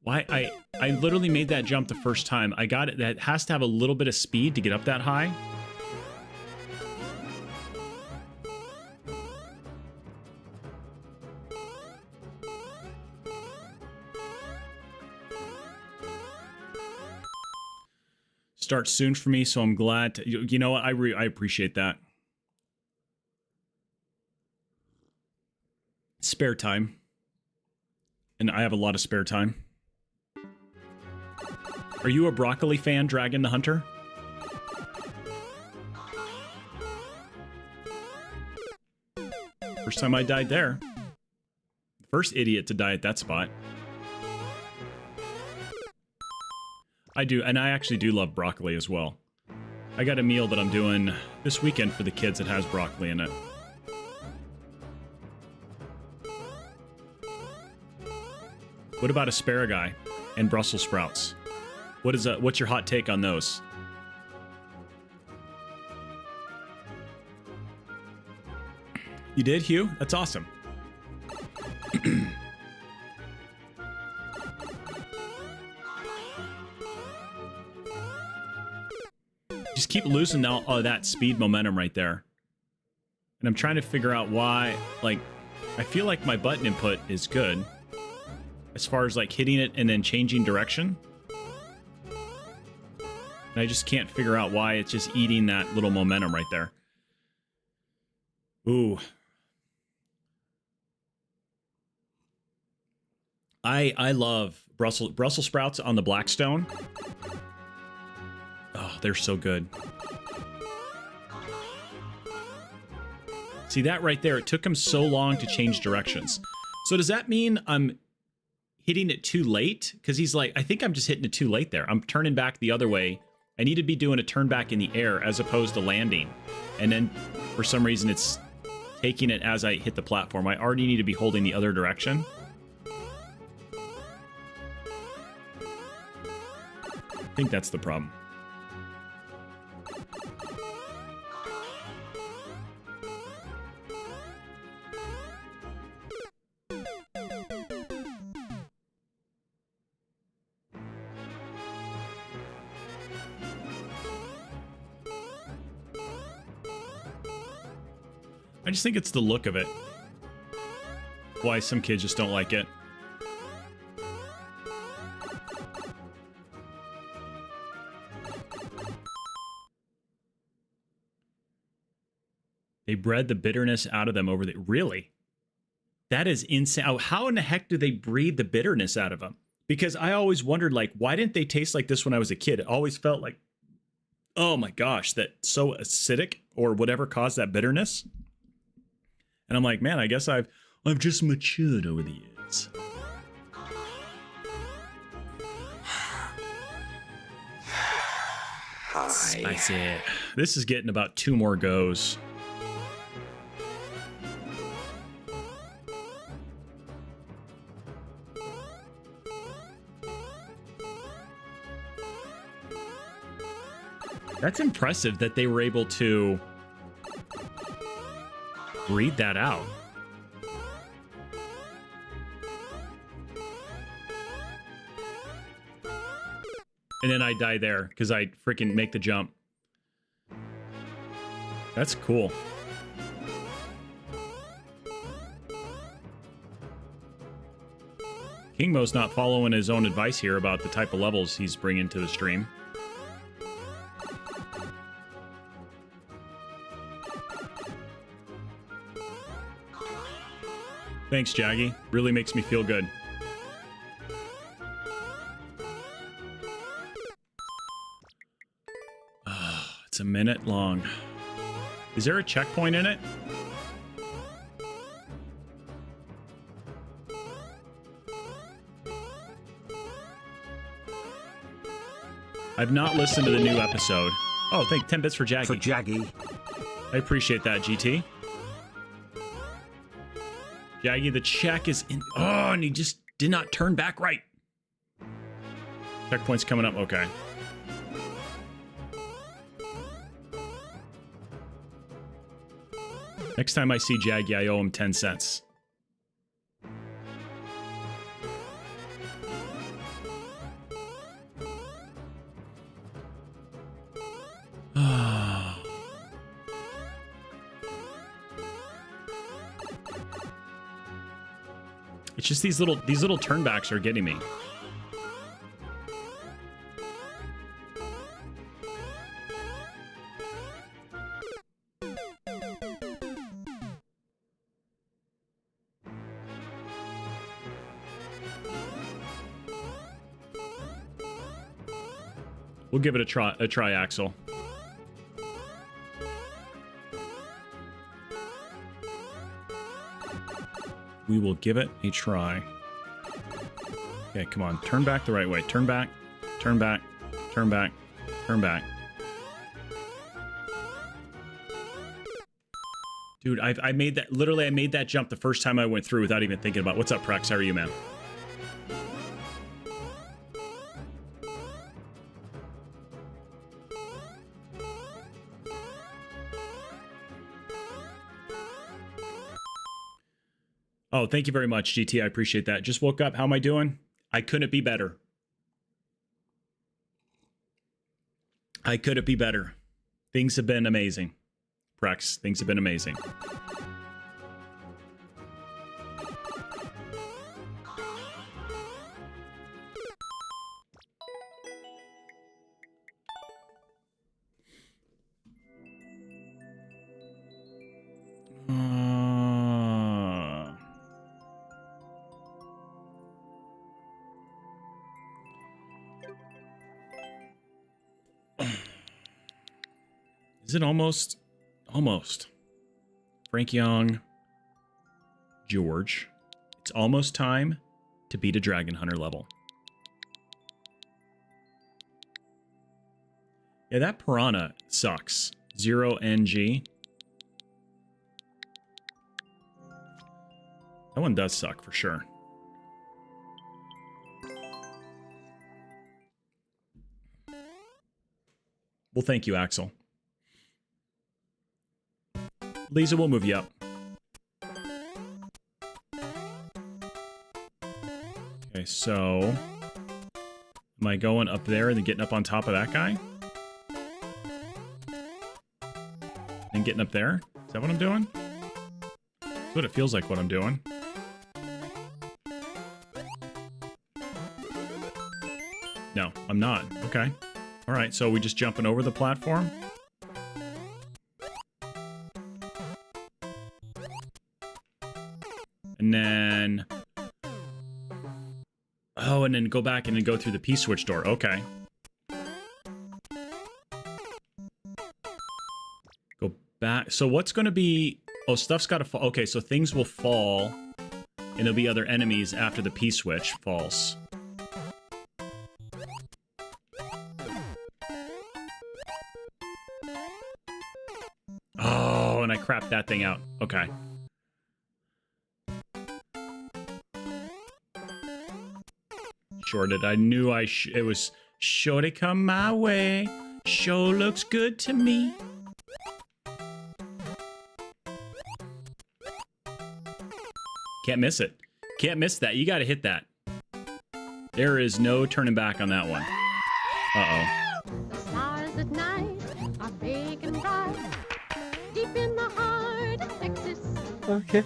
Speaker 5: Why I literally made that jump the first time. I got it. That has to have a little bit of speed to get up that high. Starts soon for me, so I'm glad to, you know what, I appreciate that. Spare time. And I have a lot of spare time. Are you a broccoli fan, Dragon the Hunter? First time I died there. First idiot to die at that spot. I do, and I actually do love broccoli as well. I got a meal that I'm doing this weekend for the kids that has broccoli in it. What about asparagus and Brussels sprouts? What's your hot take on those? You did, Hugh? That's awesome. Just keep losing all that speed momentum right there. And I'm trying to figure out why, like, I feel like my button input is good. As far as, like, hitting it and then changing direction. And I just can't figure out why it's just eating that little momentum right there. Ooh. I love Brussels sprouts on the Blackstone. Oh, they're so good. See that right there? It took him so long to change directions. So does that mean I'm hitting it too late? Because he's like, I think I'm just hitting it too late there. I'm turning back the other way. I need to be doing a turn back in the air as opposed to landing. And then for some reason it's taking it as I hit the platform. I already need to be holding the other direction. I think that's the problem. I just think it's the look of it. Why some kids just don't like it. They bred the bitterness out of them over the... Really? That is insane. Oh, how in the heck do they breed the bitterness out of them? Because I always wondered, like, why didn't they taste like this when I was a kid? It always felt like, oh my gosh, that's so acidic or whatever caused that bitterness. And I'm like, man, I guess I've just matured over the years. Spicy. This is getting about 2 more goes. That's impressive that they were able to breed that out. And then I die there because I freaking make the jump. That's cool. Kingmo's not following his own advice here about the type of levels he's bringing to the stream. Thanks, Jaggy. Really makes me feel good. It's a minute long. Is there a checkpoint in it? I've not listened to the new episode. Oh, thank 10 bits for Jaggy.
Speaker 13: For Jaggy.
Speaker 5: I appreciate that, GT. Jaggy, the check is in... Oh, and he just did not turn back right. Checkpoint's coming up. Okay. Next time I see Jaggy, I owe him 10 cents. It's just these little turnbacks are getting me. We'll give it a try, Axel. We will give it a try. Okay, come on. Turn back the right way. Turn back. Turn back. Turn back. Turn back. Dude, I made that... Literally, I made that jump the first time I went through without even thinking about... What's up, Prex? How are you, man? Oh, thank you very much, GT. I appreciate that. Just woke up. How am I doing? I couldn't be better. I couldn't be better. Things have been amazing. Prex, things have been amazing. Is it almost? Almost. Frank Young. George. It's almost time to beat a Dragon Hunter level. Yeah, that Piranha sucks. 0NG. That one does suck for sure. Well, thank you, Axel. Lisa, we'll move you up. Okay, so... Am I going up there and then getting up on top of that guy? And getting up there? Is that what I'm doing? That's what it feels like what I'm doing. No, I'm not. Okay. Alright, so we just jumping over the platform? And then... Oh, and then go back and then go through the P-switch door. Okay. Go back. So what's going to be... Oh, stuff's got to fall. Okay, so things will fall. And there'll be other enemies after the P-switch falls. Oh, and I crapped that thing out. Okay. Sure did. I knew it was sure to come my way. Sure looks good to me. Can't miss it. Can't miss that. You got to hit that. There is no turning back on that one. Uh-oh.
Speaker 13: The stars at night are big and bright, deep in the heart of Texas.
Speaker 14: Okay.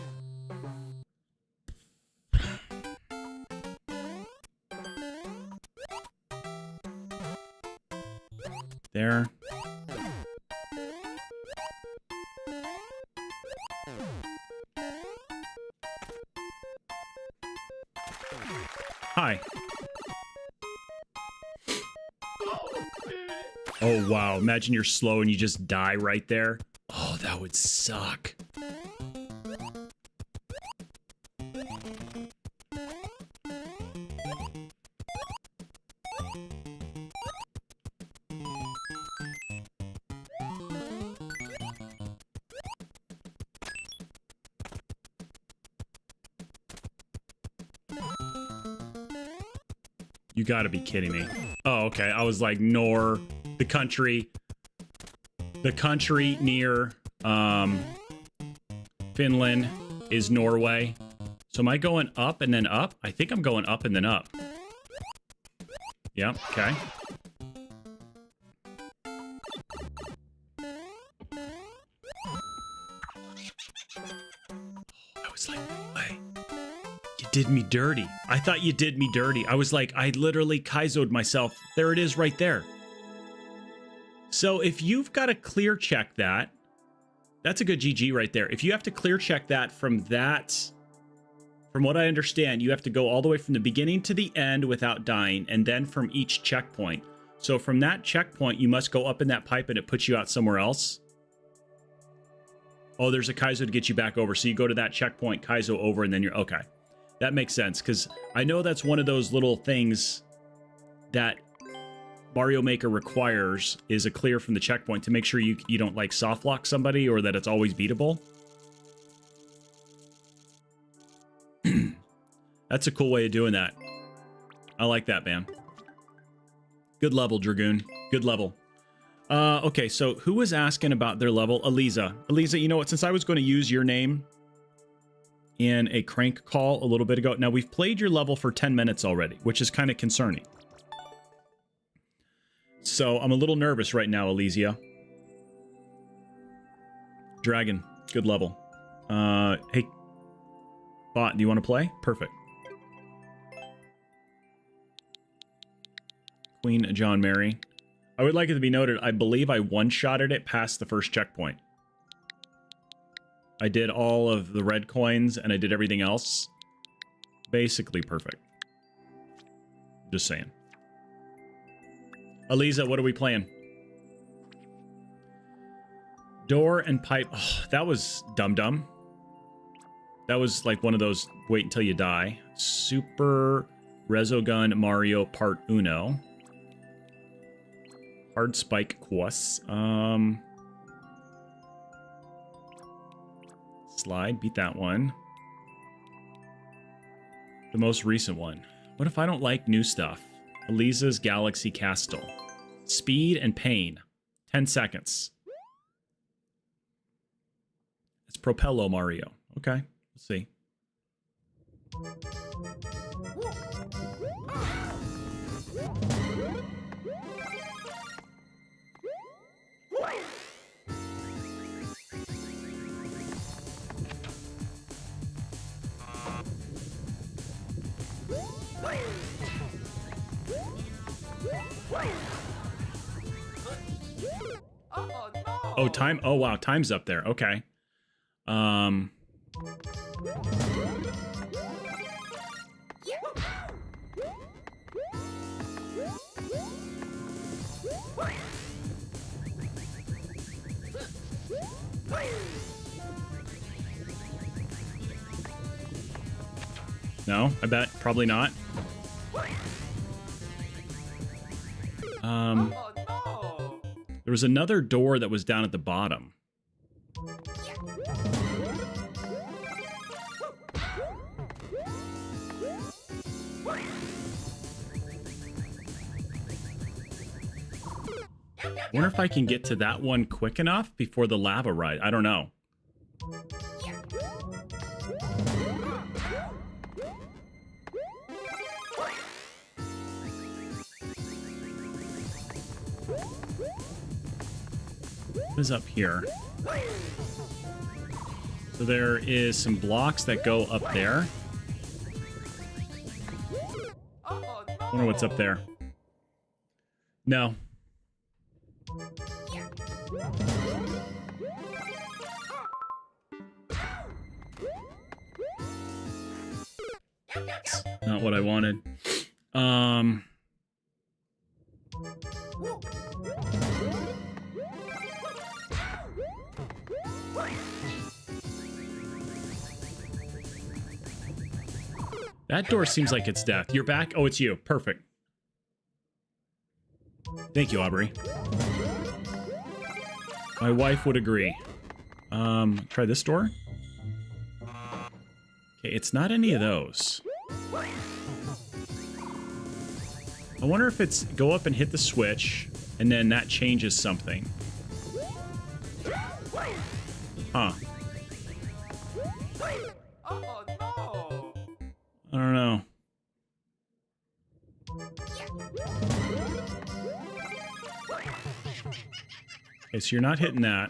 Speaker 5: There. Hi. Oh, wow. Imagine you're slow and you just die right there. Oh, that would suck. You gotta be kidding me. Oh, okay. I was like, Nor, the country near Finland is Norway. So am I going up and then up? I think I'm going up and then up. Yep, okay. did me dirty. I thought you did me dirty. I was like, I literally Kaizo'd myself. There it is right there. So if you've got to clear check that, that's a good GG right there. If you have to clear check that, from what I understand, you have to go all the way from the beginning to the end without dying, and then from each checkpoint. So from that checkpoint, you must go up in that pipe and it puts you out somewhere else. Oh, there's a Kaizo to get you back over. So you go to that checkpoint, Kaizo over, and then you're okay. That makes sense, because I know that's one of those little things that Mario Maker requires, is a clear from the checkpoint to make sure you don't like soft lock somebody, or that it's always beatable. That's a cool way of doing that. I like that, man. Good level, Dragoon. Good level. Okay, so who was asking about their level? Eliza. Eliza, you know what? Since I was going to use your name in a crank call a little bit ago, now we've played your level for 10 minutes already, which is kind of concerning. So I'm a little nervous right now, Elysia. Dragon, good level. Hey, bot, do you want to play? Perfect. Queen John Mary. I would like it to be noted, I believe I one-shotted it past the first checkpoint. I did all of the red coins, and I did everything else. Basically perfect. Just saying. Eliza, what are we playing? Door and pipe. Oh, that was dum-dum. That was like one of those wait until you die. Super Resogun Mario Part Uno. Hard Spike Quest. Slide, beat that one. The most recent one. What if I don't like new stuff? Eliza's Galaxy Castle. Speed and Pain. 10 seconds. It's Propello Mario. Okay, let's see. Oh, time. Oh, wow. Time's up there. Okay. No, I bet. Probably not. There was another door that was down at the bottom. Wonder if I can get to that one quick enough before the lava ride. I don't know. What is up here? So there is some blocks that go up there. Wonder what's up there. No. Not what I wanted. That door seems like it's death. You're back? Oh, it's you. Perfect. Thank you, Aubrey. My wife would agree. Try this door. Okay, it's not any of those. I wonder if it's go up and hit the switch, and then that changes something. Huh. I don't know. Okay, so you're not hitting that.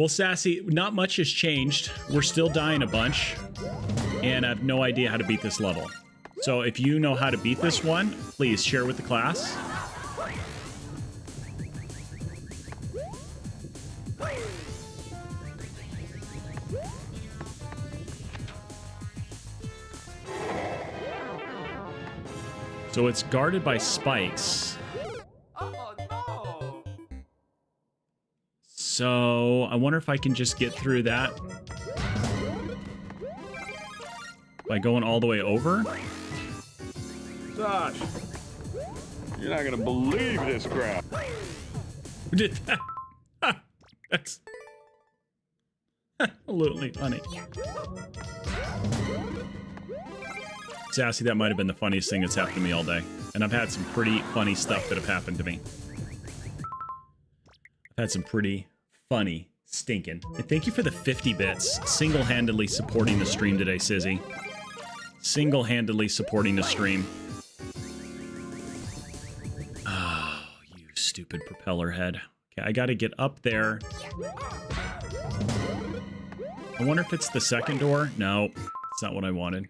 Speaker 5: Well, Sassy, not much has changed. We're still dying a bunch, and I have no idea how to beat this level. So if you know how to beat this one, please share with the class. So it's guarded by spikes.
Speaker 14: Oh, no.
Speaker 5: So I wonder if I can just get through that by going all the way over.
Speaker 3: Josh, you're not gonna believe this crap.
Speaker 5: Who did that? That's absolutely funny. Sassy, that might have been the funniest thing that's happened to me all day. And I've had some pretty funny stuff that have happened to me. I've had some pretty funny stinking. And thank you for the 50 bits. Single-handedly supporting the stream today, Sizzy. Single-handedly supporting the stream. Oh, you stupid propeller head. Okay, I gotta get up there. I wonder if it's the second door. No, it's not what I wanted.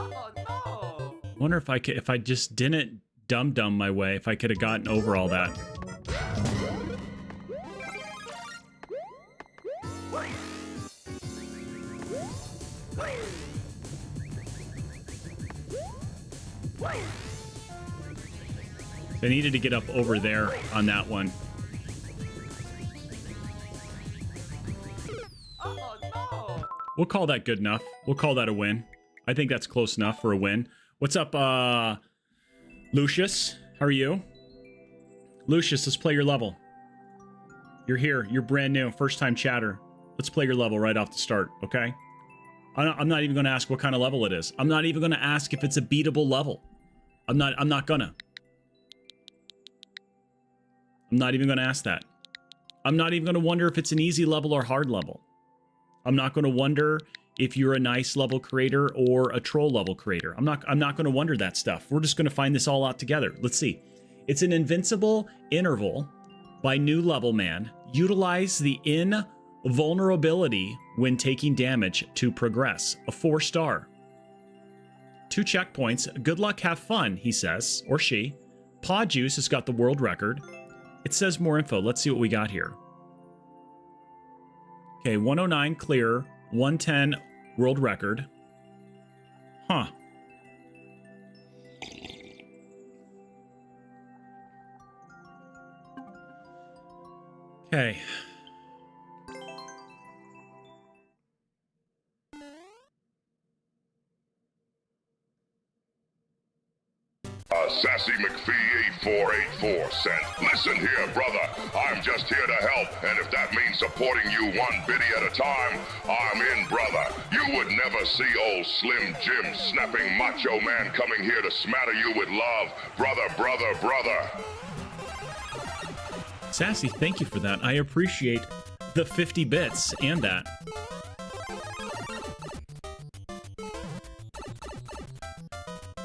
Speaker 14: Oh, no.
Speaker 5: I wonder if I could, if I just didn't dum-dum my way, if I could have gotten over all that. I needed to get up over there on that one.
Speaker 14: Oh, no.
Speaker 5: We'll call that good enough. We'll call that a win. I think that's close enough for a win. What's up, Lucius? How are you? Lucius, let's play your level. You're here. You're brand new. First time chatter. Let's play your level right off the start, okay? I'm not even going to ask what kind of level it is. I'm not even going to ask if it's a beatable level. I'm not gonna. I'm not even going to ask that. I'm not even going to wonder if it's an easy level or hard level. I'm not going to wonder if you're a nice level creator or a troll level creator. I'm not going to wonder that stuff. We're just going to find this all out together. Let's see. It's an invincible interval by New Level Man. Utilize the invulnerability when taking damage to progress. A 4-star. 2 checkpoints. Good luck, have fun, he says, or she. Pod Juice has got the world record. It says more info. Let's see what we got here. Okay, 109 clear, 110 world record. Huh. Okay.
Speaker 4: Sassy McPhee 8484 sent. Listen here, brother. I'm just here to help, and if that means supporting you one biddy at a time, I'm in, brother. You would never see old Slim Jim snapping macho man coming here to smatter you with love. Brother, brother, brother.
Speaker 5: Sassy, thank you for that. I appreciate the 50 bits and that.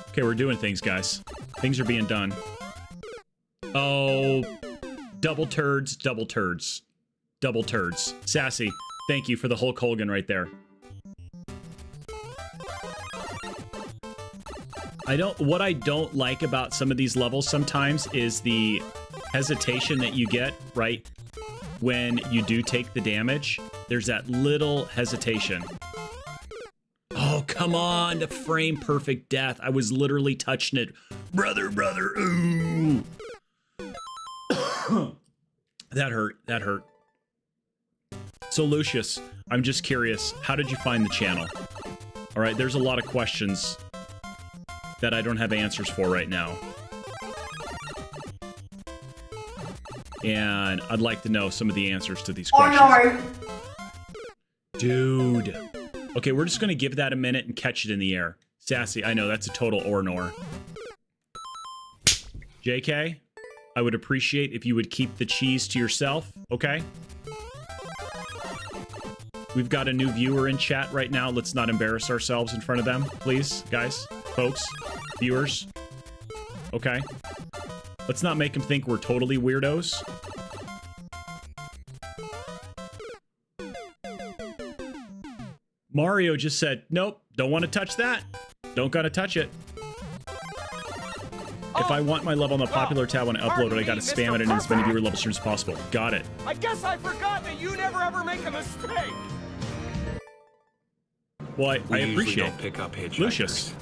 Speaker 5: Okay, we're doing things, guys. Things are being done. Oh, double turds, double turds. Double turds. Sassy, thank you for the Hulk Hogan right there. What I don't like about some of these levels sometimes is the hesitation that you get, right? When you do take the damage, there's that little hesitation. Oh, come on, the frame perfect death. I was literally touching it. Brother, brother, ooh. That hurt, that hurt. So, Lucius, I'm just curious, how did you find the channel? All right, there's a lot of questions that I don't have answers for right now. And I'd like to know some of the answers to these questions.
Speaker 14: Oh, no.
Speaker 5: Dude. Okay, we're just going to give that a minute and catch it in the air. Sassy, I know, that's a total or-nor. JK, I would appreciate if you would keep the cheese to yourself, okay? We've got a new viewer in chat right now. Let's not embarrass ourselves in front of them, please, guys, folks, viewers. Okay? Let's not make them think we're totally weirdos. Mario just said, nope, don't want to touch that. Don't gotta touch it. If I want my level on the popular tab when I upload it, I gotta spam it in as many viewer level streams as possible. Got it.
Speaker 14: I guess I forgot that you never ever make a mistake.
Speaker 5: Well, I appreciate
Speaker 6: don't pick up hitchhikers.
Speaker 5: Lucius.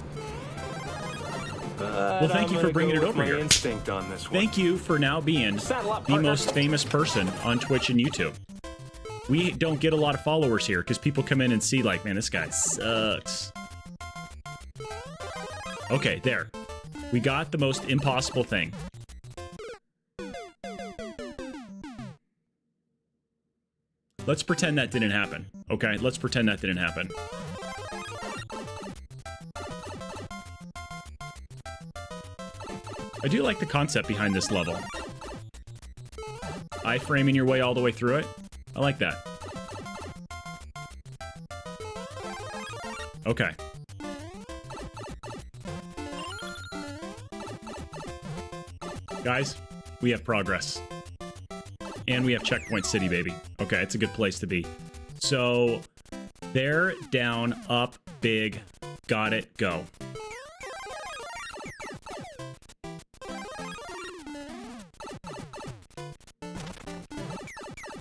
Speaker 5: Well, thank you for bringing it over here.
Speaker 6: Instinct on this one.
Speaker 5: Thank you for now being the most famous person on Twitch and YouTube. We don't get a lot of followers here because people come in and see like, man, this guy sucks. Okay, there. We got the most impossible thing. Let's pretend that didn't happen. Okay, let's pretend that didn't happen. I do like the concept behind this level. Iframing your way all the way through it. I like that. Okay. Guys, we have progress. And we have Checkpoint City, baby. Okay, it's a good place to be. So, there, down, up, big, got it, go.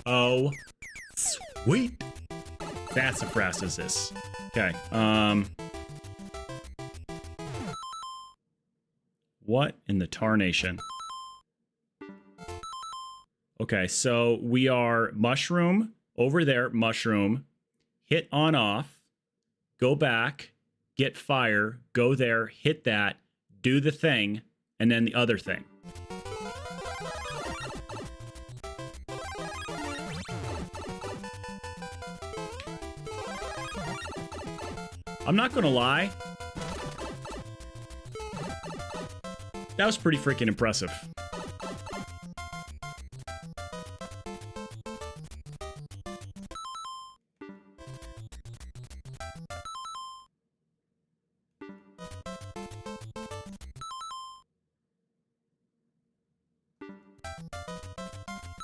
Speaker 5: Oh, sweet. Sassafras is this. Okay, what in the tarnation? Okay, so we are mushroom, over there, mushroom, hit on off, go back, get fire, go there, hit that, do the thing, and then the other thing. I'm not gonna lie. That was pretty freaking impressive.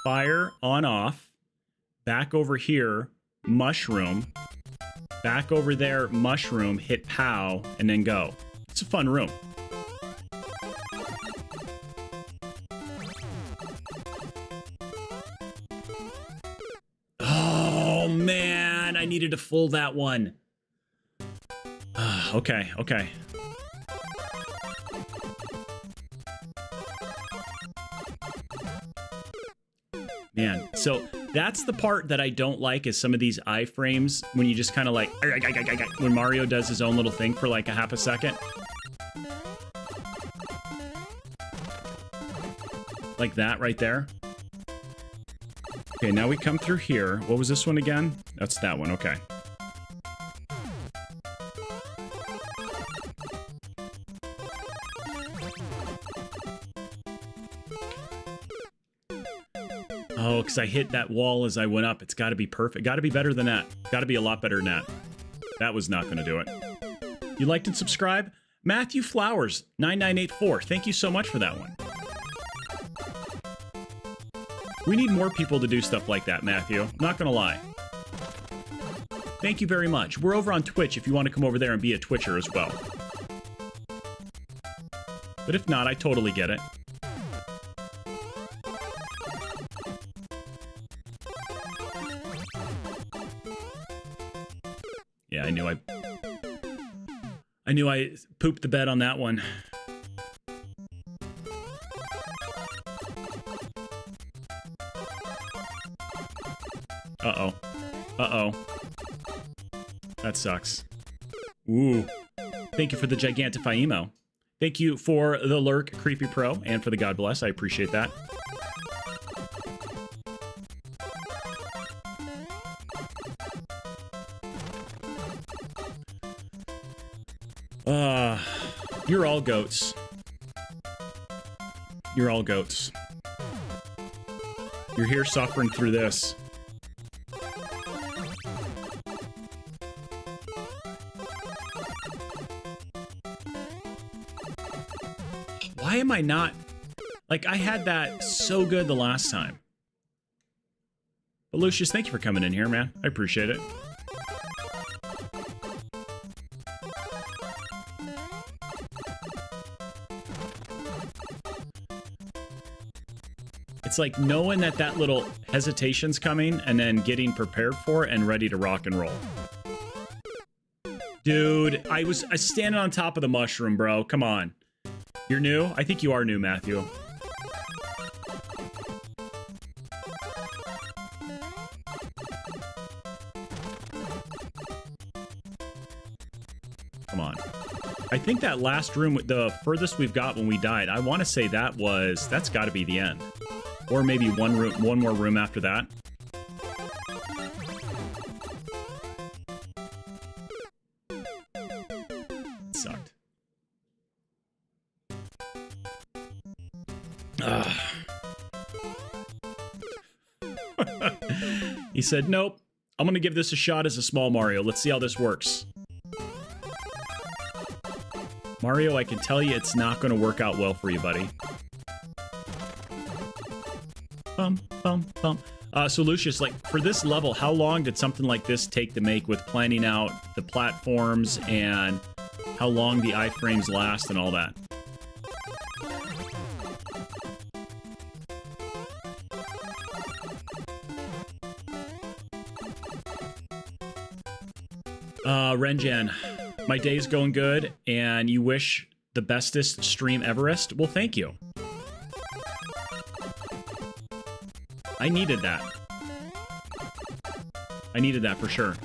Speaker 5: Fire on off, back over here, mushroom, back over there, mushroom, hit pow, and then go. It's a fun room. Oh man, I needed to fold that one. Okay, okay. Man, so that's the part that I don't like is some of these iframes when you just kind of like, when Mario does his own little thing for like a half a second. Like that right there. Okay, now we come through here. What was this one again? That's that one, okay. Oh, because I hit that wall as I went up. It's got to be perfect. Got to be better than that. Got to be a lot better than that. That was not going to do it. You liked and subscribe? Matthew Flowers, 9984. Thank you so much for that one. We need more people to do stuff like that, Matthew. I'm not going to lie. Thank you very much. We're over on Twitch if you want to come over there and be a Twitcher as well. But if not, I totally get it. Yeah, I knew I pooped the bed on that one. Uh-oh. Uh-oh. That sucks. Ooh. Thank you for the Gigantify emo. Thank you for the lurk, Creepy Pro, and for the God Bless. I appreciate that. You're all goats. You're all goats. You're here suffering through this. Why am I not... Like, I had that so good the last time. But Lucius, thank you for coming in here, man. I appreciate it. It's like knowing that that little hesitation's coming and then getting prepared for it and ready to rock and roll. Dude, I was standing on top of the mushroom, bro. Come on. You're new? I think you are new, Matthew. Come on. I think that last room, the furthest we've got when we died, I want to say that's got to be the end. Or maybe one more room after that. It sucked. He said, nope. I'm going to give this a shot as a small Mario. Let's see how this works. Mario, I can tell you it's not going to work out well for you, buddy. So Lucius, like, for this level, how long did something like this take to make with planning out the platforms and how long the iframes last and all that? Renjan, my day's going good, and you wish the bestest stream everest? Well, thank you. I needed that. I needed that for sure.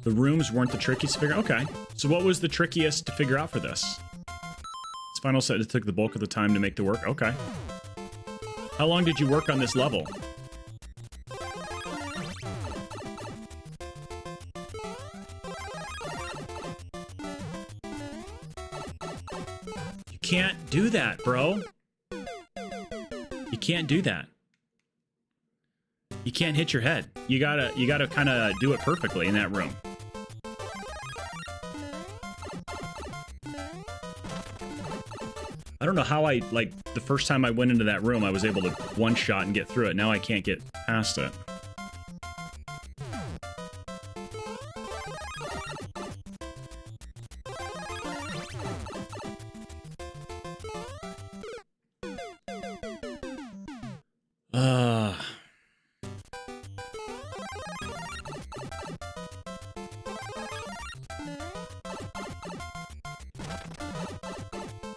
Speaker 5: The rooms weren't the trickiest to figure out. Okay. So what was the trickiest to figure out for this? This final set, it took the bulk of the time to make the work. Okay. How long did you work on this level? You can't do that, bro. You can't do that. You can't hit your head. You gotta kind of do it perfectly in that room. I don't know how like, the first time I went into that room, I was able to one-shot and get through it. Now I can't get past it.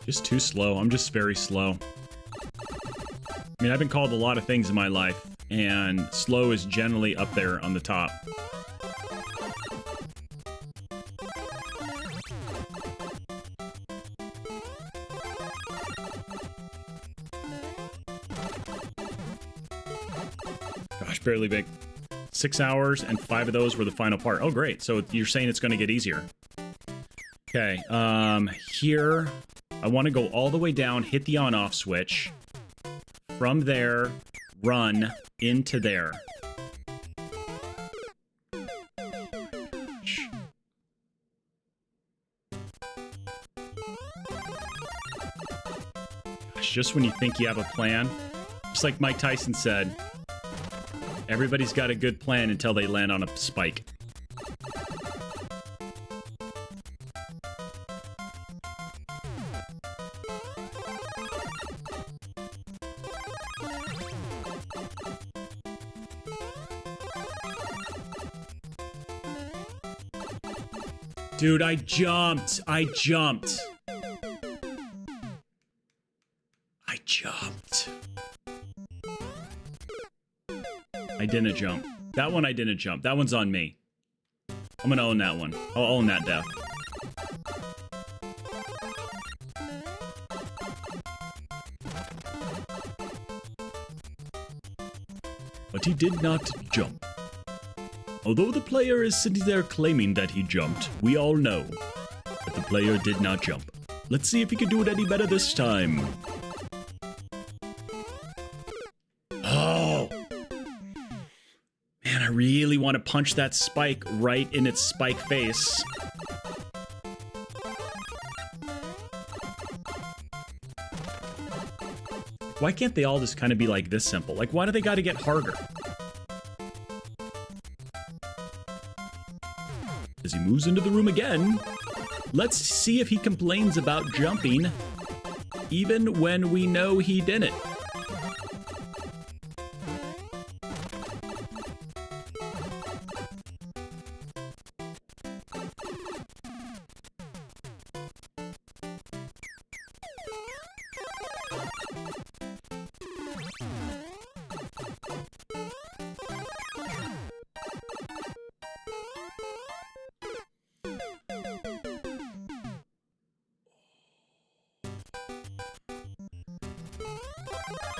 Speaker 5: Just too slow. I'm just very slow. I mean, I've been called a lot of things in my life, and slow is generally up there on the top. Gosh, barely big. 6 hours, and 5 of those were the final part. Oh, great. So you're saying it's going to get easier. Okay, here... I want to go all the way down, hit the on-off switch. From there, run into there. Gosh, just when you think you have a plan, just like Mike Tyson said, everybody's got a good plan until they land on a spike. Dude, I jumped. I jumped. I didn't jump. That one I didn't jump. That one's on me. I'm gonna own that one. I'll own that death. But he did not jump. Although the player is sitting there claiming that he jumped, we all know that the player did not jump. Let's see if he can do it any better this time. Oh! Man, I really want to punch that spike right in its spike face. Why can't they all just kind of be like this simple? Like, why do they got to get harder? As he moves into the room again, let's see if he complains about jumping, even when we know he didn't.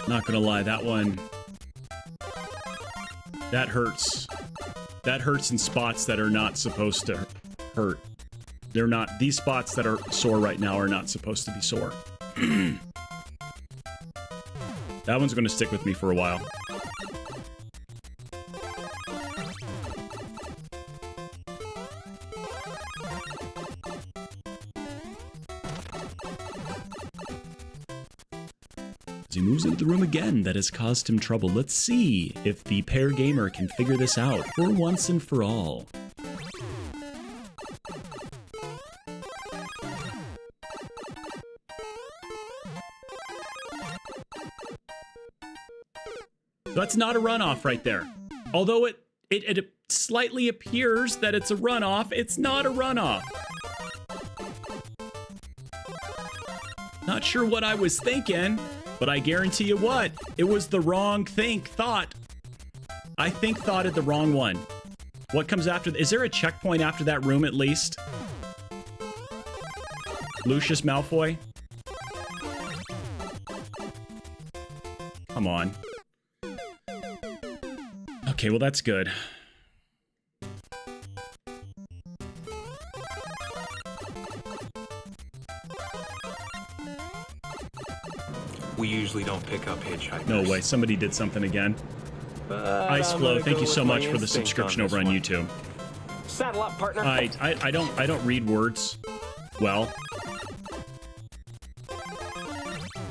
Speaker 5: Not gonna lie, that one... that hurts. That hurts in spots that are not supposed to hurt. They're not... these spots that are sore right now are not supposed to be sore. That one's gonna stick with me for a while. As he moves into the room again, that has caused him trouble. Let's see if the pair gamer can figure this out for once and for all. So that's not a runoff right there. Although it slightly appears that it's a runoff, it's not a runoff. Not sure what I was thinking. But I guarantee you what, it was the wrong thought. I thoughted the wrong one. What comes after? Is there a checkpoint after that room at least? Lucius Malfoy? Come on. Okay, well that's good.
Speaker 6: We usually don't pick up hitchhikers.
Speaker 5: No way, somebody did something again. Ice Flow, thank you so much for the subscription over on YouTube.
Speaker 9: Saddle up, partner.
Speaker 5: I don't read words well.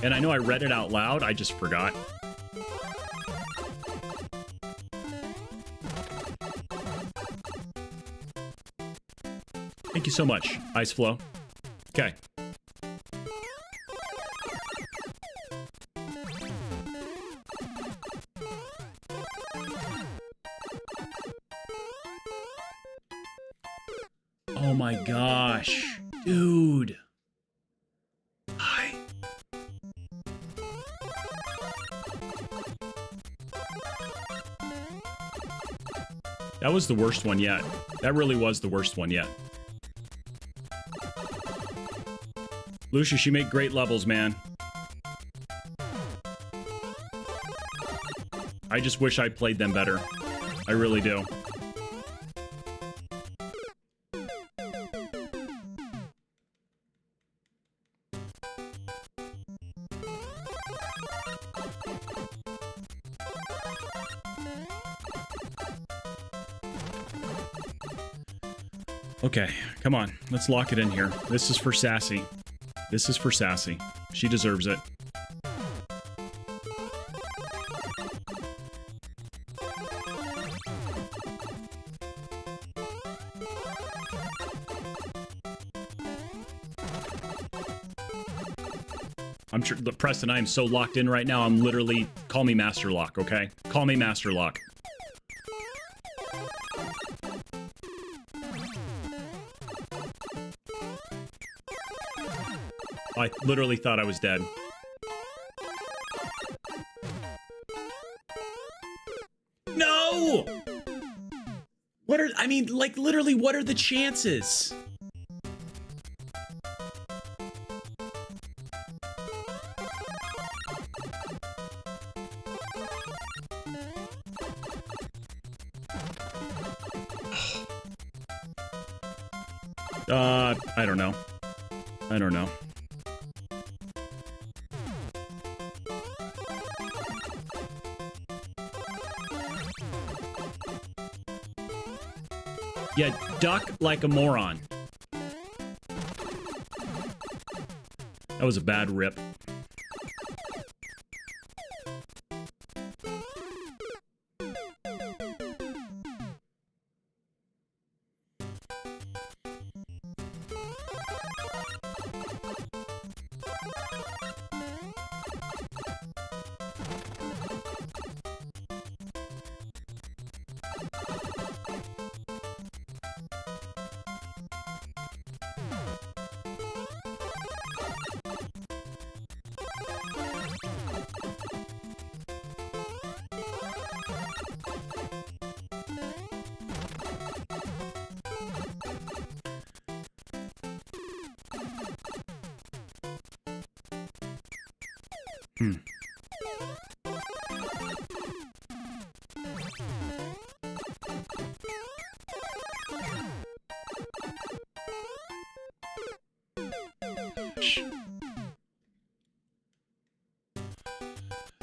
Speaker 5: And I know I read it out loud, I just forgot. Thank you so much, Ice Flow. Okay. Oh my gosh, dude. Hi. That was the worst one yet. That really was the worst one yet. Lucius, you make great levels, man. I just wish I played them better. I really do. Okay, come on. Let's lock it in here. This is for Sassy. This is for Sassy. She deserves it. I'm sure, Preston, I am so locked in right now. I'm literally... Call me Master Lock, okay? Call me Master Lock. I literally thought I was dead. No! What are... I mean, like, literally, what are the chances? I don't know. I don't know. Yeah, duck like a moron. That was a bad rip.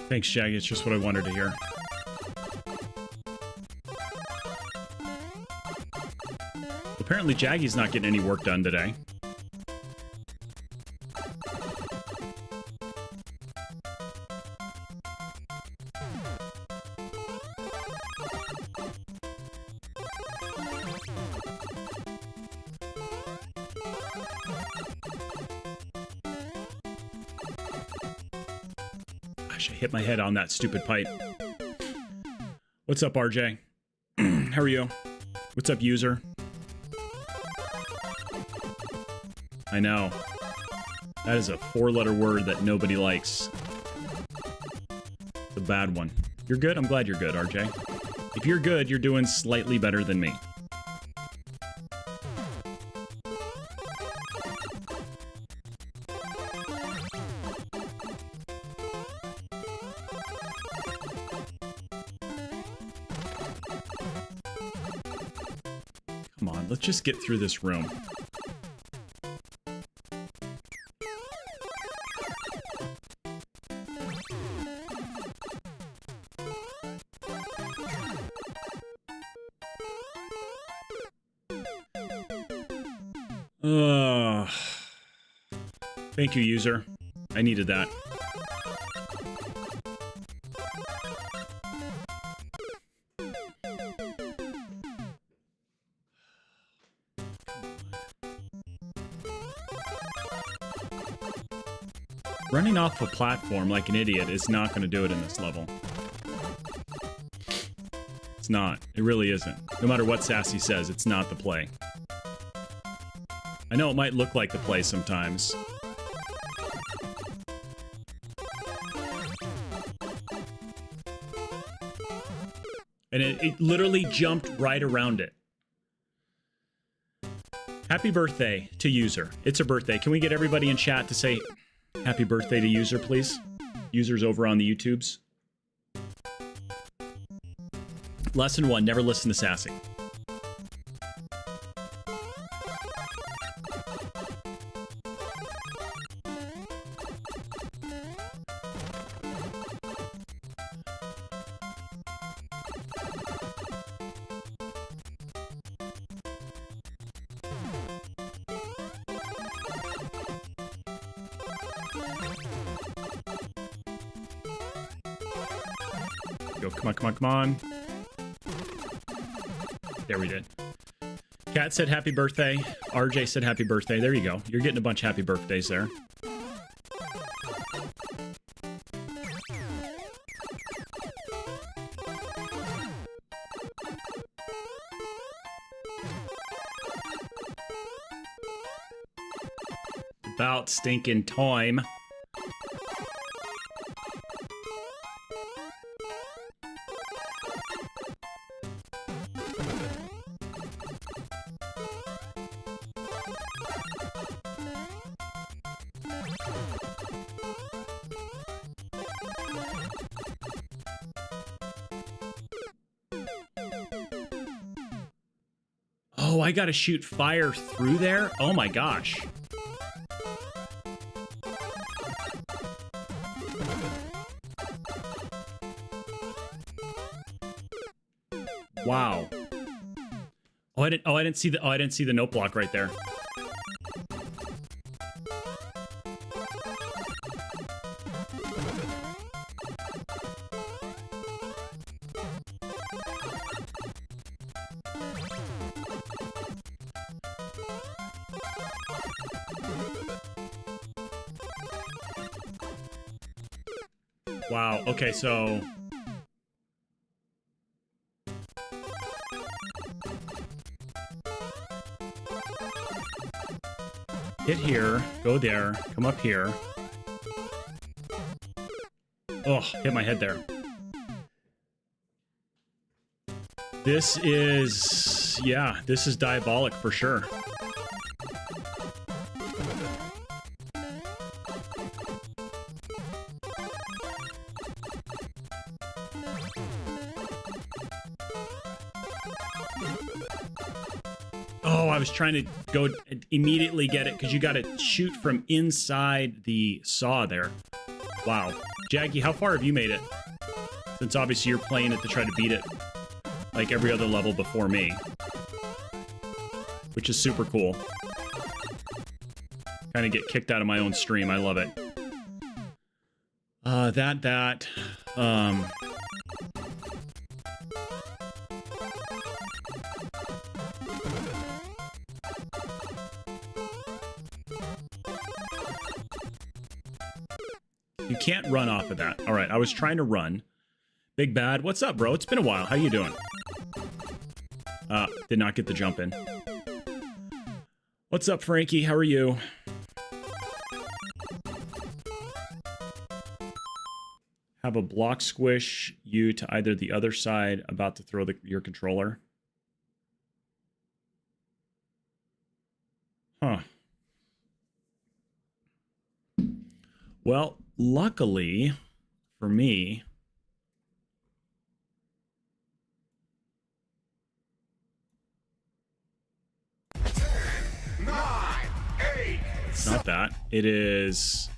Speaker 5: Thanks, Shaggy. It's just what I wanted to hear. Apparently, Jaggy's not getting any work done today. Gosh, I hit my head on that stupid pipe. What's up, RJ? How are you? What's up, user? I know. That is a 4-letter word that nobody likes. The bad one. You're good? I'm glad you're good, RJ. If you're good, you're doing slightly better than me. Come on, let's just get through this room. Thank you, user. I needed that. Running off a platform like an idiot is not going to do it in this level. It's not. It really isn't. No matter what Sassy says, it's not the play. I know it might look like the play sometimes. And it literally jumped right around it. Happy birthday to user. It's a birthday. Can we get everybody in chat to say happy birthday to user, please? Users over on the YouTubes. Lesson 1, never listen to Sassy. Go, come on, come on, come on. There we did. Kat said happy birthday. RJ said happy birthday. There you go. You're getting a bunch of happy birthdays there. About stinking time. Oh, I gotta shoot fire through there? Oh my gosh. Wow. I didn't see the note block right there. Wow. Okay, so hit here, go there, come up here. Oh, hit my head there. This is, yeah, this is diabolic for sure. Oh, I was trying to go immediately get it because you got to shoot from inside the saw there. Wow. Jaggy, how far have you made it? Since obviously you're playing it to try to beat it like every other level before me. Which is super cool. Kind of get kicked out of my own stream. I love it. You can't run off of that. All right, I was trying to run. Big Bad, what's up, bro? It's been a while. How you doing? Did not get the jump in. What's up, Frankie? How are you? Have a block squish you to either the other side about to throw your controller. Huh. Well, luckily for me, it's not that. It is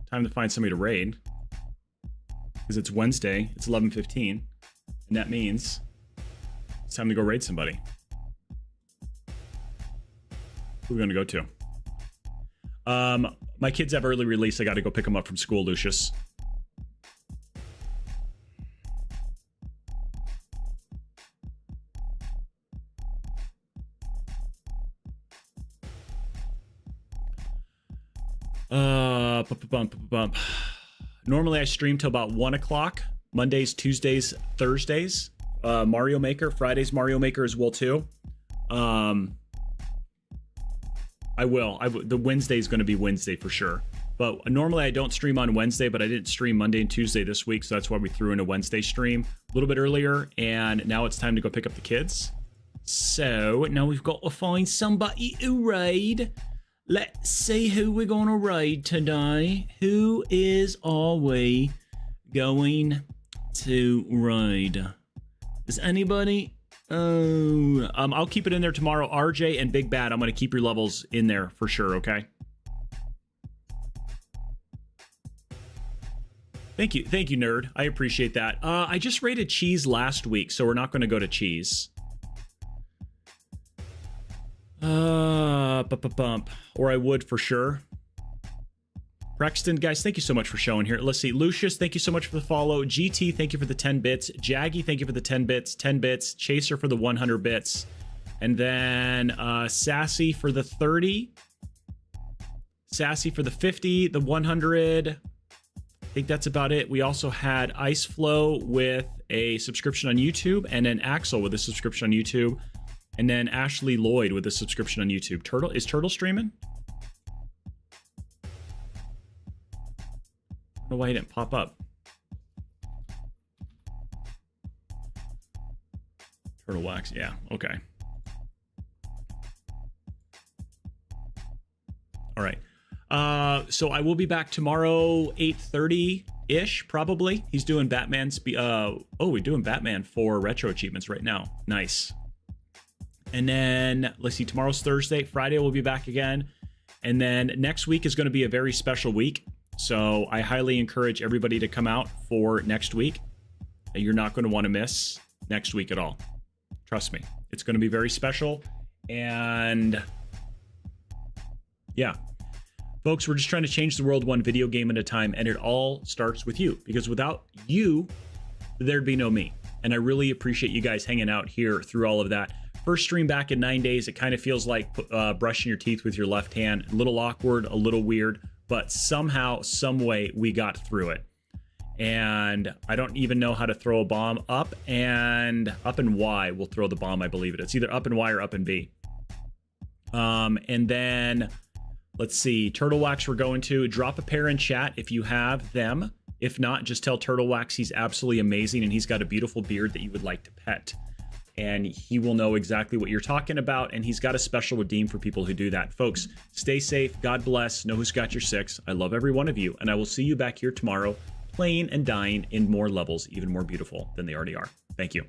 Speaker 5: time to find somebody to raid. Because it's Wednesday, it's 11:15, and that means it's time to go raid somebody. Who are we going to go to? My kids have early release. I got to go pick them up from school, Lucius. Normally I stream till about 1 o'clock. Mondays, Tuesdays, Thursdays. Mario Maker. Fridays Mario Maker as well too. I will. The Wednesday is going to be Wednesday for sure. But normally I don't stream on Wednesday, but I didn't stream Monday and Tuesday this week, so that's why we threw in a Wednesday stream a little bit earlier, and now it's time to go pick up the kids. So now we've got to find somebody to raid. Let's see who we're going to raid today. Who are we going to raid? Is anybody... I'll keep it in there tomorrow. RJ and Big Bad, I'm going to keep your levels in there for sure, okay? Thank you, nerd. I appreciate that. I just raided Cheese last week, so we're not going to go to Cheese. Or I would for sure. Braxton, guys, thank you so much for showing here. Let's see. Lucius, thank you so much for the follow. GT, thank you for the 10 bits. Jaggy, thank you for the 10 bits. 10 bits. Chaser for the 100 bits. And then Sassy for the 30. Sassy for the 50. The 100. I think that's about it. We also had Ice Flow with a subscription on YouTube. And then Axel with a subscription on YouTube. And then Ashley Lloyd with a subscription on YouTube. Turtle, is Turtle streaming? I don't know why he didn't pop up. Turtle Wax, yeah, okay. All right. So I will be back tomorrow, 8:30-ish, probably. He's doing Batman's... we're doing Batman for retro achievements right now. Nice. And then let's see, tomorrow's Thursday. Friday we'll be back again. And then next week is going to be a very special week. So I highly encourage everybody to come out for next week. You're not going to want to miss next week at all. Trust me. It's going to be very special. And yeah, folks, we're just trying to change the world one video game at a time. And it all starts with you, because without you, there'd be no me. And I really appreciate you guys hanging out here through all of that. First stream back in 9 days. It kind of feels like brushing your teeth with your left hand. A little awkward, a little weird, but somehow, some way we got through it. And I don't even know how to throw a bomb. Up and Y will throw the bomb, I believe it. It's either up and Y or up and B. And then let's see, Turtle Wax we're going to. Drop a pair in chat if you have them. If not, just tell Turtle Wax he's absolutely amazing and he's got a beautiful beard that you would like to pet. And he will know exactly what you're talking about, and he's got a special redeem for people who do that. Folks, stay safe. God bless. Know who's got your six. I love every one of you, and I will see you back here tomorrow playing and dying in more levels, even more beautiful than they already are. Thank you.